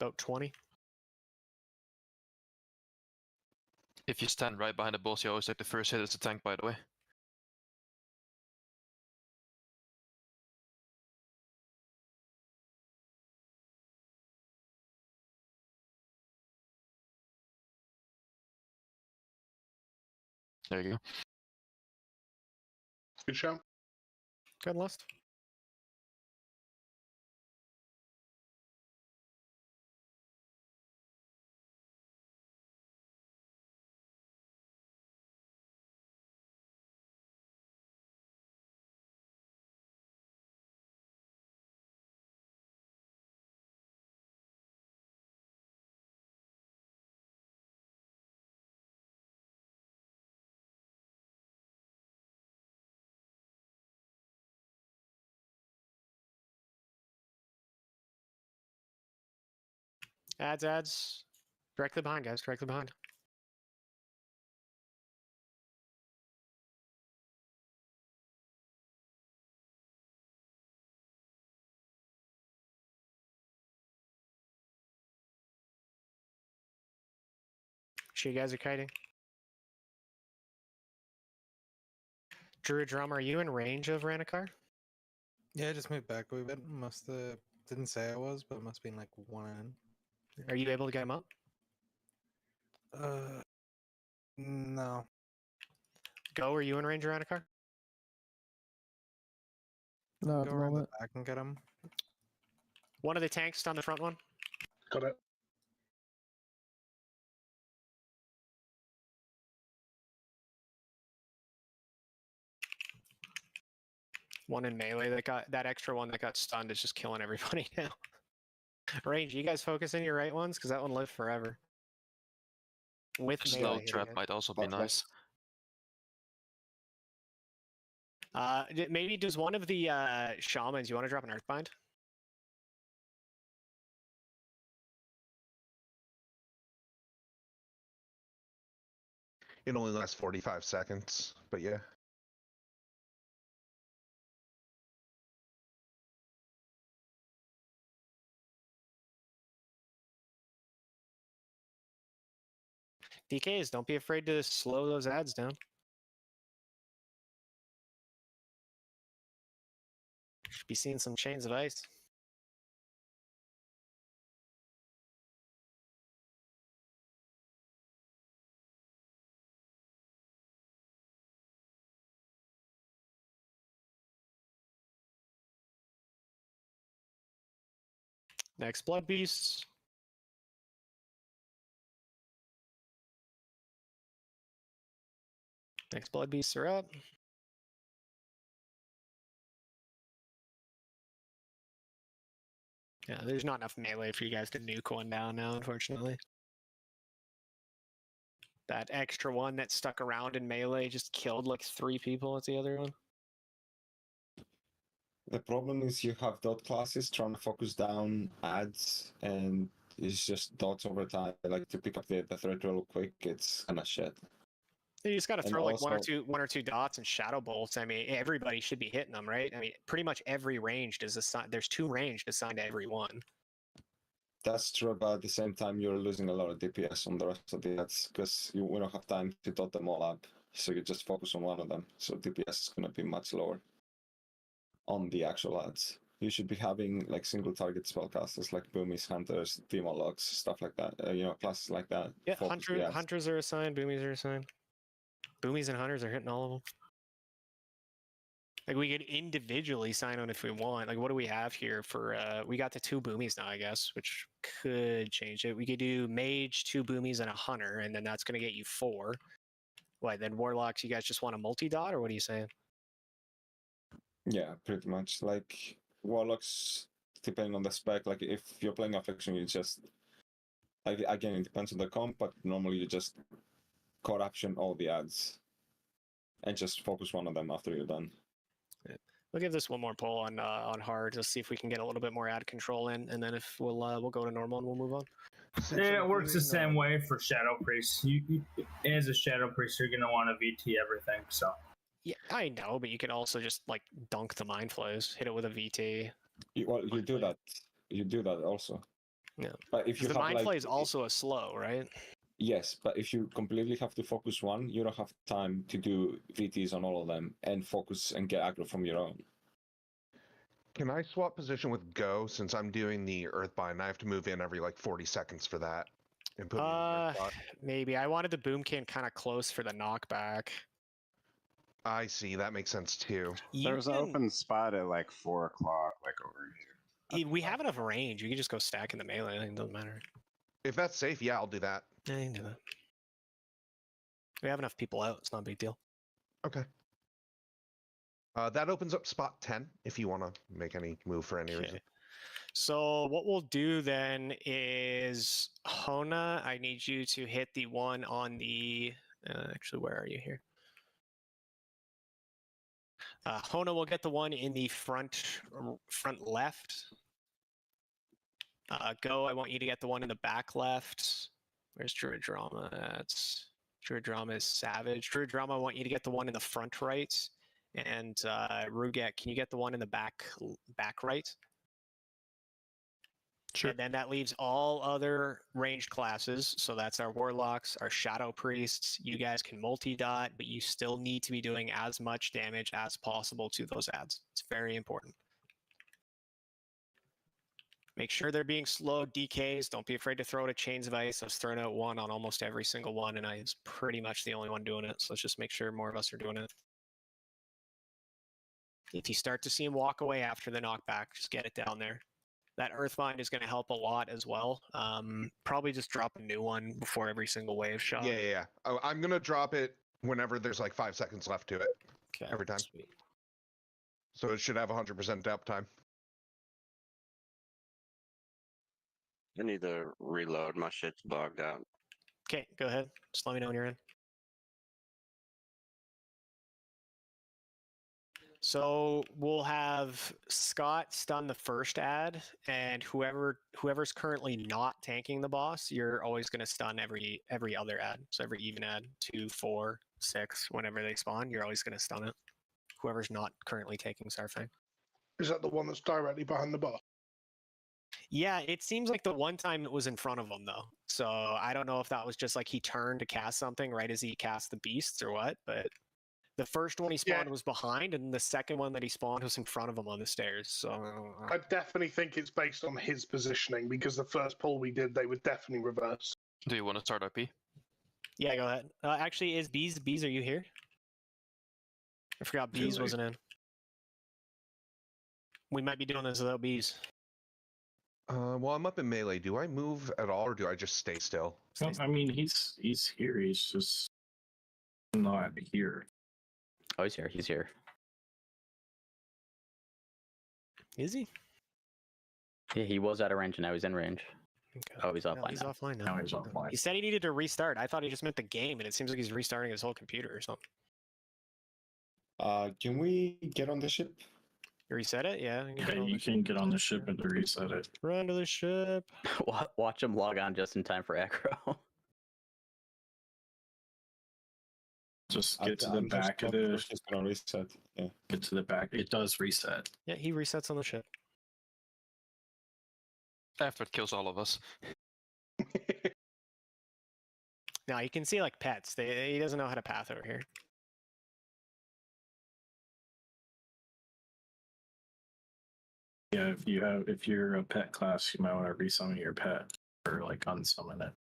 About 20. If you stand right behind the boss, you always take the first hit as a tank, by the way. There you go. Good show. Good list. Ads. Directly behind, guys. Directly behind. Sure, you guys are kiting. Drew Drum, are you in range of Ranikar? Yeah, I just moved back a wee bit. Must have didn't say I was, but it must have been like 1 in. Are you able to get him up? No. Go, are you in range of Ranikar? No, at Go the around the moment. back and get him. One of the tanks on the front one. Got it. One in melee that got that extra one that got stunned is just killing everybody now. Range, you guys focus in your right ones because that one lived forever. With A slow melee trap hitting might also be nice. maybe does one of the shamans, you want to drop an Earthbind? It only lasts 45 seconds, but yeah. DKs, don't be afraid to slow those ads down. Should be seeing some chains of ice. Next Blood Beasts. Next Blood Beasts are up. Yeah, there's not enough melee for you guys to nuke one down now, unfortunately. That extra one that stuck around in melee just killed like 3 people at the other one. The problem is you have dot classes trying to focus down ads, and it's just dots over time. Like to pick up the threat real quick, it's kind of shit. You just got to And throw like one also- or two dots and shadow bolts. I mean, everybody should be hitting them, right? I mean, pretty much every ranged is assigned. There's 2 ranged assigned to every one. That's true, but at the same time, you're losing a lot of DPS on the rest of the ads because we don't have time to dot them all up. So you just focus on one of them. So DPS is going to be much lower on the actual ads. You should be having like single target spellcasters like Boomies, Hunters, Demon Logs, stuff like that. Classes like that. Yeah, Focus the ads. hunters are assigned, boomies are assigned. Boomies and hunters are hitting all of them. Like we could individually sign them if we want. Like what do we have here for we got the 2 boomies now, I guess, which could change it. We could do mage, 2 boomies, and a hunter, and then that's gonna get you 4. What, then warlocks, you guys just want a multi-dot, or what are you saying? Yeah, pretty much. Like Warlocks, depending on the spec, like if you're playing Affliction, you just again it depends on the comp, but normally you just corruption all the ads and just focus one of them after you're done. Yeah. We'll give this one more pull on hard to see if we can get a little bit more ad control in, and then if we'll go to normal and we'll move on. Yeah, it works the same way for Shadow Priest. You as a Shadow Priest, you're gonna want to VT everything. So yeah, I know, but you can also just like dunk the mind flows, hit it with a VT. You do that. You do that also. Yeah, but if you the have, mind like, flay is also a slow, right? Yes, but if you completely have to focus one, you don't have time to do VTs on all of them and focus and get aggro from your own. Can I swap position with Go since I'm doing the Earthbind? I have to move in every like 40 seconds for that. And put me in the spot. Maybe. I wanted the boom can kind of close for the knockback. I see. That makes sense too. There's an open spot at like 4 o'clock, like over here. We have enough range. You can just go stack in the melee. It doesn't matter. If that's safe, yeah, I'll do that. Yeah, you can do that. We have enough people out. It's not a big deal. Okay. That opens up spot 10 if you want to make any move for any reason. So what we'll do then is, Hona, I need you to hit the one on the... actually, where are you here? Hona will get the one in the front left. Go, I want you to get the one in the back left. Where's Druid Drama? Druid Drama is Savage. Druid Drama, I want you to get the one in the front right. And Ruget, can you get the one in the back right? Sure. And then that leaves all other ranged classes. So that's our Warlocks, our Shadow Priests. You guys can multi-dot, but you still need to be doing as much damage as possible to those adds. It's very important. Make sure they're being slow DKs. Don't be afraid to throw out a Chains of Ice. I was throwing out one on almost every single one, and I was pretty much the only one doing it. So let's just make sure more of us are doing it. If you start to see him walk away after the knockback, just get it down there. That Earthbind is going to help a lot as well. Probably just drop a new one before every single wave shot. Yeah. Oh, I'm going to drop it whenever there's like 5 seconds left to it. Okay, every time. Sweet. So it should have 100% uptime. I need to reload. My shit's bogged out. Okay, go ahead. Just let me know when you're in. So we'll have Scott stun the first ad, and whoever's currently not tanking the boss, you're always going to stun every other ad. So every even ad, 2, 4, 6, whenever they spawn, you're always going to stun it. Whoever's not currently taking Sarfang. Is that the one that's directly behind the boss? Yeah, it seems like the one time it was in front of him though. So I don't know if that was just like he turned to cast something right as he cast the beasts or what, but the first one he spawned was behind, and the second one that he spawned was in front of him on the stairs. So I definitely think it's based on his positioning, because the first pull we did, they were definitely reversed. Do you want to start RP? Yeah, go ahead. Actually, is Bees, are you here? I forgot Bees wasn't in. We might be doing this without Bees. Well, I'm up in melee. Do I move at all, or do I just stay still? No, I mean, he's here. He's just not here. Oh, he's here. He's here. Is he? Yeah, he was out of range, and now he's in range. Okay. Oh, he's offline. He's now. offline now. Now he's offline. He said he needed to restart. I thought he just meant the game, and it seems like he's restarting his whole computer or something. Can we get on the ship? You reset it? Yeah. You can get on the ship and reset it. Run to the ship. Watch him log on just in time for aggro. Just get to the back of the. Just gonna reset. Yeah. Get to the back. It does reset. Yeah, he resets on the ship. After it kills all of us. Now you can see like pets. He doesn't know how to path over here. Yeah, if you're a pet class, you might want to resummon your pet or like unsummon it.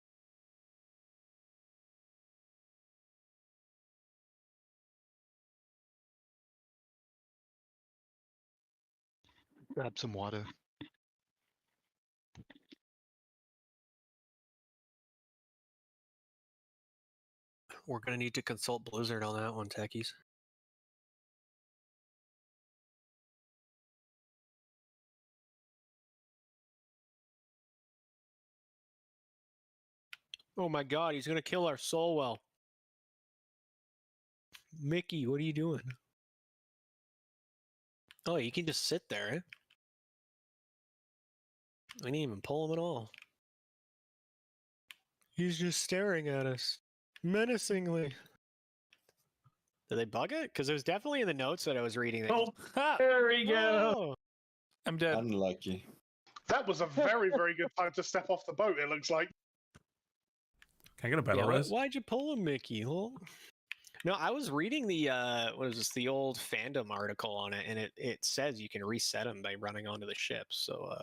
Grab some water. We're gonna need to consult Blizzard on that one, techies. Oh my god, he's gonna kill our soul well. Mickey, what are you doing? Oh, you can just sit there, eh? We didn't even pull him at all. He's just staring at us. Menacingly. Did they bug it? Because it was definitely in the notes that I was reading. Oh, there we go. Oh. I'm dead. Unlucky. That was a very, very good time to step off the boat, it looks like. Can I get a battle res? Why'd you pull him, Mickey? Well, no, I was reading the what is this? The old fandom article on it, and it says you can reset him by running onto the ship. So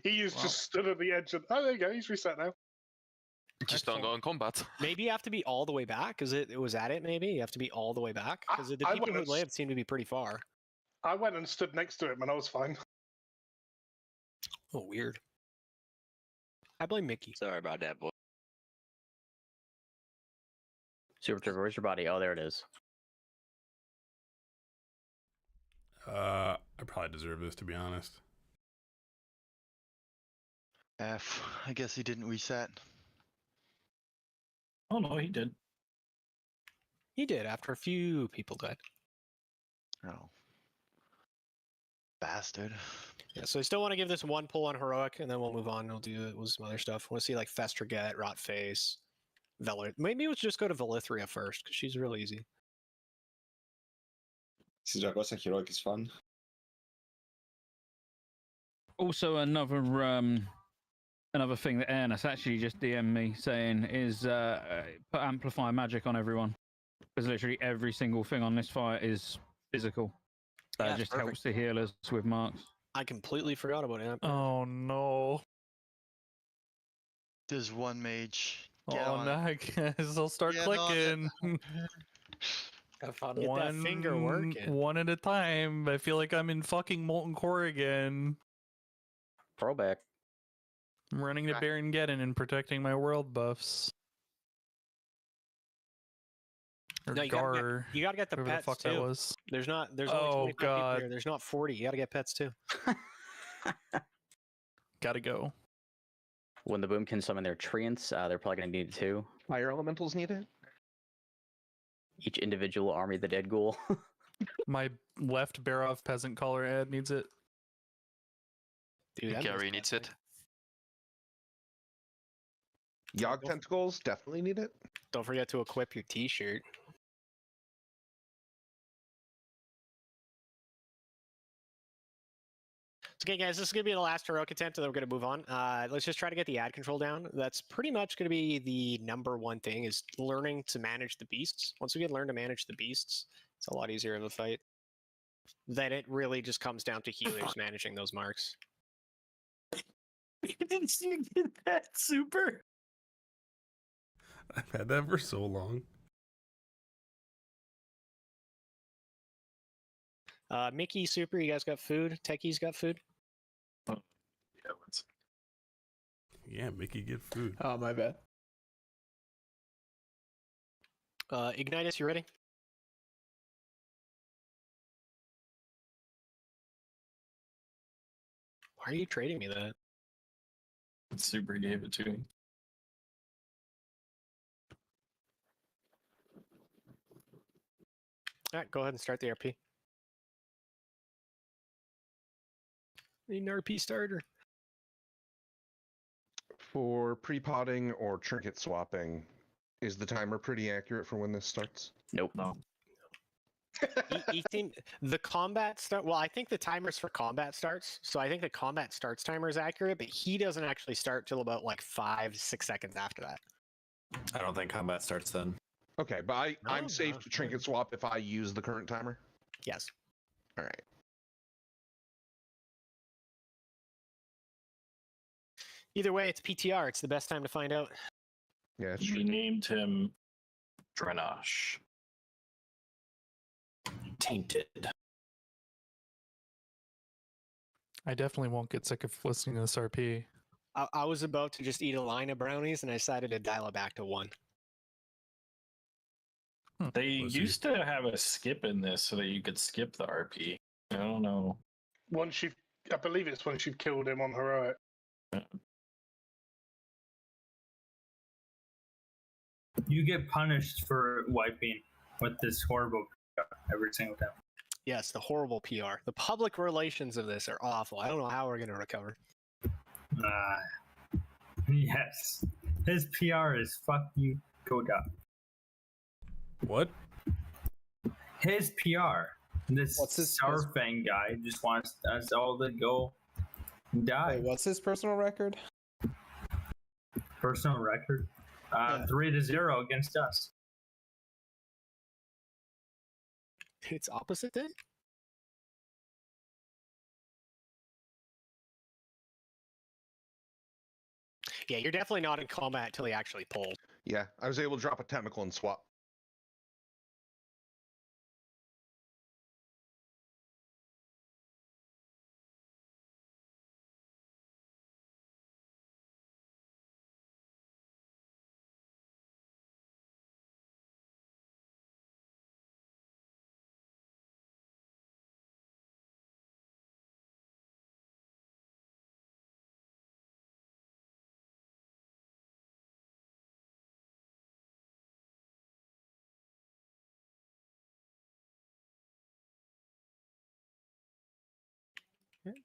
he is just stood at the edge of. Oh, there you go. He's reset now. Just don't go in combat. Maybe you have to be all the way back. Because it was at it. Maybe you have to be all the way back. Because the I people who went lived seem to be pretty far. I went and stood next to him, and I was fine. Oh, weird. I blame Mickey. Sorry about that, boy. Super Trooper, where's your body? Oh, there it is. I probably deserve this, to be honest. F. I guess he didn't reset. Oh no, he did. He did after a few people died. Oh. Bastard. Yeah, so I still want to give this one pull on heroic, and then we'll move on. We'll do some other stuff. I want to see like Festerget, Rotface, Velar. Maybe let's just go to Velithria first because she's real easy. Zaragoza heroic is fun. Also, another thing that Ernest actually just DM'd me saying is put amplify magic on everyone, because literally every single thing on this fight is physical. That just helps the healers with marks. I completely forgot about it. Oh no. There's one mage. Oh no, guys, I'll start clicking. Have fun. Get that finger working. One at a time. I feel like I'm in fucking Molten Core again. Throwback. I'm running to Baron Geddon and protecting my world buffs. Or No, you gotta get the whoever pets the fuck too. that was. There's only Oh 25 people god. here. There's not 40. You gotta get pets too. Gotta go. When the boom can summon their treants, they're probably going to need it too. Fire elementals need it? Each individual army of the dead ghoul. My left Barov peasant collar ad needs it. Dude, Gary needs it. Yogg tentacles definitely need it. Don't forget to equip your t-shirt. Okay, guys, this is going to be the last heroic attempt, and then we're going to move on. Let's just try to get the ad control down. That's pretty much going to be the number one thing, is learning to manage the beasts. Once we can learn to manage the beasts, it's a lot easier of a fight. Then it really just comes down to healers managing those marks. Didn't you get that, Super? I've had that for so long. Mickey, Super, you guys got food? Techie's got food? Yeah, Mickey, get food. Oh, my bad. Ignitus, you ready? Why are you trading me that? Super gave it to me. Alright, go ahead and start the RP. Need an RP starter. For pre-potting or trinket swapping, is the timer pretty accurate for when this starts? Nope. No. The combat start. Well, I think the timers for combat starts. So I think the combat starts timer is accurate, but he doesn't actually start till about like 5-6 seconds after that. I don't think combat starts then. Okay, but I'm safe to trinket swap if I use the current timer? Yes. All right. Either way, it's PTR. It's the best time to find out. Yeah, it's We named him Drenash. Tainted. I definitely won't get sick of listening to this RP. I was about to just eat a line of brownies, and I decided to dial it back to 1. They used to have a skip in this so that you could skip the RP. I don't know. I believe it's once you've killed him on heroic. You get punished for wiping with this horrible PR every single time. Yes, the horrible PR. The public relations of this are awful. I don't know how we're going to recover. Yes. His PR is fuck you, go down. What? His PR. This Sourfang guy just wants us all to go die. Wait, what's his personal record? Personal record? 3-0 against us. It's opposite then? Yeah, you're definitely not in combat until he actually pulls. Yeah, I was able to drop a tentacle and swap. Okay.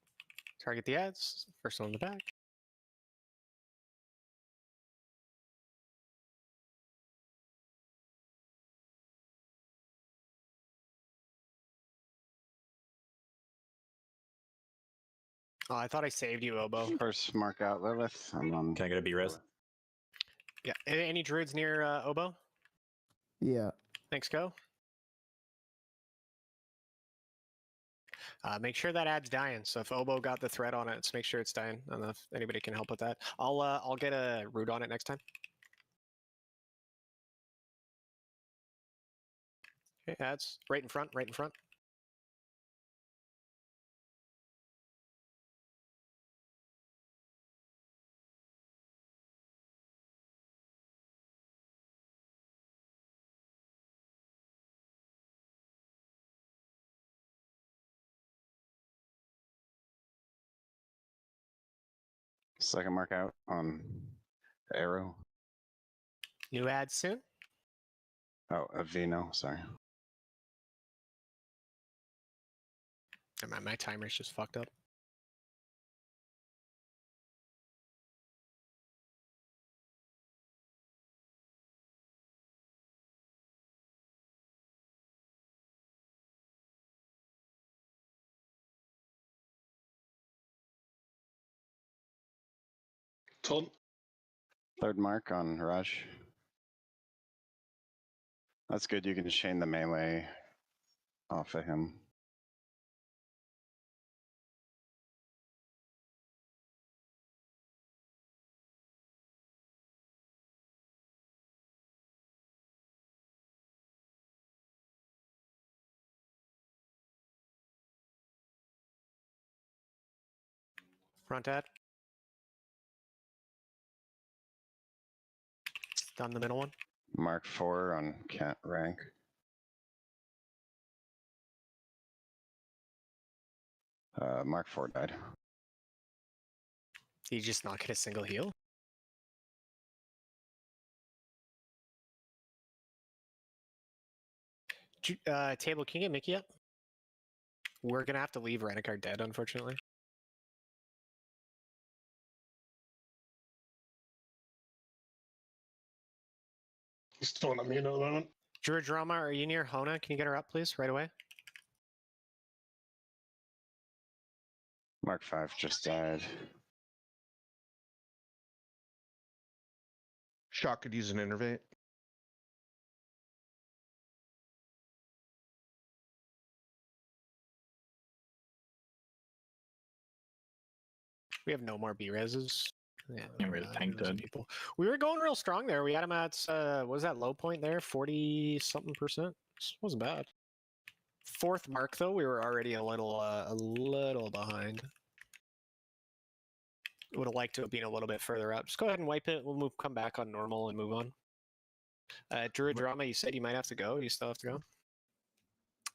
Target the ads. First one in the back. Oh, I thought I saved you, Obo. First mark out Lilith. I'm on. Can I get a B-res? Yeah. Any druids near Obo? Yeah. Thanks, go. Make sure that ad's dying. So if Obo got the threat on it, let's make sure it's dying. I don't know if anybody can help with that. I'll get a root on it next time. Okay, ads right in front, right in front. Second mark out on arrow. New ads soon. Oh, Avino, sorry. My timer's just fucked up. Ton. Third mark on Raj. That's good. You can chain the melee off of him. Front ad. Done the middle one. Mark 4 on cat rank. Mark 4 died. Did you just not get a single heal? Table, can you get Mickey up? We're gonna have to leave Renekar dead, unfortunately. He's still on immune at the moment. Druid Drama, are you near Hona? Can you get her up, please, right away? Mark 5 just died. Shock could use an innervate. We have no more B-reses. Yeah, we're the tank dead. People. We were going real strong there. We had him at, what was that low point there? 40-something%. Wasn't bad. Fourth mark, though, we were already a little behind. Would have liked to have been a little bit further up. Just go ahead and wipe it. We'll come back on normal and move on. Druid Drama, you said you might have to go. You still have to go?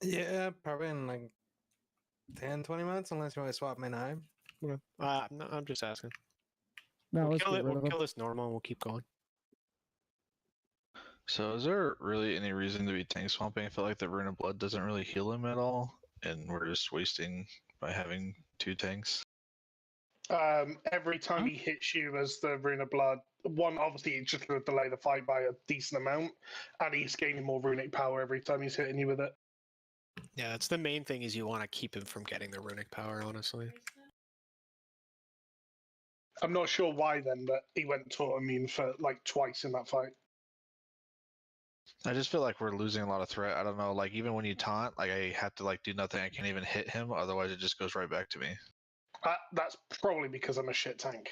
Yeah, probably in like 10, 20 minutes, unless you want to swap my knife. No, I'm just asking. No, We'll kill this normal and we'll keep going. So is there really any reason to be tank swamping? I feel like the Rune of Blood doesn't really heal him at all, and we're just wasting by having 2 tanks. Every time he hits you as the Rune of Blood, one, obviously it's just going to delay the fight by a decent amount, and he's gaining more runic power every time he's hitting you with it. Yeah, it's the main thing is you want to keep him from getting the runic power, honestly. I'm not sure why then, but he went to immune for like twice in that fight. I just feel like we're losing a lot of threat. I don't know, like even when you taunt, like I have to like do nothing. I can't even hit him. Otherwise, it just goes right back to me. That's probably because I'm a shit tank.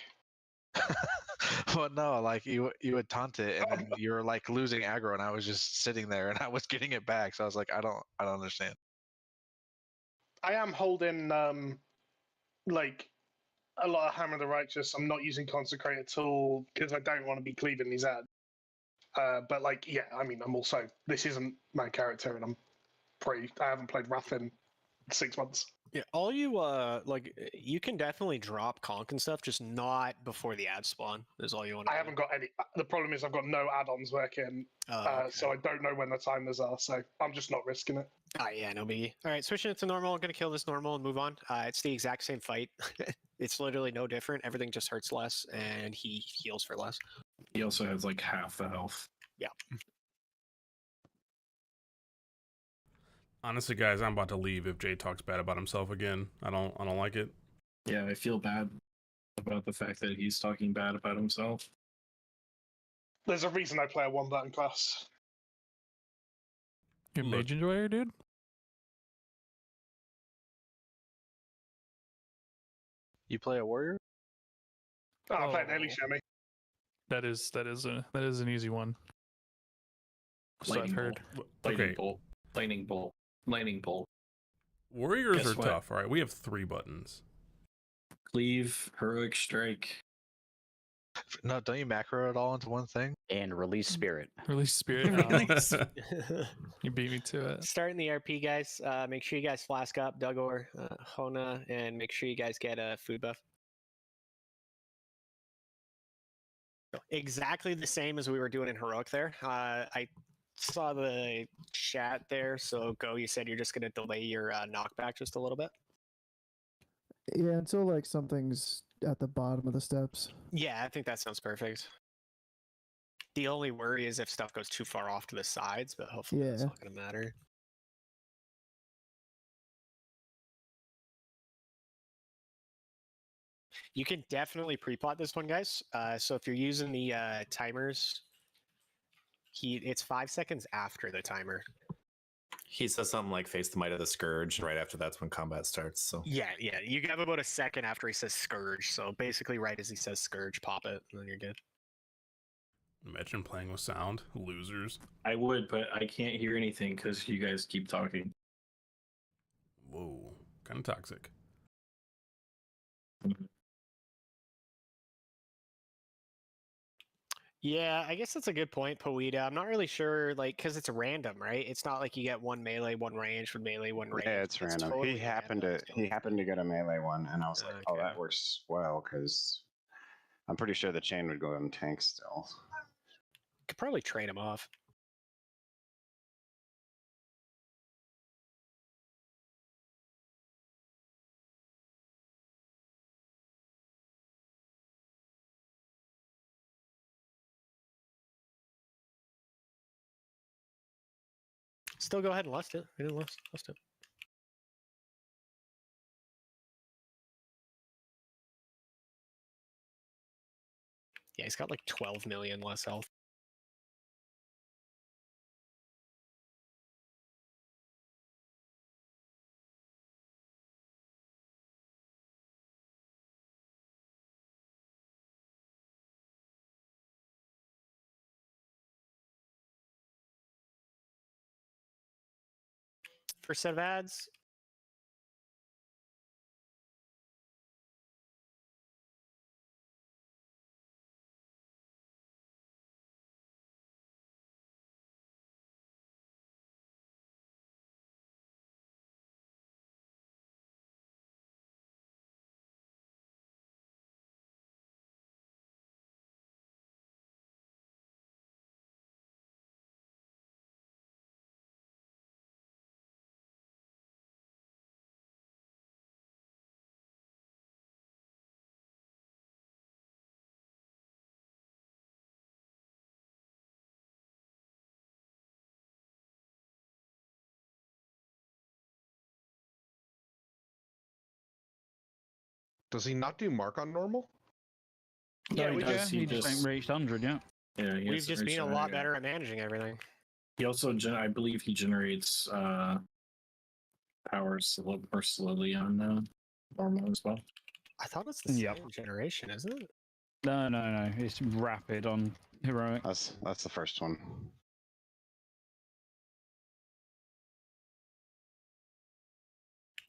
Well, no, like you would taunt it, and then you were like losing aggro, and I was just sitting there, and I was getting it back. So I was like, I don't understand. I am holding like a lot of Hammer of the Righteous. I'm not using Consecrate at all because I don't want to be cleaving these ads. But like, yeah, I mean, this isn't my character, and I haven't played Wrath in 6 months. Yeah, all you you can definitely drop conk and stuff, just not before the ad spawn. Is all you want. I haven't got any. The problem is I've got no add-ons working, so I don't know when the timers are. So I'm just not risking it. Yeah, no biggie. All right, switching it to normal. I'm gonna kill this normal and move on. It's the exact same fight. It's literally no different. Everything just hurts less, and he heals for less. He also has like half the health. Yeah. Honestly, guys, I'm about to leave if Jay talks bad about himself again. I don't like it. Yeah, I feel bad about the fact that he's talking bad about himself. There's a reason I play a 1-button class. You're Mage Enjoyer, dude? You play a warrior? Oh, I play an Ellie Shemi. That is an easy one. So I've heard. Lightning bolt. Lightning bolt. Lightning bolt. Warriors Guess are what? tough. All right, we have 3 buttons. Cleave, heroic strike. No, don't you macro it all into one thing? And release spirit. Release spirit. You beat me to it. Starting the RP, guys. Make sure you guys flask up Dugor, Hona, and make sure you guys get a food buff. Exactly the same as we were doing in Heroic there. I saw the chat there, so Go, you said you're just going to delay your knockback just a little bit? Yeah, until like something's at the bottom of the steps. Yeah, I think that sounds perfect. The only worry is if stuff goes too far off to the sides, but hopefully it's not going to matter. You can definitely pre-plot this one, guys. So if you're using the timers, it's 5 seconds after the timer. He says something like face the might of the scourge, and right after that's when combat starts. So Yeah, you have about a second after he says scourge. So basically, right as he says scourge, pop it, and then you're good. Imagine playing with sound, losers. I would, but I can't hear anything because you guys keep talking. Whoa, kind of toxic. Yeah, I guess that's a good point, Poeta. I'm not really sure, like, because it's random, right? It's not like you get one melee, one range, one melee, one range. Yeah, it's random. Totally he happened to get a melee one, and I was like, oh, that works well because I'm pretty sure the chain would go in tank still. Could probably trade him off. Still go ahead and lust it. We didn't lust it. Yeah, he's got like 12 million less health. First set of ads. Does he not do mark on normal? Yeah, we just ain't reached 100 yet. Yeah, we've just been a lot better at managing everything. He also, I believe, he generates powers a little more slowly on normal as well. I thought it's the same generation, isn't it? No. It's rapid on heroic. That's the first one.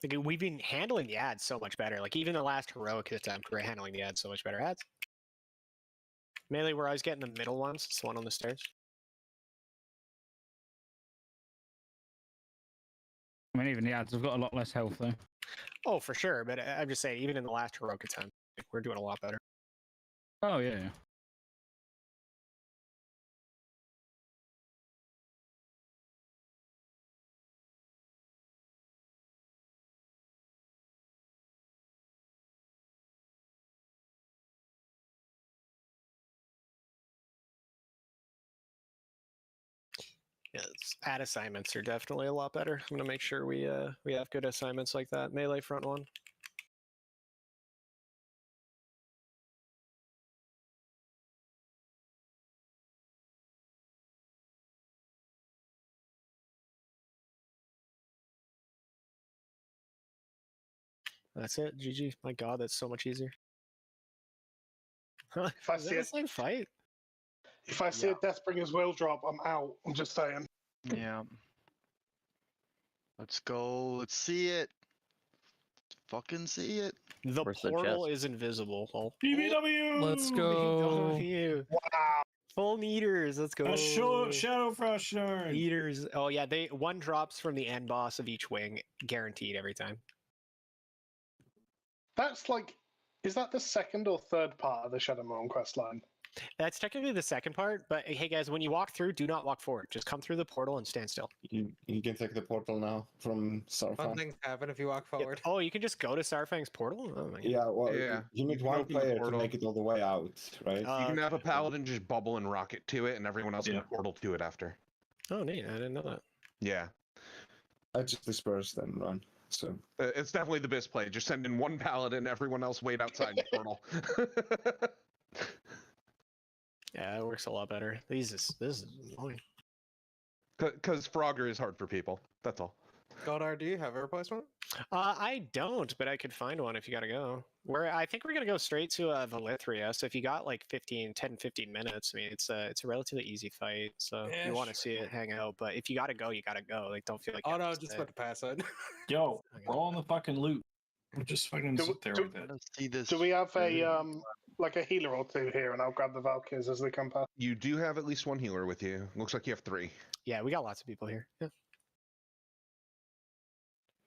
Like, we've been handling the ads so much better. Like even the last heroic attempt, we're handling the ads so much better. Ads. Melee, we're always getting the middle ones. It's the one on the stairs. I mean, even the ads have got a lot less health though. Oh, for sure. But I'm just saying, even in the last heroic attempt, we're doing a lot better. Oh yeah. Yes, ad assignments are definitely a lot better. I'm gonna make sure we have good assignments like that. Melee front one. That's it. GG. My God, that's so much easier. If I see the same fight. If I see a Deathbringer's will drop, I'm out. I'm just saying. Yeah. Let's go. Let's see it. Fucking see it. The portal is invisible. Oh. BBW! Let's go. BBW. Wow. Full meters. Let's go. A Shadowfrost Shard. Meters. Oh yeah, they one drops from the end boss of each wing, guaranteed every time. That's like, is that the second or third part of the Shadowmoon quest line? That's technically the second part, but hey guys, when you walk through, do not walk forward. Just come through the portal and stand still. You can take the portal now from Fun Sarfang. things happen if you walk forward. Oh, you can just go to Sarfang's portal? Oh my God. Yeah, well, Yeah, you need one open the player to portal. make it all the way out, right? You can have a paladin just bubble and rocket to it, and everyone else can portal to it after. Oh, neat. I didn't know that. Yeah. I just disperse then run. So It's definitely the best play. Just send in one paladin, everyone else wait outside the portal. Yeah, it works a lot better. This is annoying. Because Frogger is hard for people. That's all. Goddard, do you have a replacement? I don't, but I could find one if you gotta go. I think we're gonna go straight to Valithria. So if you got like 10, 15 minutes, I mean, it's a relatively easy fight. So if you want to see it, hang out. But if you gotta go, you gotta go. Like, don't feel like. Oh no, just about to pass it. Yo, roll on the fucking loot. We'll just fucking sit there with it. Let's see this. Do we have a like a healer or two here, and I'll grab the Valkyries as they come past? You do have at least one healer with you. Looks like you have 3. Yeah, we got lots of people here. Yeah.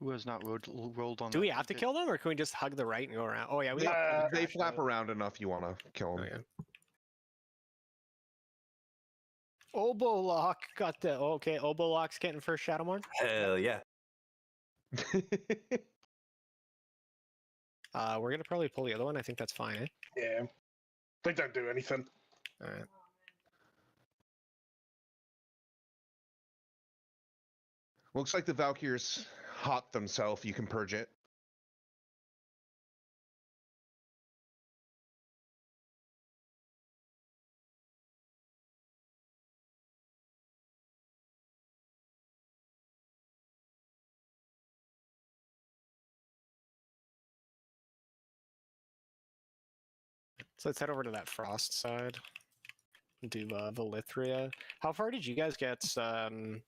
Who has not rolled on? Do we have to kill them, or can we just hug the right and go around? Oh yeah, we got. They flap around enough. You want to kill them. Oh, yeah. Obolock got the okay. Obolock's getting first Shadowmourn. Hell yeah. We're gonna probably pull the other one. I think that's fine. Eh? Yeah, they don't do anything. All right. Looks like the Valkyries hot themselves. You can purge it. So let's head over to that frost side. Do Valithria. How far did you guys get on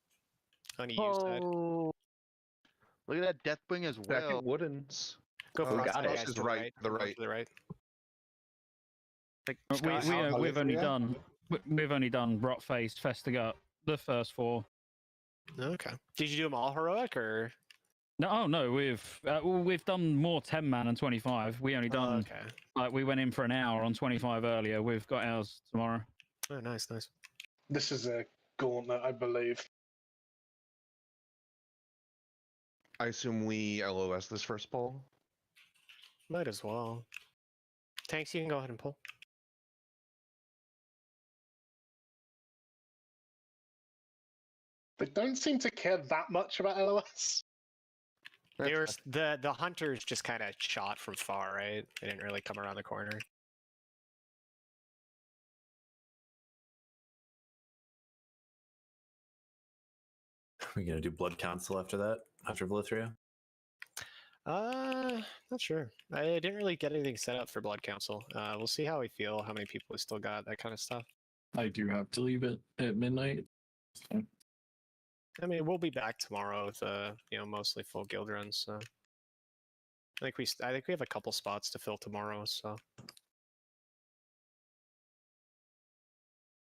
EU side? Look at that Deathwing as well. Second Woodens. Go Oh, frost got side, it. guys, Is to right. The Go right. to the right. Like, We've only done Rot Faced, Festigut, the first 4. Okay. Did you do them all heroic or? No, oh no, we've done more 10 man and 25. We only done like we went in for an hour on 25 earlier. We've got ours tomorrow. Oh, nice. This is a gauntlet, I believe. I assume we LOS this first poll. Might as well. Tanks, you can go ahead and pull. They don't seem to care that much about LOS. They were the hunters just kind of shot from far, right? They didn't really come around the corner. Are we gonna do Blood Council after that? After Valithria? Not sure. I didn't really get anything set up for Blood Council. We'll see how we feel, how many people we still got, that kind of stuff. I do have to leave it at midnight. So. I mean, we'll be back tomorrow with mostly full guild runs. So I think we have a couple spots to fill tomorrow. So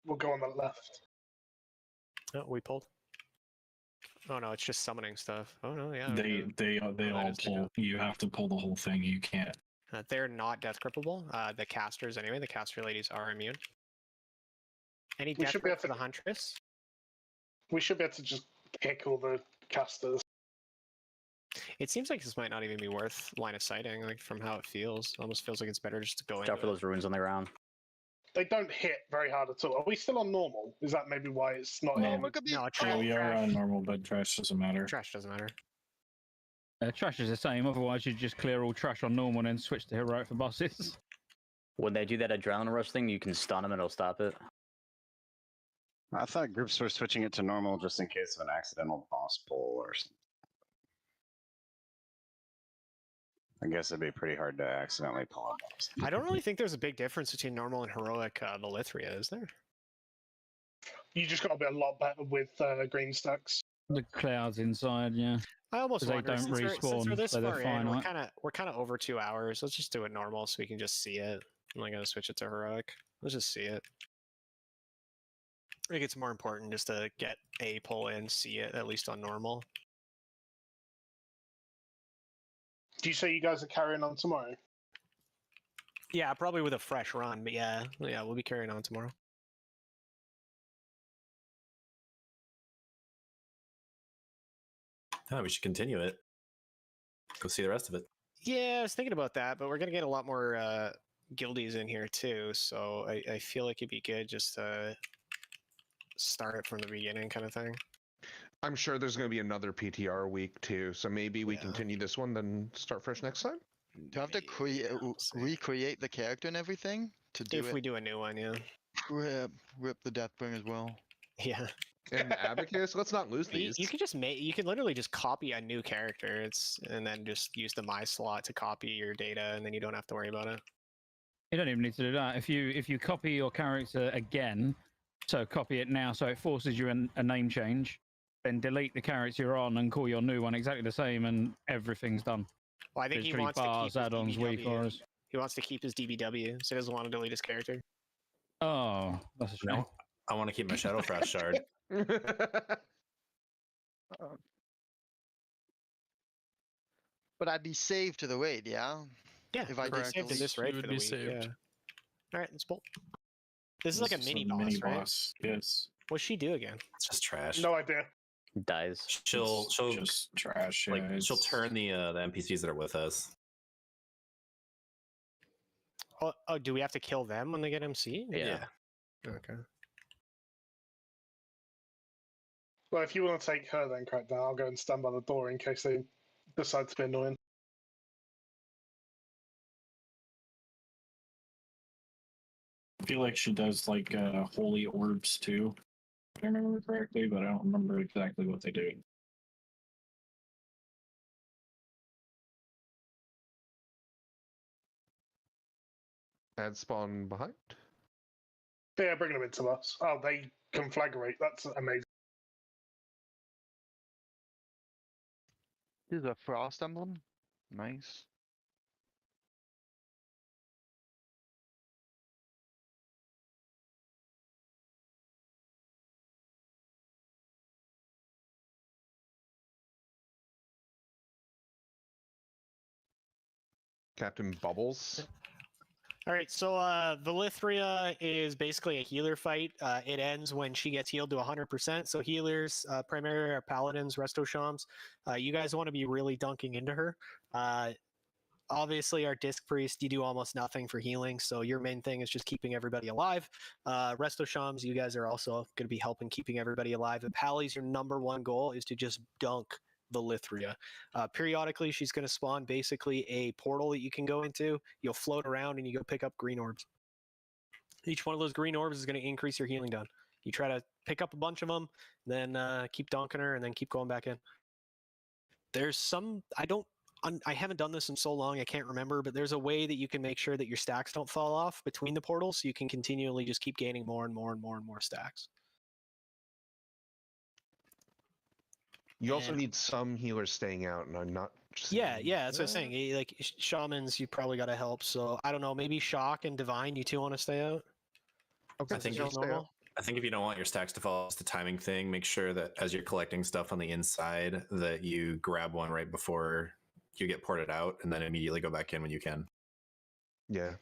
we'll go on the left. Oh, we pulled. Oh no, it's just summoning stuff. Oh no, yeah. They all pull. You have to pull the whole thing. You can't. They're not death grippable. The casters anyway. The caster ladies are immune. Any death grip for the huntress? We should be able to just kick all the casters. It seems like this might not even be worth line of sighting, like from how it feels. It almost feels like it's better just to go in. Watch out for those runes on the ground. They don't hit very hard at all. Are we still on normal? Is that maybe why it's not? No, we are on normal, but trash doesn't matter. Trash doesn't matter. Trash is the same. Otherwise, you just clear all trash on normal and then switch to heroic for bosses. When they do that adrenaline rush thing, you can stun them and it'll stop it. I thought groups were switching it to normal just in case of an accidental boss pull or something. I guess it'd be pretty hard to accidentally pull a boss. I don't really think there's a big difference between normal and heroic Valithria, is there? You just got to be a lot better with green stacks. The clouds inside, yeah. I almost wonder, they don't respawn, since we're this so they're far fine, in, right? we're kind of over 2 hours. Let's just do it normal so we can just see it. I'm not gonna switch it to heroic. Let's just see it. I think it's more important just to get a pull in, see it at least on normal. Do you say you guys are carrying on tomorrow? Yeah, probably with a fresh run, but yeah, we'll be carrying on tomorrow. Oh, we should continue it. Go see the rest of it. Yeah, I was thinking about that, but we're gonna get a lot more guildies in here too, so I feel like it'd be good just to start it from the beginning, kind of thing. I'm sure there's going to be another PTR week too, so maybe we continue this one, then start fresh next time. Do you have to recreate the character and everything to do if we do a new one, yeah. Rip the Deathbringer as well. Yeah. And Abacus, let's not lose these. You can just you can literally just copy a new character, and then just use the my slot to copy your data, and then you don't have to worry about it. You don't even need to do that. If you copy your character again, so copy it now, so it forces you a name change. Then delete the character you're on and call your new one exactly the same, and everything's done. Well, I think he wants to keep his add-ons, DBW. He wants to keep his DBW, so he doesn't want to delete his character. Oh, that's a shame. No, I want to keep my Shadowfrost shard. But I'd be saved to the raid, yeah? Yeah, if I saved to this raid for the week. Yeah. All right, let's bolt. This is like a mini boss, right? Yes. What's she do again? It's just trash. No idea. Dies. She'll just trash. Like Yeah, she'll turn the NPCs that are with us. Oh, do we have to kill them when they get MC? Yeah. Okay. Well, if you want to take her, then Crackdown, I'll go and stand by the door in case they decide to be annoying. I feel like she does like holy orbs too. If I remember correctly, but I don't remember exactly what they do. Add spawn behind. Yeah, bringing them into us. Oh, they conflagrate. That's amazing. This is a frost emblem. Nice. Captain Bubbles. All right, so Valithria is basically a healer fight. It ends when she gets healed to 100%. So healers, primarily are paladins, resto shams. You guys want to be really dunking into her. Obviously, our disc priest, you do almost nothing for healing, so your main thing is just keeping everybody alive. Resto shams, you guys are also going to be helping keeping everybody alive. And Pally's your #1 goal is to just dunk Valithria. Periodically, she's going to spawn basically a portal that you can go into. You'll float around and you go pick up green orbs. Each one of those green orbs is going to increase your healing down. You try to pick up a bunch of them, then keep dunking her, and then keep going back in. There's some, I don't I haven't done this in so long, I can't remember, but there's a way that you can make sure that your stacks don't fall off between the portals, so you can continually just keep gaining more and more and more and more stacks. You also need some healers staying out, and I'm not. Yeah, that's what I'm saying. Like shamans, you probably got to help. So I don't know. Maybe Shock and Divine, you two want to stay out? Okay, I think if you don't want your stacks to fall, it's the timing thing. Make sure that as you're collecting stuff on the inside, that you grab one right before you get ported out, and then immediately go back in when you can. Yeah.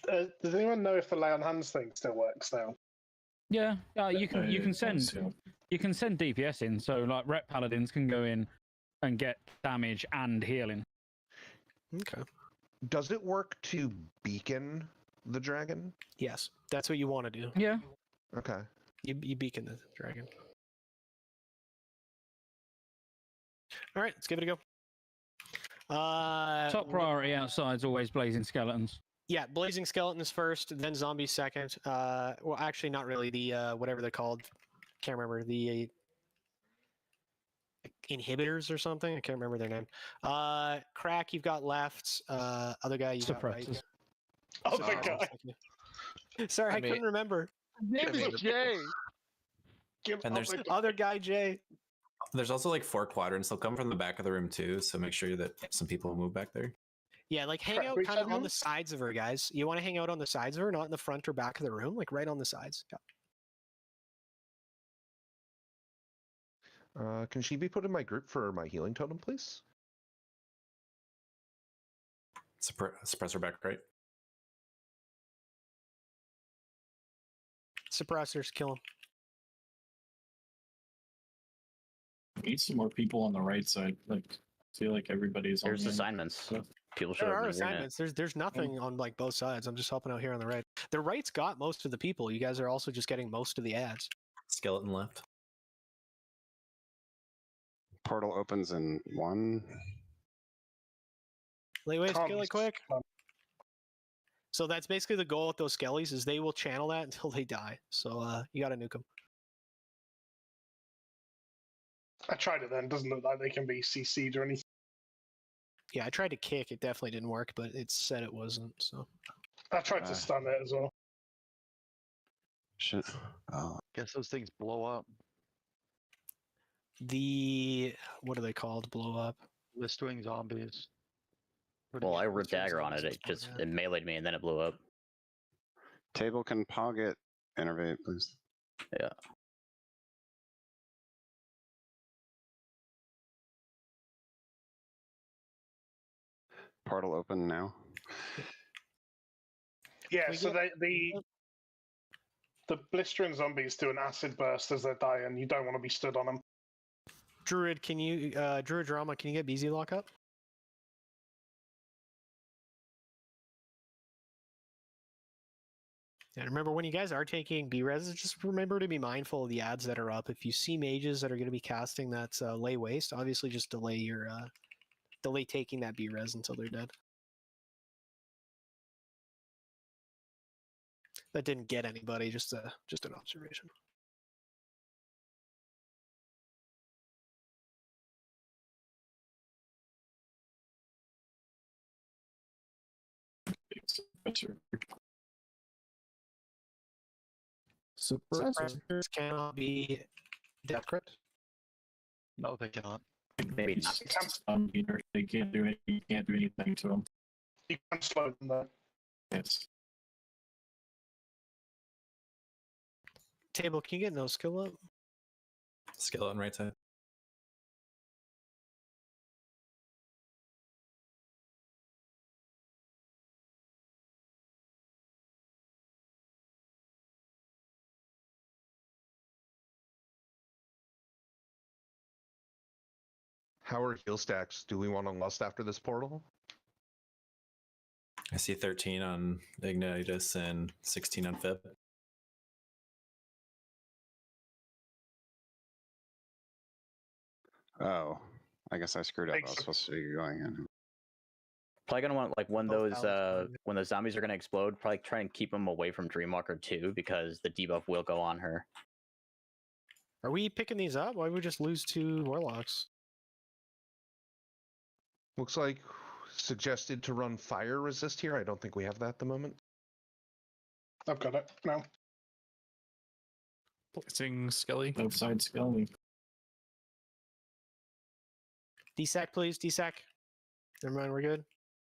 Does anyone know if the lay on hands thing still works now? Yeah, you can send DPS in. So like rep paladins can go in and get damage and healing. Okay. Does it work to beacon the dragon? Yes, that's what you want to do. Yeah. Okay. You beacon the dragon. All right, let's give it a go. Top priority outside is always blazing skeletons. Yeah, blazing skeletons first, then zombies second. Well, actually, not really. The whatever they're called, can't remember. The inhibitors or something. I can't remember their name. Crack, you've got left. Other guy, you got right. Oh my god! Sorry, I couldn't remember. Name is Jay. And there's other guy, Jay. There's also like 4 quadrants. They'll come from the back of the room too, so make sure that some people move back there. Yeah, like hang out kind of on the sides of her, guys. You want to hang out on the sides of her, not in the front or back of the room, like right on the sides. Yeah. Can she be put in my group for my healing totem, please? Suppressor back right. Suppressors, kill him. We need some more people on the right side. Like, I feel like everybody's. There's assignments. People should. There are assignments. There's nothing on like both sides. I'm just helping out here on the right. The right's got most of the people. You guys are also just getting most of the ads. Skeleton left. Portal opens in 1. Layways, kill it quick. So that's basically the goal with those skellies is they will channel that until they die. So you gotta nuke them. I tried it then. Doesn't look like they can be CC'd or anything. Yeah, I tried to kick. It definitely didn't work, but it said it wasn't. So I tried to stun it as well. Shit. Oh. Guess those things blow up. What are they called? Blow up. Blistering zombies. Well, I ripped dagger on it. It just it meleeed me and then it blew up. Table can pog it. Innervate, please. Yeah. Portal open now. Yeah, so the blistering zombies do an acid burst as they're dying. You don't want to be stood on them. Druid, can you Druid Drama? Can you get BZ lock up? And remember, when you guys are taking B-res, just remember to be mindful of the ads that are up. If you see mages that are going to be casting that lay waste, obviously just delay your delay taking that B-res until they're dead. That didn't get anybody, just an observation. Suppressors cannot be death crit. No, they cannot. Maybe not. They can't do it. You can't do anything to them. You can slow them though. Yes. Table, can you get no skill up? Skeleton right side. How are heal stacks? Do we want to lust after this portal? I see 13 on Ignitus and 16 on Fib. Oh, I guess I screwed up. I was supposed to be going in. Probably gonna want like when those zombies are gonna explode. Probably try and keep them away from Dreamwalker too, because the debuff will go on her. Are we picking these up? Why would we just lose 2 warlocks? Looks like suggested to run fire resist here. I don't think we have that at the moment. I've got it now. Placing Skelly. Outside Skelly. DSAC, please. DSAC. Never mind, we're good.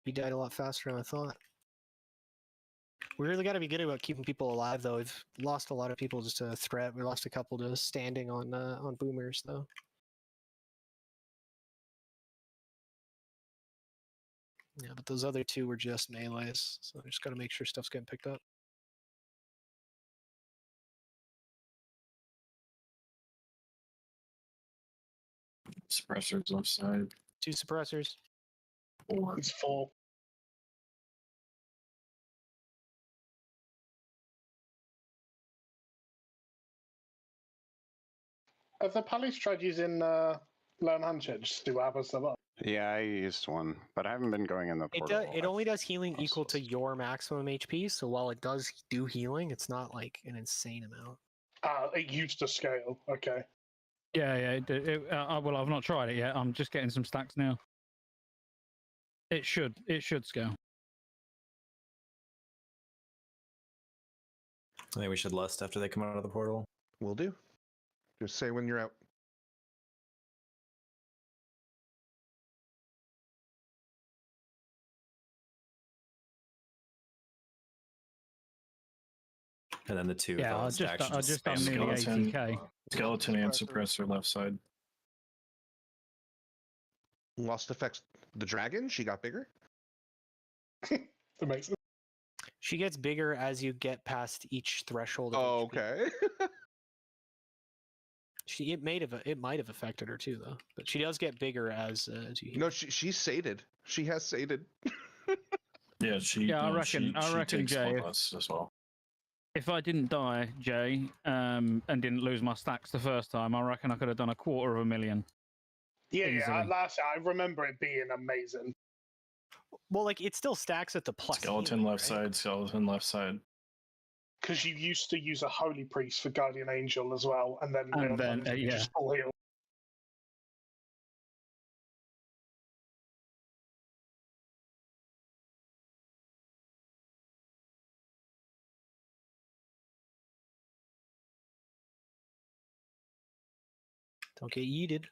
He died a lot faster than I thought. We really got to be good about keeping people alive, though. We've lost a lot of people just to threat. We lost a couple to standing on boomers, though. Yeah, but those other two were just melees, so I just got to make sure stuff's getting picked up. Suppressors left side. 2 suppressors. It's 4. Have the Palace tried using Lone Hunter just to wrap us up? Yeah, I used one, but I haven't been going in the portal. It only does healing equal to your maximum HP, so while it does do healing, it's not like an insane amount. It used to scale. Okay. Yeah. Well, I've not tried it yet. I'm just getting some stacks now. It should scale. I think we should lust after they come out of the portal. Will do. Just say when you're out. And then the 2. Yeah, I just done nearly 80k. Skeleton and suppressor left side. Lost affects the dragon. She got bigger. That makes sense. She gets bigger as you get past each threshold. Oh, okay. It might have affected her too, though. But she does get bigger as you. No, she's sated. She has sated. Yeah, she. Yeah, I she reckon, takes Jay. one less as well. If I didn't die, Jay, and didn't lose my stacks the first time, I reckon I could have done 250,000. Yeah, Easily. I remember it being amazing. Well, like it still stacks at the plus. Skeleton healing, left right? side. Skeleton left side. Because you used to use a Holy Priest for Guardian Angel as well, and then yeah. just full heal. Don't get yeeted.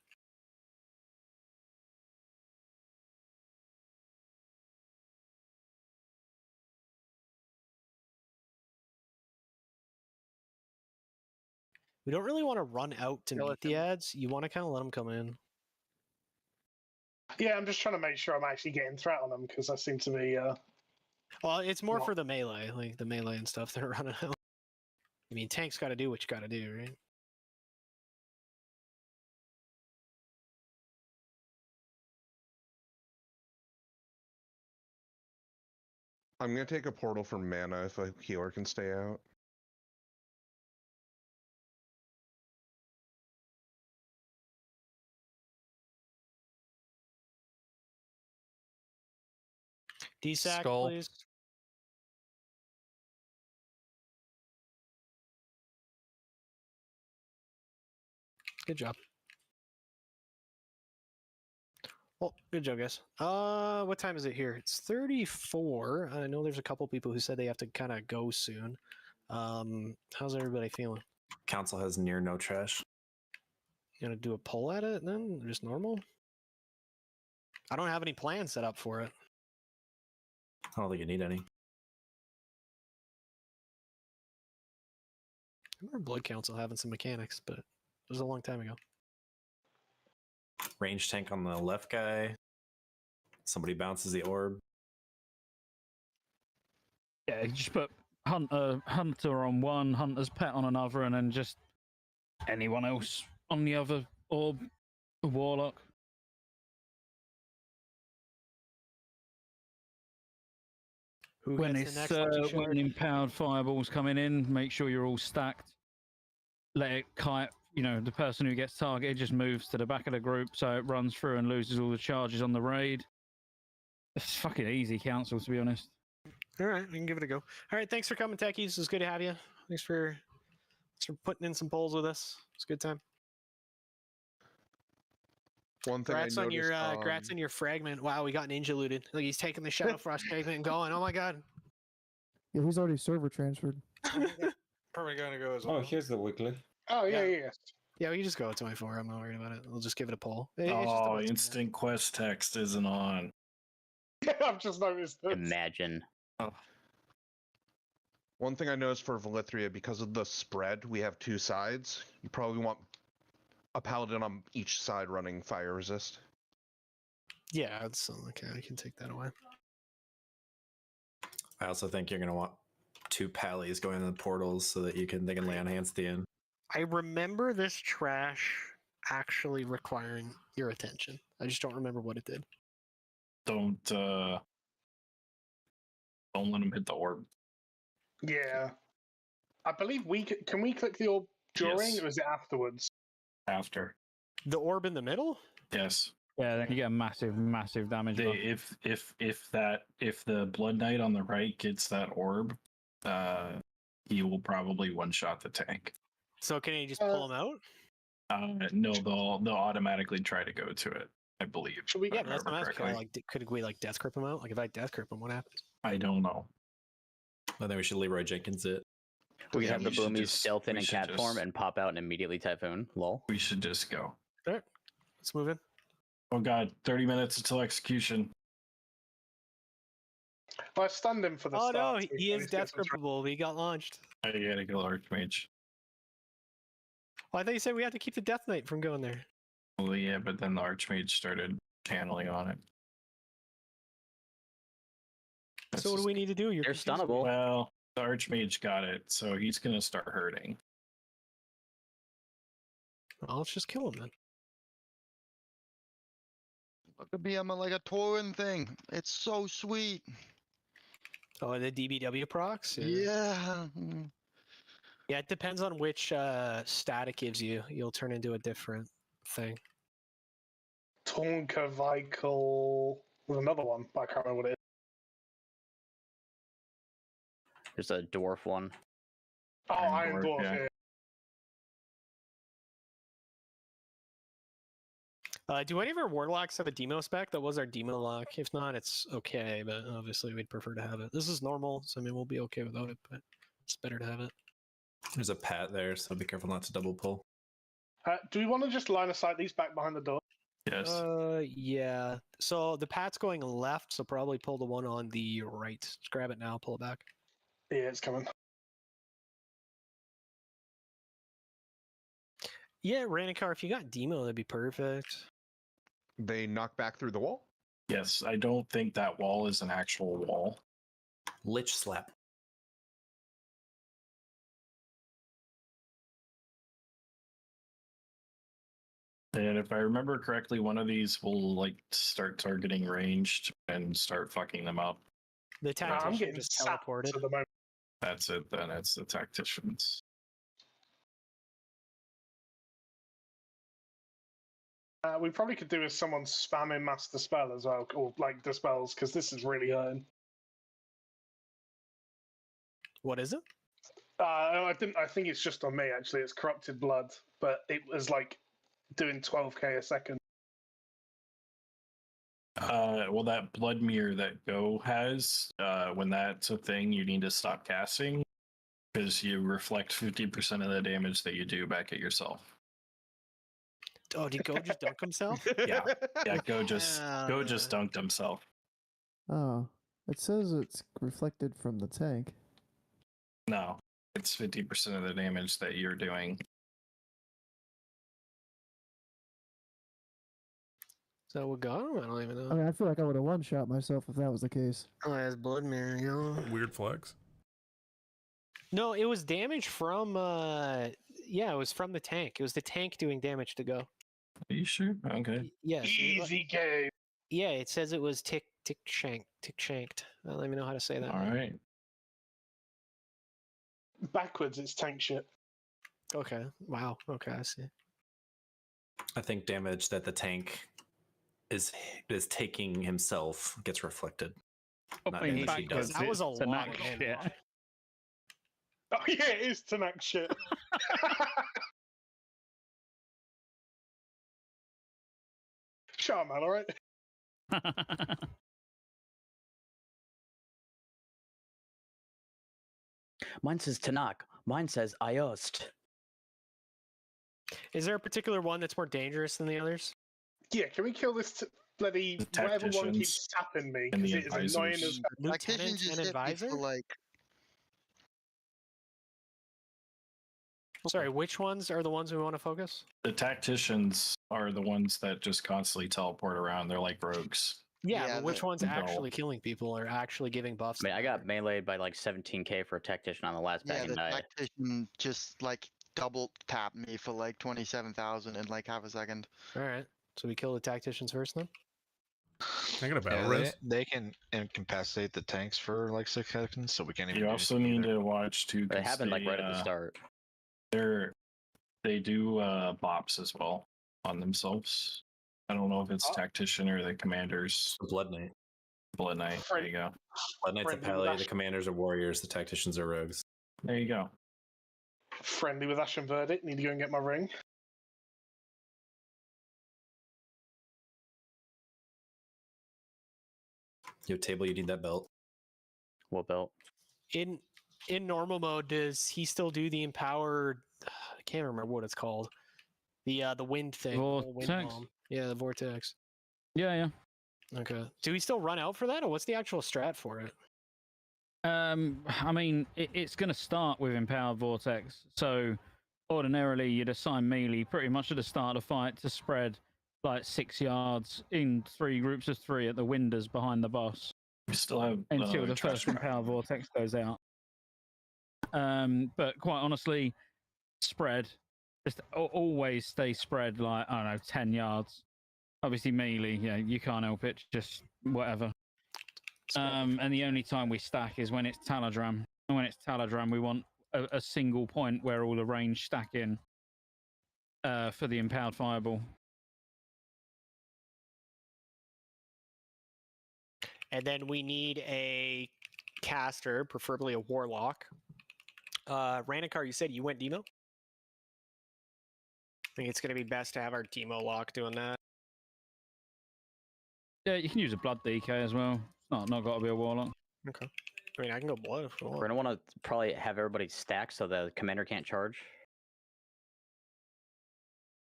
We don't really want to run out to meet the ads. You want to kind of let them come in. Yeah, I'm just trying to make sure I'm actually getting threat on them because I seem to be. Well, it's more for the melee, like the melee and stuff. They're running out. I mean, tanks got to do what you got to do, right? I'm gonna take a portal for mana if a healer can stay out. DSAC, Skull. please. Good job. Well, good job, guys. What time is it here? It's 34. I know there's a couple people who said they have to kind of go soon. How's everybody feeling? Council has near no trash. You gonna do a poll at it then? Just normal? I don't have any plans set up for it. I don't think you need any. I remember Blood Council having some mechanics, but it was a long time ago. Range tank on the left guy. Somebody bounces the orb. Yeah, you just put hunter on one, hunter's pet on another, and then just anyone else on the other orb. Warlock. When empowered fireballs coming in, make sure you're all stacked. Let it kite. You know, the person who gets targeted just moves to the back of the group, so it runs through and loses all the charges on the raid. It's fucking easy, Council, to be honest. All right, we can give it a go. All right, thanks for coming, techies. It was good to have you. Thanks for putting in some polls with us. It's a good time. One thing Grats I on your noticed, grats on your fragment. Wow, we got ninja looted. Like he's taking the Shadow Frost fragment and going. Oh my god. Yeah, he's already server transferred. Probably gonna go as well. Oh, here's the weekly. Oh yeah. Yeah, we can just go at 24. I'm not worried about it. We'll just give it a poll. Oh, instant quest text isn't on. Yeah, I've just noticed this. Imagine. one thing I noticed for Valithria, because of the spread, we have two sides. You probably want a paladin on each side running fire resist. Yeah, it's okay. I can take that away. I also think you're going to want 2 pallies going in the portals so that they can lay on hands at the end. I remember this trash actually requiring your attention. I just don't remember what it did. Don't let him hit the orb. Yeah. I believe can we click the orb during Yes. or is it afterwards? After. The orb in the middle? Yes. Yeah, then you get a massive damage. buff. If the Blood Knight on the right gets that orb, he will probably one-shot the tank. So can he just pull him out? No, they'll automatically try to go to it, I believe. Should we if I get That's remember what I was correctly. like, could we death grip him out? Like if I death grip him, what happens? I don't know. I think we should Leroy Jenkins it. We Yeah, have the we should boomies just- stealth in we and should cat form just- and pop out and immediately typhoon. Lol. We should just go. All right, let's move in. Oh god, 30 minutes until execution. I stunned him for the Oh start. no, he is death grippable. He got launched. I gotta kill Archmage. Well, I thought you said we have to keep the Death Knight from going there. Well, yeah, but then the Archmage started channeling on it. So what do we need to do? They're stunnable. Well, the Archmage got it, so he's gonna start hurting. Well, let's just kill him then. Look at me, I'm like a Tauren thing. It's so sweet. Oh, the DBW procs? Yeah. Yeah, it depends on which stat it gives you. You'll turn into a different thing. Tonka Vikel. There's another one, but I can't remember what it is. There's a dwarf one. Oh, Iron Dwarf, yeah. Do any of our warlocks have a demo spec? That was our demo lock. If not, it's okay, but obviously we'd prefer to have it. This is normal, so I mean we'll be okay without it, but it's better to have it. There's a pat there, so be careful not to double pull. Do we want to just line of sight these back behind the door? Yes. Yeah. So the pat's going left, so probably pull the one on the right. Just grab it now, pull it back. Yeah, it's coming. Yeah, Ranikar, if you got demo, that'd be perfect. They knock back through the wall? Yes, I don't think that wall is an actual wall. Lich slap. And if I remember correctly, one of these will like start targeting ranged and start fucking them up. The I'm tactician getting just sapped teleported. at the moment. That's it then, it's the tacticians. We probably could do with someone spamming Master Spell as well, or like the spells, because this is really hurting. What is it? I think it's just on me actually. It's Corrupted Blood, but it was like doing 12k a second. Well, that blood mirror that Go has, when that's a thing, you need to stop casting because you reflect 50% of the damage that you do back at yourself. Oh, did Go just dunk himself? Yeah, Go just dunked himself. Oh, it says it's reflected from the tank. No, it's 50% of the damage that you're doing. So we got him? I don't even know. I mean, I feel like I would have one-shot myself if that was the case. Oh, that's blood mirror, yo. Weird flex. No, it was damage from yeah, it was from the tank. It was the tank doing damage to Go. Are you sure? Okay. Yes. Easy game. Yeah, it says it was tick shanked. Let me know how to say that. All right. Backwards, it's tank shit. Okay. Wow. Okay, I see. I think damage that the tank is taking himself gets reflected. Not damage he does. That was a lot of damage. Oh yeah, it is Tanak shit. shot, man. All right. Mine says Tanakh. Mine says Iost. Is there a particular one that's more dangerous than the others? Yeah, can we kill this bloody whatever one keeps tapping me because it is annoying as hell. Tacticians just hit me for like. Sorry, which ones are the ones we want to focus? The tacticians are the ones that just constantly teleport around. They're like rogues. Yeah, but which one's No. actually killing people or actually giving buffs? I mean, I got meleeed by like 17k for a tactician on the last Yeah, packing the night. tactician just like double tapped me for like 27,000 in like half a second. All right, so we kill the tacticians first then. Can I get a battle Yeah, res? they can incapacitate the tanks for like 6 seconds, so we can't even. You do also anything need either. to watch too. It 'cause happened like right at the start. They do bops as well on themselves. I don't know if it's tactician or the commanders. Blood Knight. Blood Knight. There you go. Blood Knight's a pally, the commanders are warriors, the tacticians are rogues. There you go. Friendly with Ashen Verdict. Need to go and get my ring. You have table, you need that belt. What belt? In normal mode, does he still do the empowered? I can't remember what it's called. The wind thing. the wind Vortex? bomb. Yeah, the vortex. Yeah. Okay. Do we still run out for that, or what's the actual strat for it? I mean, it's going to start with Empowered Vortex. So ordinarily, you'd assign melee pretty much at the start of the fight to spread like 6 yards in 3 groups of 3 at the windows behind the boss. We still have until the first Empowered Vortex goes out. But quite honestly, spread. Just always stay spread like, I don't know, 10 yards. Obviously melee, yeah, you can't help it, just whatever. And the only time we stack is when it's Taladram. And when it's Taladram, we want a single point where all the range stack in for the Empowered Fireball. And then we need a caster, preferably a warlock. Ranikar, you said you went demo? I think it's going to be best to have our demo lock doing that. Yeah, you can use a blood DK as well. It's not got to be a warlock. Okay. I mean, I can go blood if we want. We're gonna want to probably have everybody stack so the commander can't charge.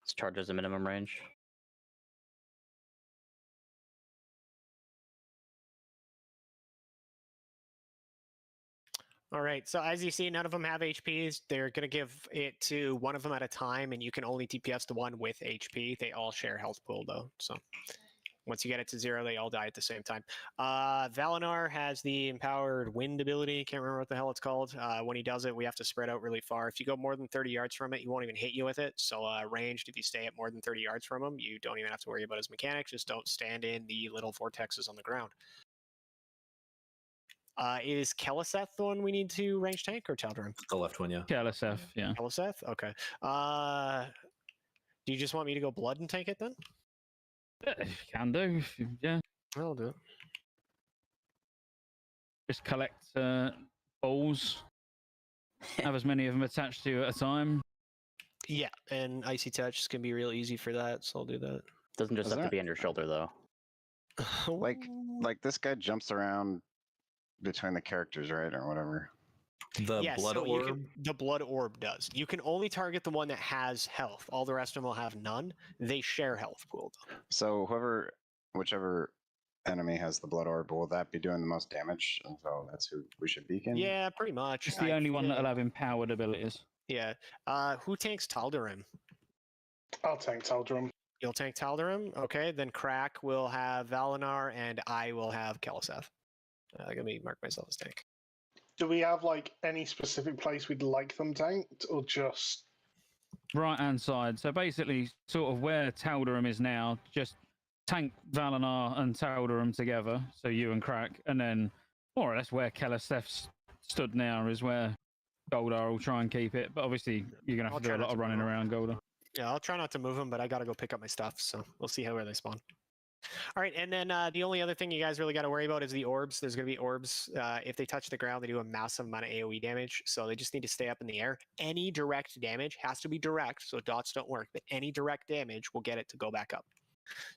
Let's charge as a minimum range. All right, so as you see, none of them have HPs. They're going to give it to one of them at a time, and you can only DPS to one with HP. They all share health pool, though. So once you get it to 0, they all die at the same time. Valinar has the Empowered Wind ability. Can't remember what the hell it's called. When he does it, we have to spread out really far. If you go more than 30 yards from it, he won't even hit you with it. So ranged, if you stay at more than 30 yards from him, you don't even have to worry about his mechanics. Just don't stand in the little vortexes on the ground. Is Keliseth the one we need to range tank or Taldrum? The left one, yeah. Keliseth, yeah. Keliseth? Okay. Do you just want me to go blood and tank it then? If you can do, yeah. I'll do it. Just collect balls. Have as many of them attached to you at a time. Yeah, and Icy Touch is going to be real easy for that, so I'll do that. Doesn't just have to be on your shoulder, though. Like this guy jumps around between the characters, right, or whatever. The blood orb does. You can only target the one that has health. All the rest of them will have none. They share health pool. So whichever enemy has the blood orb, will that be doing the most damage? And so that's who we should beacon? Yeah, pretty much. It's the only one that'll have empowered abilities. Yeah. Who tanks Tal'Darim? I'll tank Tal'Darim. You'll tank Tal'Darim? Okay, then Crack will have Valinar, and I will have Keliseth. Let me mark myself as tank. Do we have like any specific place we'd like them tanked, or just right hand side? So basically, sort of where Tal'Darim is now, just tank Valinar and Tal'Darim together. So you and Crack, and then more or less where Keliseth stood now is where Goldar will try and keep it. But obviously, you're gonna have to do a lot of running around Goldar. Yeah, I'll try not to move them, but I gotta go pick up my stuff. So we'll see where they spawn. All right, and then the only other thing you guys really got to worry about is the orbs. There's going to be orbs. If they touch the ground, they do a massive amount of AoE damage, so they just need to stay up in the air. Any direct damage has to be direct, so dots don't work, but any direct damage will get it to go back up.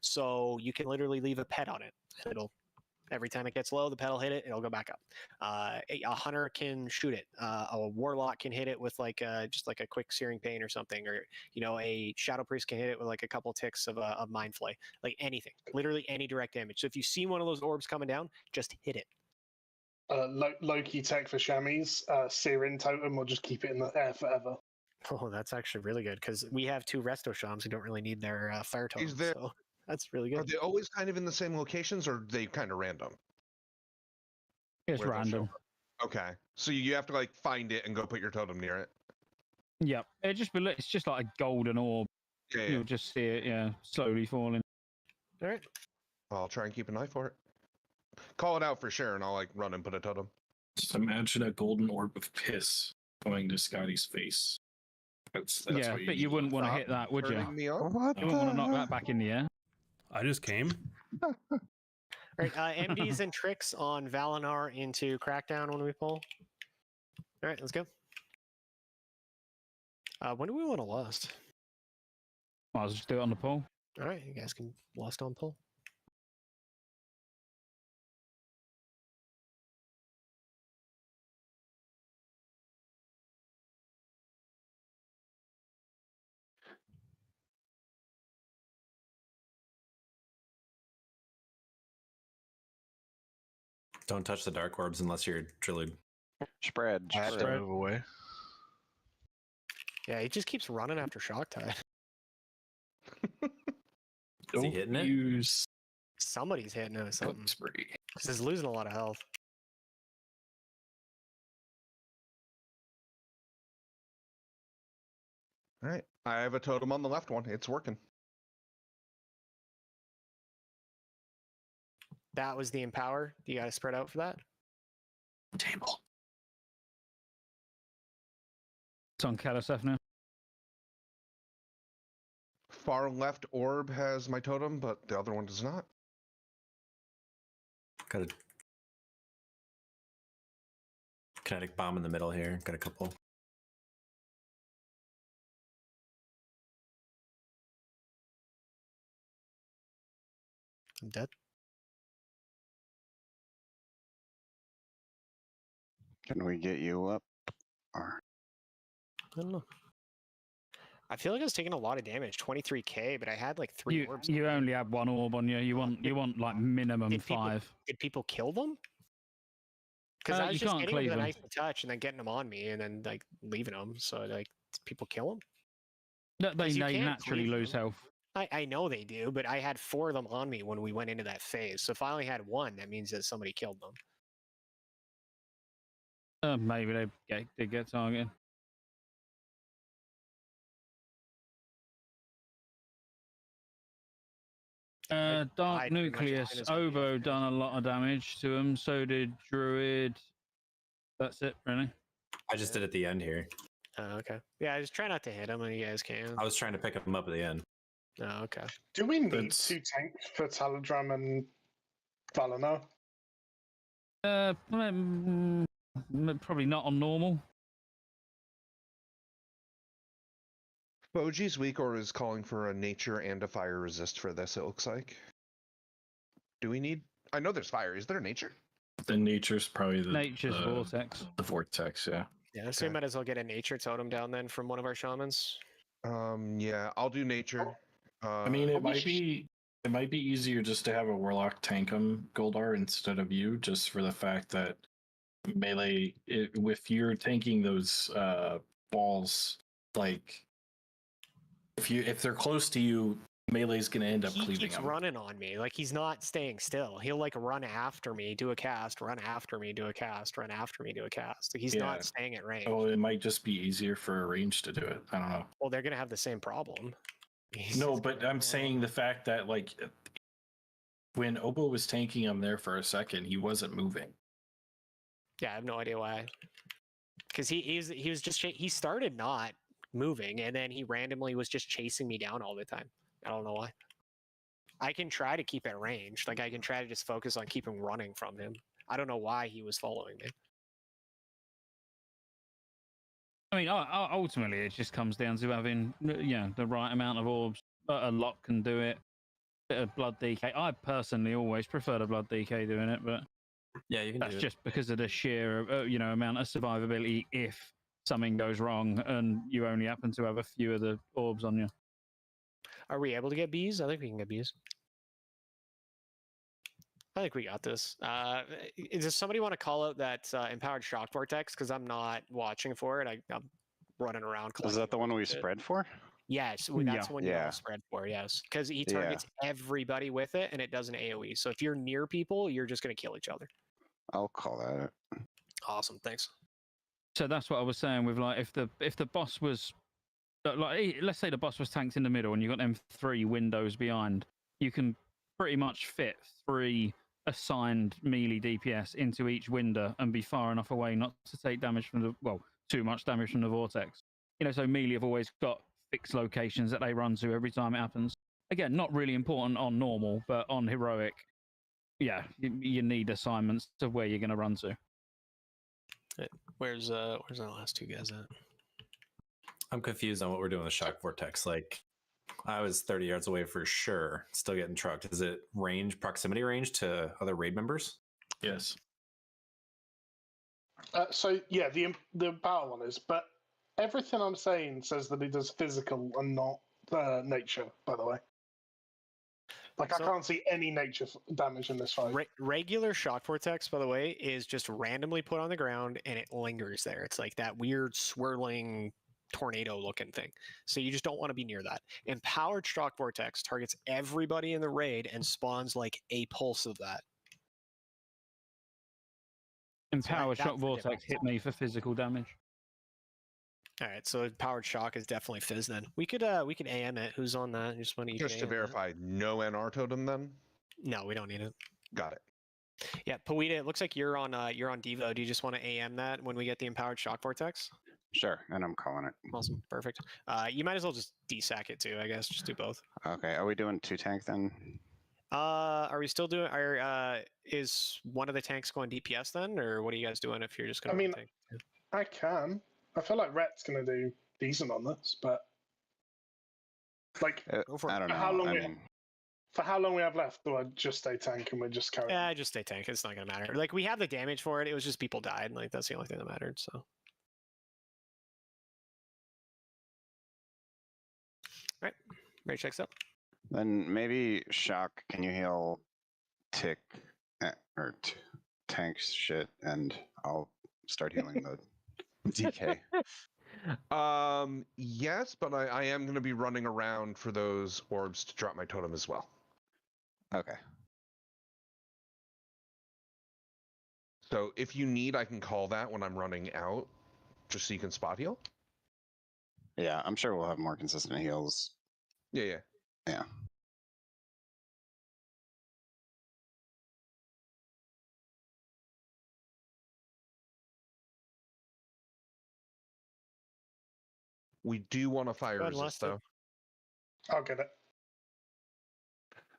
So you can literally leave a pet on it. It'll every time it gets low, the pet will hit it. It'll go back up. A hunter can shoot it. A warlock can hit it with like just like a quick searing pain or something, or a shadow priest can hit it with like a couple ticks of mind flay. Like anything, literally any direct damage. So if you see one of those orbs coming down, just hit it. Loki tech for Shammy's Searing Totem will just keep it in the air forever. Oh, that's actually really good because we have 2 Resto Shams who don't really need their fire totems. So that's really good. Are they always kind of in the same locations, or are they kind of random? It's where they'll show random. up? Okay, so you have to like find it and go put your totem near it. Yep. It's just like a golden orb. Yeah, You'll just see it, slowly falling. All right. I'll try and keep an eye for it. Call it out for sure, and I'll like run and put a totem. Just imagine a golden orb of piss going to Scotty's face. That's yeah, what but you wouldn't want to hit that, would you? You wouldn't want to knock that back in the air. I just came. All right, MDs and tricks on Valinar into Crackdown when we pull. All right, let's go. When do we want to lust? Might as well just do it on the pull. All right, you guys can lust on pull. Don't touch the dark orbs unless you're Drillude. Spread. Move away. Yeah, he just keeps running after Shock Tide. Is he hitting it? Somebody's hitting it or something. Because he's losing a lot of health. All right, I have a totem on the left one. It's working. That was the Empower. You got to spread out for that? Table. It's on Kalasef now. Far left orb has my totem, but the other one does not. Got a kinetic bomb in the middle here. Got a couple. I'm dead. Can we get you up? Or I don't know. I feel like I was taking a lot of damage, 23k, but I had like 3 orbs. You only have 1 orb on you. You want like minimum 5. Did people kill them? Because I was you just can't getting them cleave with a them. nice touch and then getting them on me and then like leaving them. So like, did people kill them? They 'Cause you can't naturally cleave lose them. health. I know they do, but I had 4 of them on me when we went into that phase. So if I only had 1, that means that somebody killed them. Maybe they did get targeted. Dark Nucleus. Ovo done a lot of damage to him. So did Druid. That's it, really. I just did at the end here. Oh, okay. Yeah, just try not to hit him when you guys can. I was trying to pick him up at the end. Oh, okay. Do we need 2 tanks for Taladram and Valinar? Probably not on normal. Boji's weak or is calling for a nature and a fire resist for this, it looks like. Do we need... I know there's fire. Is there nature? The nature's probably the... Nature's vortex. The vortex, yeah. Yeah, so we might as well get a nature totem down then from one of our shamans. Yeah, I'll do nature. I mean, it might be easier just to have a warlock tank him, Goldar, instead of you, just for the fact that melee, if you're tanking those balls, like if they're close to you, melee's gonna end up cleaving He keeps them. running on me. Like he's not staying still. He'll like run after me, do a cast, run after me, do a cast, run after me, do a cast. He's not staying at range. Oh, it might just be easier for a range to do it. I don't know. Well, they're gonna have the same problem. No, but I'm saying the fact that like when Obo was tanking him there for a second, he wasn't moving. Yeah, I have no idea why. Because he was just he started not moving, and then he randomly was just chasing me down all the time. I don't know why. I can try to keep at range. Like I can try to just focus on keeping running from him. I don't know why he was following me. I mean, ultimately, it just comes down to having, the right amount of orbs. A lot can do it. bit of blood DK. I personally always prefer the blood DK doing it, but yeah, you can. That's do just because of the sheer, amount of survivability if something goes wrong and you only happen to have a few of the orbs on you. Are we able to get bees? I think we can get bees. I think we got this. Does somebody want to call out that empowered shock vortex? Because I'm not watching for it. I'm running around. Is that the one we spread for? Yes, that's the one you all spread for. Yes, because he targets everybody with it, and it does an AOE. So if you're near people, you're just going to kill each other. I'll call that. Awesome, thanks. So that's what I was saying with like if the boss was like, let's say the boss was tanked in the middle and you got them 3 windows behind, you can pretty much fit 3 assigned melee DPS into each window and be far enough away not to take damage from too much damage from the vortex. So melee have always got fixed locations that they run to every time it happens. Again, not really important on normal, but on heroic, yeah, you need assignments to where you're going to run to. Where's the last 2 guys at? I'm confused on what we're doing with shock vortex. Like, I was 30 yards away for sure, still getting trucked. Is it proximity range to other raid members? Yes. So yeah, the power one is, but everything I'm saying says that it does physical and not nature. By the way, like I can't see any nature damage in this fight. Regular shock vortex, by the way, is just randomly put on the ground and it lingers there. It's like that weird swirling tornado looking thing. So you just don't want to be near that. Empowered shock vortex targets everybody in the raid and spawns like a pulse of that. Empowered shock vortex hit me for physical damage. All right, so empowered shock is definitely fizz then. We could AM it. Who's on that? Just to verify, no NR totem then? No, we don't need it. Got it. Yeah, Pawita, it looks like you're on Devo. Do you just want to AM that when we get the empowered shock vortex? Sure, and I'm calling it. Awesome, perfect. You might as well just desack it too, I guess. Just do both. Okay, are we doing 2 tank then? Are we still doing? Is one of the tanks going DPS then, or what are you guys doing if you're just going? I mean, I can. I feel like Rhett's going to do decent on this, but like, I don't know. For how long we have left, do I just stay tank and we just carry? Yeah, just stay tank. It's not going to matter. Like, we have the damage for it. It was just people died. Like, that's the only thing that mattered. So. All right, ready to check up. Then maybe shock. Can you heal tick or tanks shit, and I'll start healing the DK. Yes, but I am going to be running around for those orbs to drop my totem as well. Okay. So if you need, I can call that when I'm running out, just so you can spot heal. Yeah, I'm sure we'll have more consistent heals. Yeah. We do want to fire resist, though. I'll get it.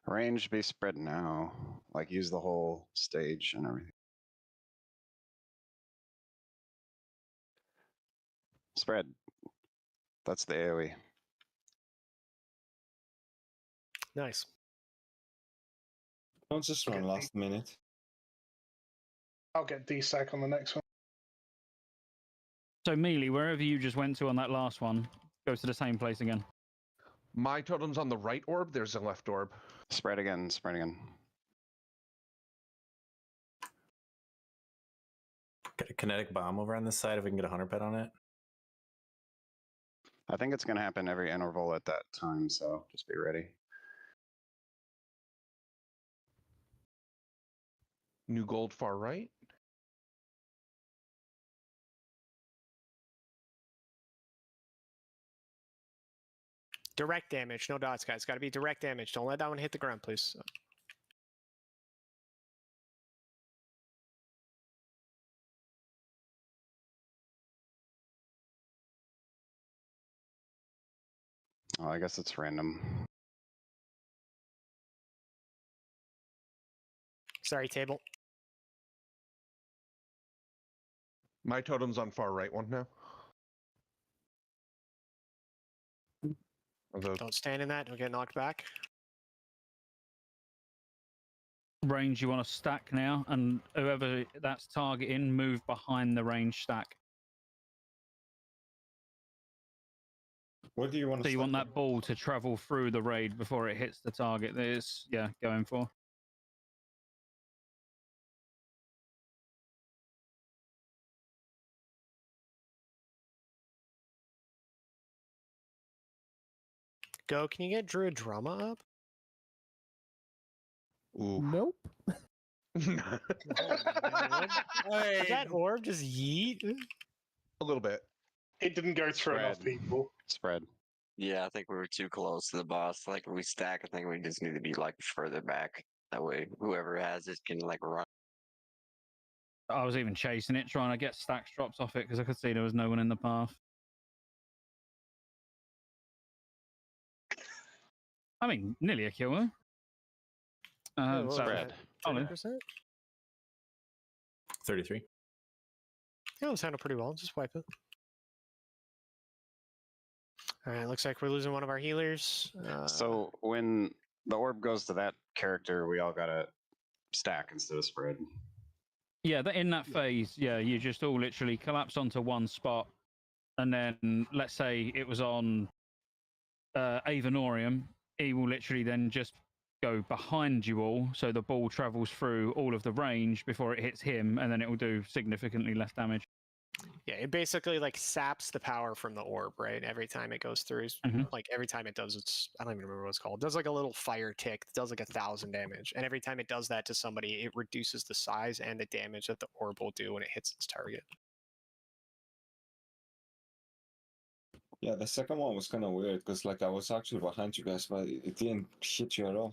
Range be spread now. Like, use the whole stage and everything. Spread. That's the AoE. Nice. Don't just run last minute. I'll get D-Sack on the next one. So melee, wherever you just went to on that last one, go to the same place again. My totem's on the right orb. There's a left orb. Spread again. Spread again. Get a kinetic bomb over on this side if we can get a 100 pet on it. I think it's going to happen every interval at that time, so just be ready. New gold far right. Direct damage, no dots, guys. Got to be direct damage. Don't let that one hit the ground, please. Oh, I guess it's random. Sorry, table. My totem's on far right one now. Don't stand in that. Don't get knocked back. range you want to stack now, and whoever that's targeting, move behind the range stack. What do you want So you want that ball to travel through the raid before it hits the target that it's going for. Go, can you get Druid Drama up? Ooh. Nope. Is that orb just yeet? A little bit. It didn't go through enough people. Spread. Yeah, I think we were too close to the boss. Like, if we stack, I think we just need to be, like, further back. That way, whoever has it can, like, run. I was even chasing it, trying to get stacks drops off it, because I could see there was no one in the path. I mean, nearly a kill, huh? Spread. 33. Yeah, it sounded pretty well. Just wipe it. All right, looks like we're losing one of our healers. So when the orb goes to that character, we all gotta stack instead of spread. Yeah, in that phase, you just all literally collapse onto one spot, and then let's say it was on Avenorium, he will literally then just go behind you all, so the ball travels through all of the range before it hits him, and then it will do significantly less damage. Yeah, it basically like saps the power from the orb, right? Every time it goes through, like every time it does, I don't even remember what it's called. It does like a little fire tick. It does like 1,000 damage, and every time it does that to somebody, it reduces the size and the damage that the orb will do when it hits its target. Yeah, the second one was kind of weird because like I was actually behind you guys, but it didn't hit you at all.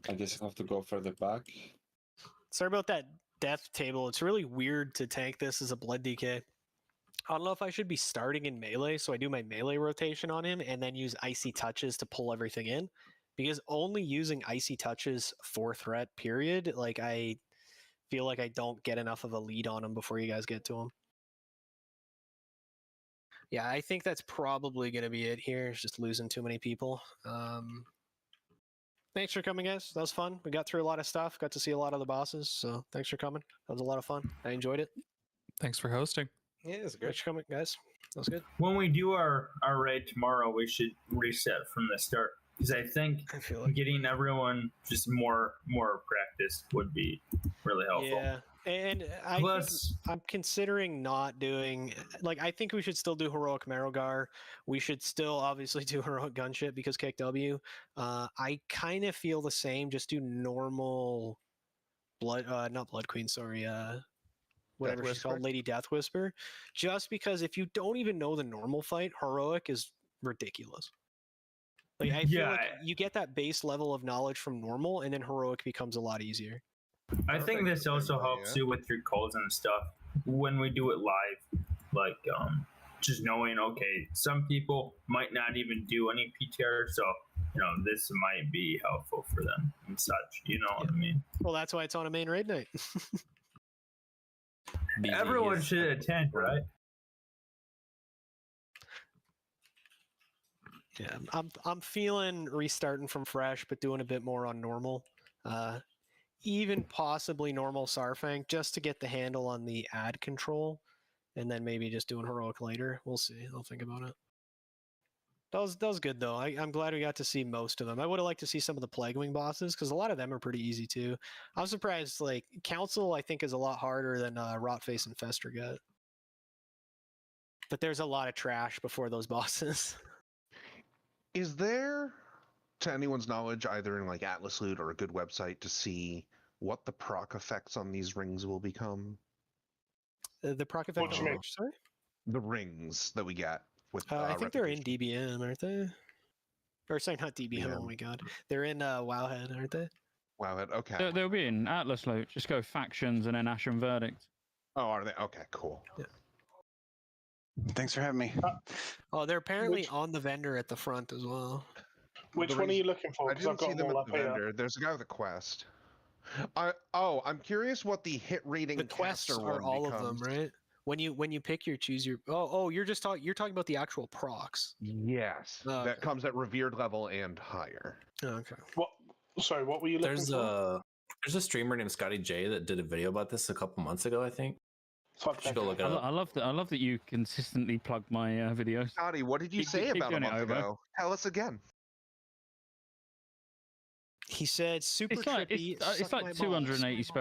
I guess I have to go further back. Sorry about that death table. It's really weird to tank this as a blood DK. I don't know if I should be starting in melee, so I do my melee rotation on him and then use icy touches to pull everything in. Because only using icy touches for threat, period, like I feel like I don't get enough of a lead on him before you guys get to him. Yeah, I think that's probably going to be it here. It's just losing too many people. Thanks for coming, guys. That was fun. We got through a lot of stuff. Got to see a lot of the bosses. So thanks for coming. That was a lot of fun. I enjoyed it. Thanks for hosting. Yeah, it's good. Thanks for coming, guys. That was good. When we do our raid tomorrow, we should reset from the start, because I think getting everyone just more practice would be really helpful. Yeah, and I'm considering not doing, like, I think we should still do Heroic Marrowgar. We should still obviously do Heroic Gunship because KW. I kind of feel the same, just do normal not Blood Queen, sorry, whatever she's called, Lady Death Whisper. Just because if you don't even know the normal fight, Heroic is ridiculous. Like, I feel like you get that base level of knowledge from normal, and then Heroic becomes a lot easier. I think this also helps you with your calls and stuff when we do it live. Like, just knowing, okay, some people might not even do any PTR, so, you know, this might be helpful for them and such. You know what I mean? Well, that's why it's on a main raid night. Everyone should attend, right? Yeah, I'm feeling restarting from fresh, but doing a bit more on normal. Even possibly normal Sarfang, just to get the handle on the ad control, and then maybe just doing Heroic later. We'll see. I'll think about it. That was good, though. I'm glad we got to see most of them. I would have liked to see some of the Plaguewing bosses, because a lot of them are pretty easy, too. I'm surprised, like, Council, I think, is a lot harder than Rotface and Fester get. But there's a lot of trash before those bosses. Is there, to anyone's knowledge, either in like Atlas Loot or a good website to see what the proc effects on these rings will become? The proc effect on which, sorry? The rings that we get with I think they're in DBM, aren't they? Or sorry, not DBM. Oh my god, they're in Wowhead, aren't they? Wowhead. Okay. They'll be in Atlas Loot. Just go factions and then Ashen Verdict. Oh, are they? Okay, cool. Yeah. Thanks for having me. Oh, they're apparently on the vendor at the front as well. Which one are you looking for? I 'Cause I've didn't see got them them all at the up here. vendor. There's a guy with a quest. I'm curious what the hit rating The quests caster are one all of them, becomes. right? When you pick your choose your you're talking about the actual procs. Yes, Oh, that okay. comes at revered level and higher. Oh, okay. What? Sorry, what were you looking for? There's a streamer named Scotty J that did a video about this a couple months ago, I think. Fuck should go look it up. I love that you consistently plug my videos. Scotty, what did you say about a month ago? Tell us again. He said super it's like, trippy. It's like 280 spell